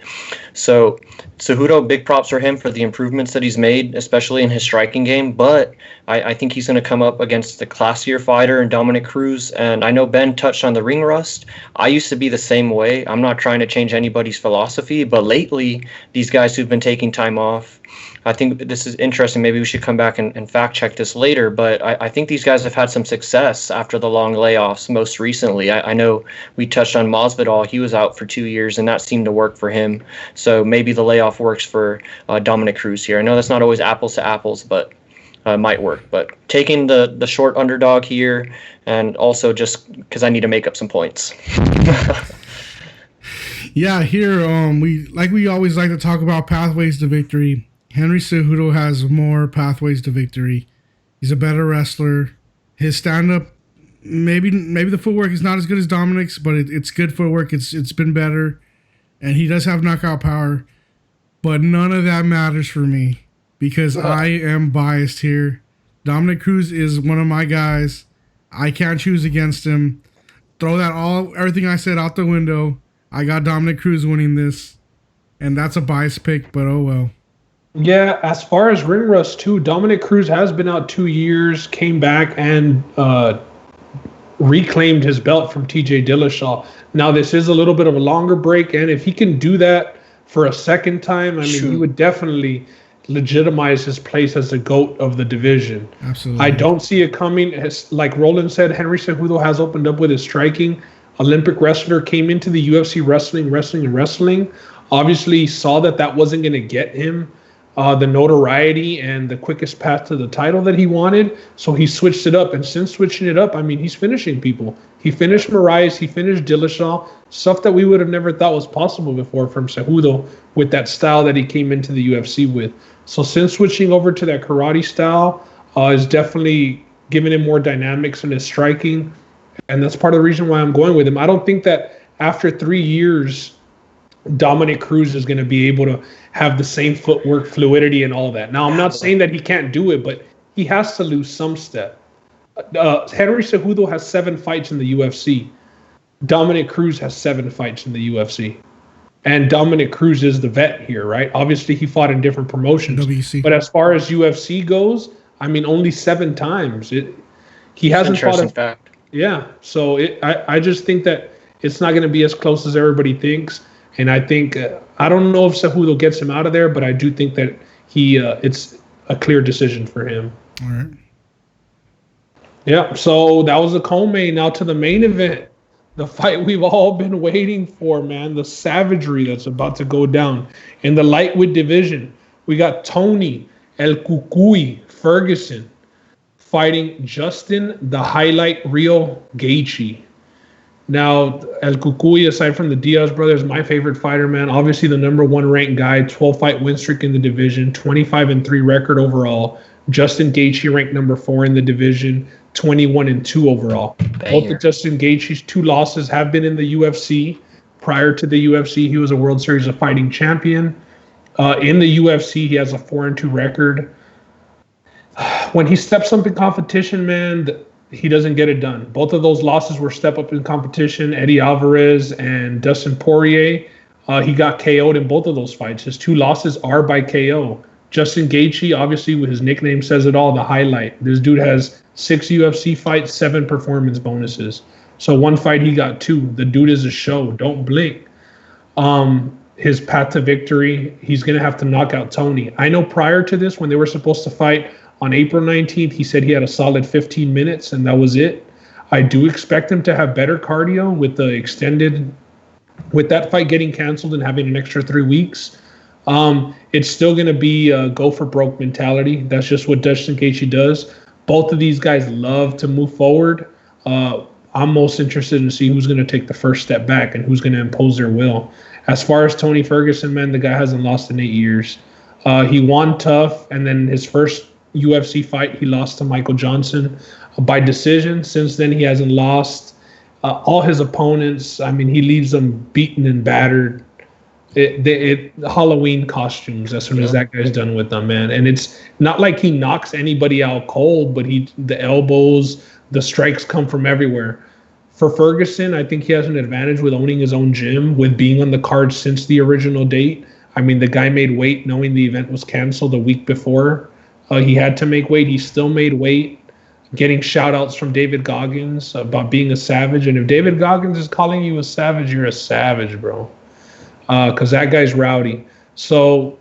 So Cejudo, big props for him for the improvements that he's made, especially in his striking game. But I think he's going to come up against the classier fighter in Dominic Cruz. And I know Ben touched on the ring rust. I used to be the same way. I'm not trying to change anybody's philosophy, but lately, these guys who've been taking time off, I think this is interesting. Maybe we should come back and fact check this later, but I think these guys have had some success after the long layoffs most recently. I know we touched on Masvidal. He was out for 2 years, and that seemed to work for him. So maybe the layoff works for Dominic Cruz here. I know that's not always apples to apples, but might work. But taking the short underdog here, and also just because I need to make up some points. Yeah, here we always like to talk about pathways to victory. Henry Cejudo has more pathways to victory. He's a better wrestler. His stand-up, maybe the footwork is not as good as Dominic's, but it's good footwork. It's been better, and he does have knockout power. But none of that matters for me because I am biased here. Dominic Cruz is one of my guys. I can't choose against him. Throw everything I said out the window. I got Dominic Cruz winning this, and that's a biased pick, but oh well. Yeah, as far as ring rust too, Dominic Cruz has been out 2 years, came back and reclaimed his belt from TJ Dillashaw. Now this is a little bit of a longer break, and if he can do that for a second time, I mean, he would definitely legitimize his place as the GOAT of the division. Absolutely. I don't see it coming. Like Roland said, Henry Cejudo has opened up with his striking. Olympic wrestler, came into the UFC wrestling. Obviously saw that wasn't going to get him the notoriety and the quickest path to the title that he wanted. So he switched it up. And since switching it up, I mean, he's finishing people. He finished Moraes. He finished Dillashaw. Stuff that we would have never thought was possible before from Cejudo with that style that he came into the UFC with. So since switching over to that karate style is definitely giving him more dynamics in his striking. And that's part of the reason why I'm going with him. I don't think that after 3 years, Dominic Cruz is going to be able to have the same footwork, fluidity, and all that. Now, I'm not saying that he can't do it, but he has to lose some step. Henry Cejudo has 7 fights in the UFC. Dominic Cruz has 7 fights in the UFC. And Dominic Cruz is the vet here, right? Obviously, he fought in different promotions. WC. But as far as UFC goes, I mean, only 7 times. He hasn't fought. Interesting fact. Yeah. So I just think that it's not going to be as close as everybody thinks. And I think, I don't know if Cejudo gets him out of there, but I do think that it's a clear decision for him. All right. Yeah, so that was the co-main. Now to the main event. the fight we've all been waiting for, man. The savagery that's about to go down in the lightweight division. We got Tony El Cucuy Ferguson fighting Justin the Highlight Reel Gaethje. Now, El Cucuy, aside from the Diaz brothers, my favorite fighter, man. Obviously, the number 1 ranked guy, 12-fight win streak in the division, 25-3 record overall. Justin Gaethje ranked number 4 in the division, 21-2 overall. Banger. Both of Justin Gaethje's 2 losses have been in the UFC. Prior to the UFC, he was a World Series of Fighting champion. In the UFC, he has a 4-2 record. When he steps up in competition, man, he doesn't get it done. Both of those losses were step up in competition. Eddie Alvarez and Dustin Poirier. He got KO'd in both of those fights. His 2 losses are by KO. Justin Gaethje, obviously, with his nickname says it all, the highlight. This dude has 6 UFC fights, 7 performance bonuses. So 1 fight, he got 2. The dude is a show. Don't blink. His path to victory, he's going to have to knock out Tony. I know prior to this, when they were supposed to fight on April 19th, he said he had a solid 15 minutes, and that was it. I do expect him to have better cardio with that fight getting canceled and having an extra 3 weeks. It's still going to be a go for broke mentality. That's just what Justin Gaethje does. Both of these guys love to move forward. I'm most interested in see who's going to take the first step back and who's going to impose their will. As far as Tony Ferguson, man, the guy hasn't lost in 8 years. He won tough, and then his first UFC fight, he lost to Michael Johnson by decision. Since then, he hasn't lost. All his opponents, I mean, he leaves them beaten and battered. Halloween costumes as soon as that guy's done with them, man. And it's not like he knocks anybody out cold, but the elbows, the strikes come from everywhere. For Ferguson, I think he has an advantage with owning his own gym, with being on the card since the original date. I mean, the guy made weight knowing the event was canceled a week before. He had to make weight. He still made weight, getting shout-outs from David Goggins about being a savage. And if David Goggins is calling you a savage, you're a savage, bro. Because that guy's rowdy. So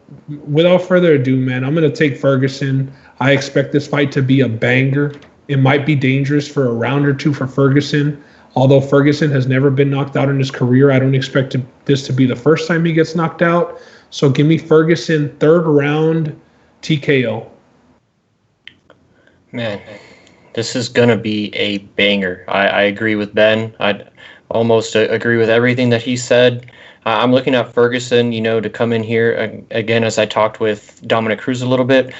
without further ado, man, I'm going to take Ferguson. I expect this fight to be a banger. It might be dangerous for a round or 2 for Ferguson. Although Ferguson has never been knocked out in his career, I don't expect this to be the first time he gets knocked out. So give me Ferguson, 3rd round, TKO. Man, this is going to be a banger. I agree with Ben. I'd almost agree with everything that he said. I'm looking at Ferguson, to come in here, again, as I talked with Dominic Cruz a little bit.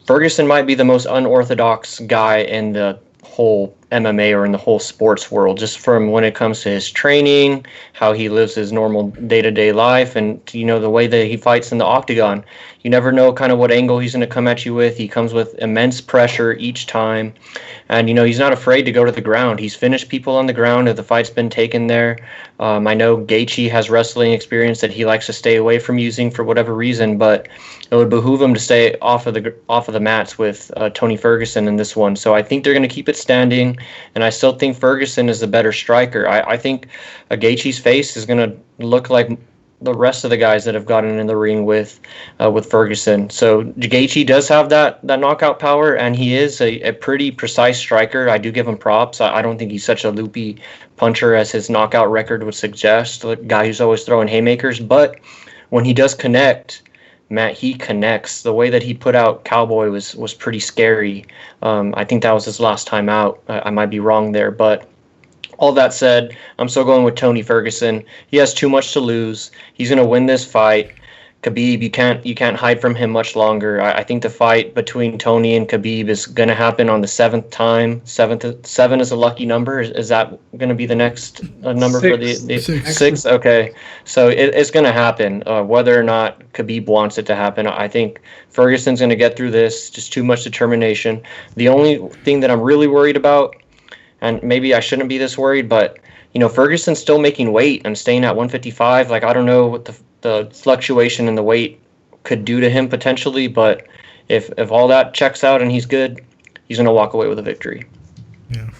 Ferguson might be the most unorthodox guy in the whole MMA or in the whole sports world, just from when it comes to his training, how he lives his normal day-to-day life, and the way that he fights in the octagon. You never know kind of what angle he's going to come at you with. He comes with immense pressure each time, and he's not afraid to go to the ground. He's finished people on the ground if the fight's been taken there. I know Gaethje has wrestling experience that he likes to stay away from using for whatever reason, but it would behoove him to stay off of the mats with Tony Ferguson in this one. So I think they're going to keep it standing, and I still think Ferguson is the better striker. I think Gaethje's face is going to look like the rest of the guys that have gotten in the ring with Ferguson. So Gaethje does have that knockout power, and he is a pretty precise striker. I do give him props. I don't think he's such a loopy puncher as his knockout record would suggest, a guy who's always throwing haymakers. But when he does connect, Matt, he connects. The way that he put out Cowboy was pretty scary. I think that was his last time out. I might be wrong there, but all that said, I'm still going with Tony Ferguson. He has too much to lose. He's going to win this fight. Khabib, you can't hide from him much longer. I think the fight between Tony and Khabib is going to happen on the 7th time. 7 is a lucky number. Is that going to be the next number for the 6? Okay, so it's going to happen, whether or not Khabib wants it to happen. I think Ferguson's going to get through this. Just too much determination. The only thing that I'm really worried about, and maybe I shouldn't be this worried, but Ferguson's still making weight and staying at 155. Like, I don't know what the fluctuation in the weight could do to him potentially, but if all that checks out and he's good, he's going to walk away with a victory. Yeah.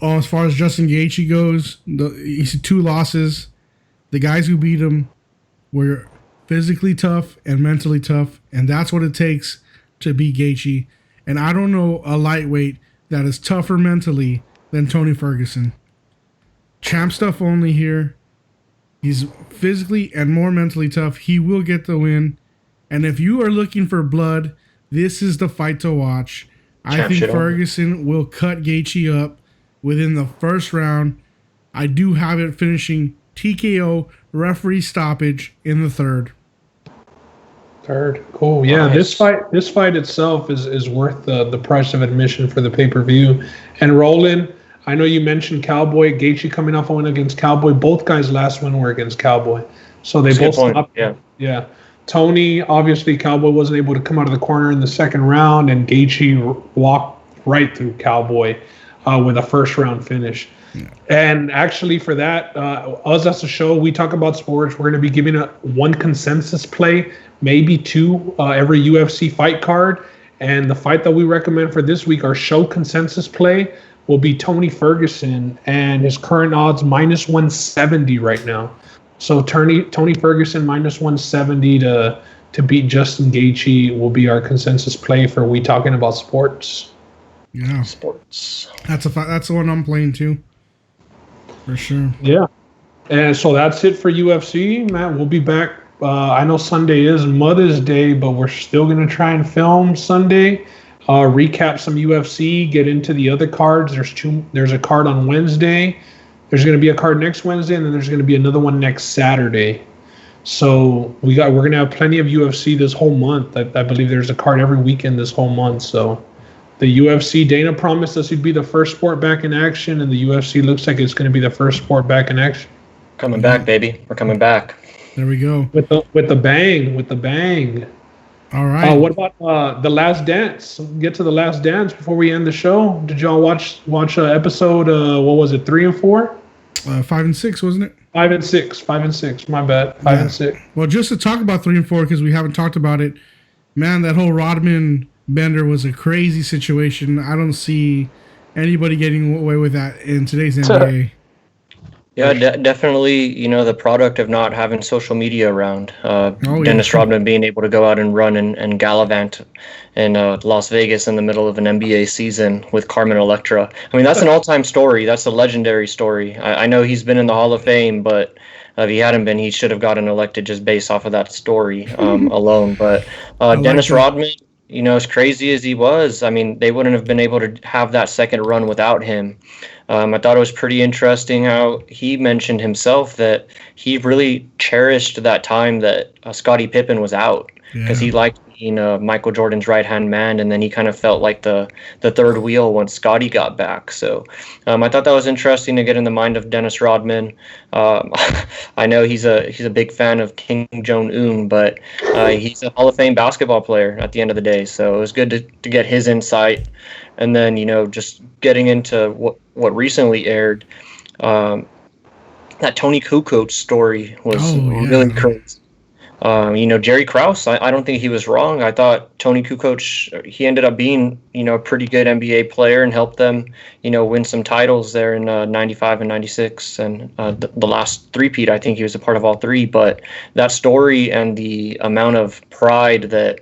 As far as Justin Gaethje goes, he's 2 losses. The guys who beat him were physically tough and mentally tough, and that's what it takes to beat Gaethje. And I don't know a lightweight that is tougher mentally than Tony Ferguson. Champ stuff only here. He's physically and more mentally tough. He will get the win. And if you are looking for blood, this is the fight to watch. I think Ferguson will cut Gaethje up within the first round. I do have it finishing TKO, referee stoppage in the third. Cool. Yeah, nice. This fight itself is worth the price of admission for the pay-per-view. And Roland, I know you mentioned Cowboy, Gaethje coming off a win against Cowboy. Both guys' last win were against Cowboy, so they both stopped. Yeah. Tony, obviously, Cowboy wasn't able to come out of the corner in the second round, and Gaethje walked right through Cowboy with a first-round finish. Yeah. And actually, for that, us as a show, we talk about sports. We're going to be giving one consensus play, maybe two every UFC fight card. And the fight that we recommend for this week, our show consensus play, will be Tony Ferguson, and his current odds minus 170 right now. So Tony Ferguson minus 170 to beat Justin Gaethje will be our consensus play for We Talking About Sports. Yeah, Sports. That's the one I'm playing too, for sure. Yeah, and so that's it for UFC, man. We'll be back. I know Sunday is Mother's Day, but we're still gonna try and film Sunday. Recap some UFC, get into the other cards. There's a card on Wednesday. There's going to be a card next Wednesday, and then there's going to be another one next Saturday. So we're going to have plenty of UFC this whole month. I believe there's a card every weekend this whole month. So the UFC, Dana promised us he'd be the first sport back in action, and the UFC looks like it's going to be the first sport back in action. Coming back, baby. We're coming back. There we go. With the bang. All right. What about The Last Dance? Get to The Last Dance before we end the show. Did y'all watch episode, what was it, 3 and 4? 5 and 6, wasn't it? 5 and 6. My bad. 5 and 6. Well, just to talk about 3 and 4, because we haven't talked about it, man, that whole Rodman bender was a crazy situation. I don't see anybody getting away with that in today's NBA. Yeah, definitely, the product of not having social media around. Dennis Rodman being able to go out and run and gallivant in Las Vegas in the middle of an NBA season with Carmen Electra. I mean, that's an all-time story. That's a legendary story. I know he's been in the Hall of Fame, but if he hadn't been, he should have gotten elected just based off of that story alone. But Dennis Rodman, as crazy as he was, I mean, they wouldn't have been able to have that second run without him. I thought it was pretty interesting how he mentioned himself that he really cherished that time that Scottie Pippen was out because he liked being Michael Jordan's right-hand man, and then he kind of felt like the third wheel once Scottie got back. So I thought that was interesting to get in the mind of Dennis Rodman. I know he's a big fan of Kim Jong-un, but he's a Hall of Fame basketball player at the end of the day. So it was good to get his insight. And then, just getting into what recently aired, that Tony Kukoc story was really crazy. Jerry Krause, I don't think he was wrong. I thought Tony Kukoc, he ended up being, a pretty good NBA player and helped them, win some titles there in 95 and 96. And the last three-peat, I think he was a part of all three. But that story and the amount of pride that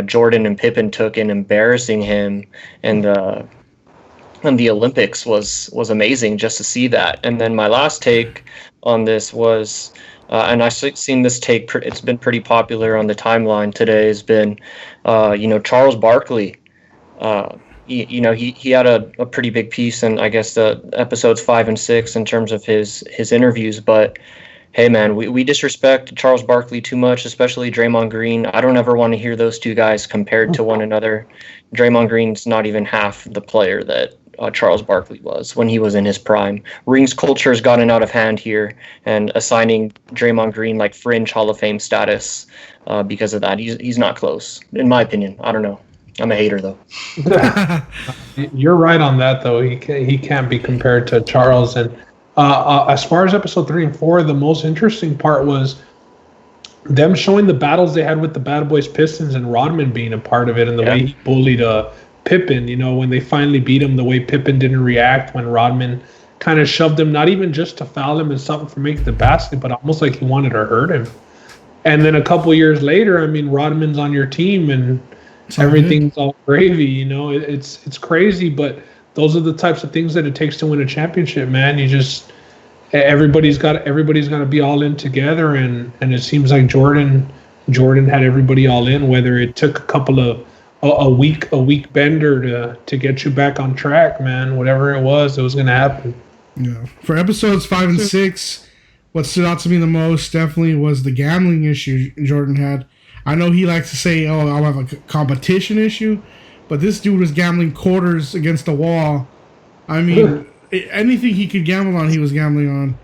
Jordan and Pippen took in embarrassing him and the Olympics was amazing just to see that. And then my last take on this was, and I've seen this take, it's been pretty popular on the timeline today, has been, Charles Barkley. He had a pretty big piece in, I guess, the episodes 5 and 6 in terms of his interviews, but hey, man, we disrespect Charles Barkley too much, especially Draymond Green. I don't ever want to hear those two guys compared to one another. Draymond Green's not even half the player that Charles Barkley was when he was in his prime. Rings culture has gotten out of hand here, and assigning Draymond Green like fringe Hall of Fame status because of that. He's not close, in my opinion. I don't know. I'm a hater, though. You're right on that, though. He can't be compared to Charles. And as far as episode 3 and 4, the most interesting part was them showing the battles they had with the Bad Boys Pistons and Rodman being a part of it, and the way he bullied Pippen. When they finally beat him, the way Pippen didn't react when Rodman kind of shoved him, not even just to foul him and something for making the basket, but almost like he wanted to hurt him. And then a couple years later, I mean, Rodman's on your team and everything's all gravy. It's crazy, but those are the types of things that it takes to win a championship, man. everybody's got to be all in together, and it seems like Jordan had everybody all in. Whether it took a couple of a week bender to get you back on track, man. Whatever it was going to happen. Yeah. For episodes 5 and 6, what stood out to me the most definitely was the gambling issue Jordan had. I know he likes to say, "Oh, I'll have a competition issue," but this dude was gambling quarters against the wall. I mean, anything he could gamble on, he was gambling on.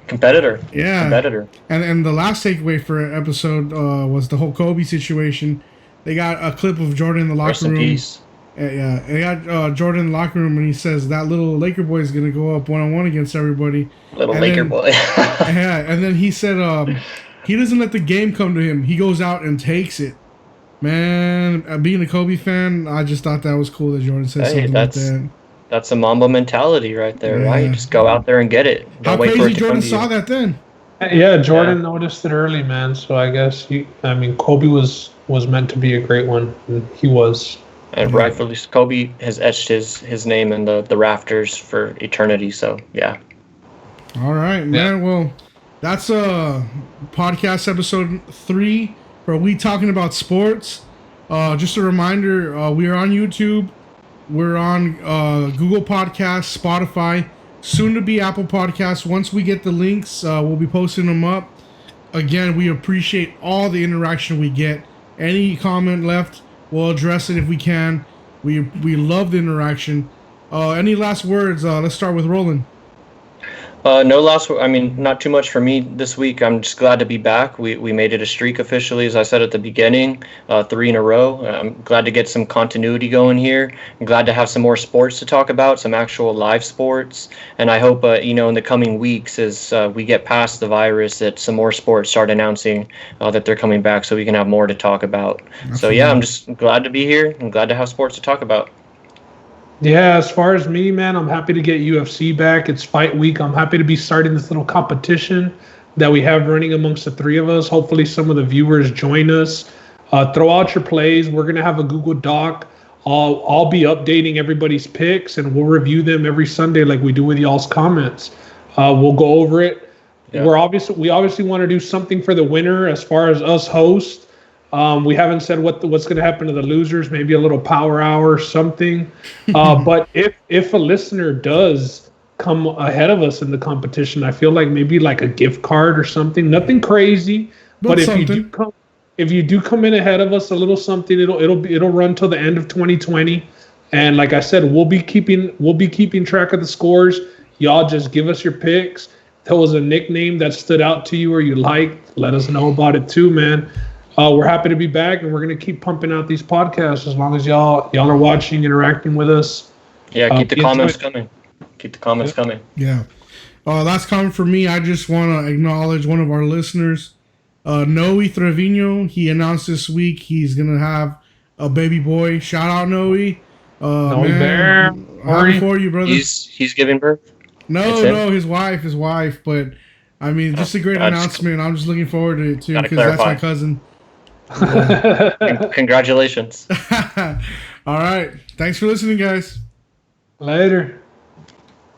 Competitor. Yeah. Competitor. And the last takeaway for episode was the whole Kobe situation. They got a clip of Jordan in the locker room. Peace. Yeah, they got Jordan in the locker room, and he says that little Laker boy is going to go up 1-on-1 against everybody. Little Laker boy. Yeah, and then he said he doesn't let the game come to him. He goes out and takes it. Man, being a Kobe fan, I just thought that was cool that Jordan said something like that. That's a Mamba mentality right there, right? Just go out there and get it. How wait crazy for it to Jordan come to saw you. that then. Yeah, Jordan noticed it early, man. So I guess Kobe was meant to be a great one. And he was. And rightfully, Kobe has etched his name in the rafters for eternity. So yeah. All right, man. Yeah. Well, that's podcast episode 3 for We Talking About Sports. Just a reminder, we are on YouTube. We're on Google Podcasts, Spotify, soon to be Apple Podcasts. Once we get the links, we'll be posting them up. Again, we appreciate all the interaction we get. Any comment left, we'll address it if we can. We love the interaction. Any last words? Let's start with Roland. Not too much for me this week. I'm just glad to be back. We made it a streak officially, as I said at the beginning, 3 in a row. I'm glad to get some continuity going here. I'm glad to have some more sports to talk about, some actual live sports. And I hope, in the coming weeks, as we get past the virus, that some more sports start announcing that they're coming back so we can have more to talk about. Absolutely. So, yeah, I'm just glad to be here. I'm glad to have sports to talk about. Yeah, as far as me, man, I'm happy to get UFC back. It's fight week. I'm happy to be starting this little competition that we have running amongst the 3 of us. Hopefully some of the viewers join us. Throw out your plays. We're going to have a Google Doc. I'll be updating everybody's picks, and we'll review them every Sunday like we do with y'all's comments. We'll go over it. Yeah. We obviously want to do something for the winner as far as us hosts. We haven't said what's going to happen to the losers. Maybe a little power hour or something. But if a listener does come ahead of us in the competition, I feel like maybe like a gift card or something. Nothing crazy, but if you do come in ahead of us, a little something, it'll run till the end of 2020. And like I said, we'll be keeping track of the scores. Y'all just give us your picks. Tell us a nickname that stood out to you or you liked. Let us know about it too, man. We're happy to be back, and we're going to keep pumping out these podcasts as long as y'all are watching, interacting with us. Yeah, keep the comments coming. Keep the comments coming. Yeah. Last comment for me, I just want to acknowledge one of our listeners, Noe Trevino. He announced this week he's going to have a baby boy. Shout out, Noe. Man, happy for you, brother. He's giving birth? No, his wife, but I mean, just a great announcement. I'm just looking forward to it, too, because that's my cousin. Congratulations. All right. Thanks for listening, guys. Later.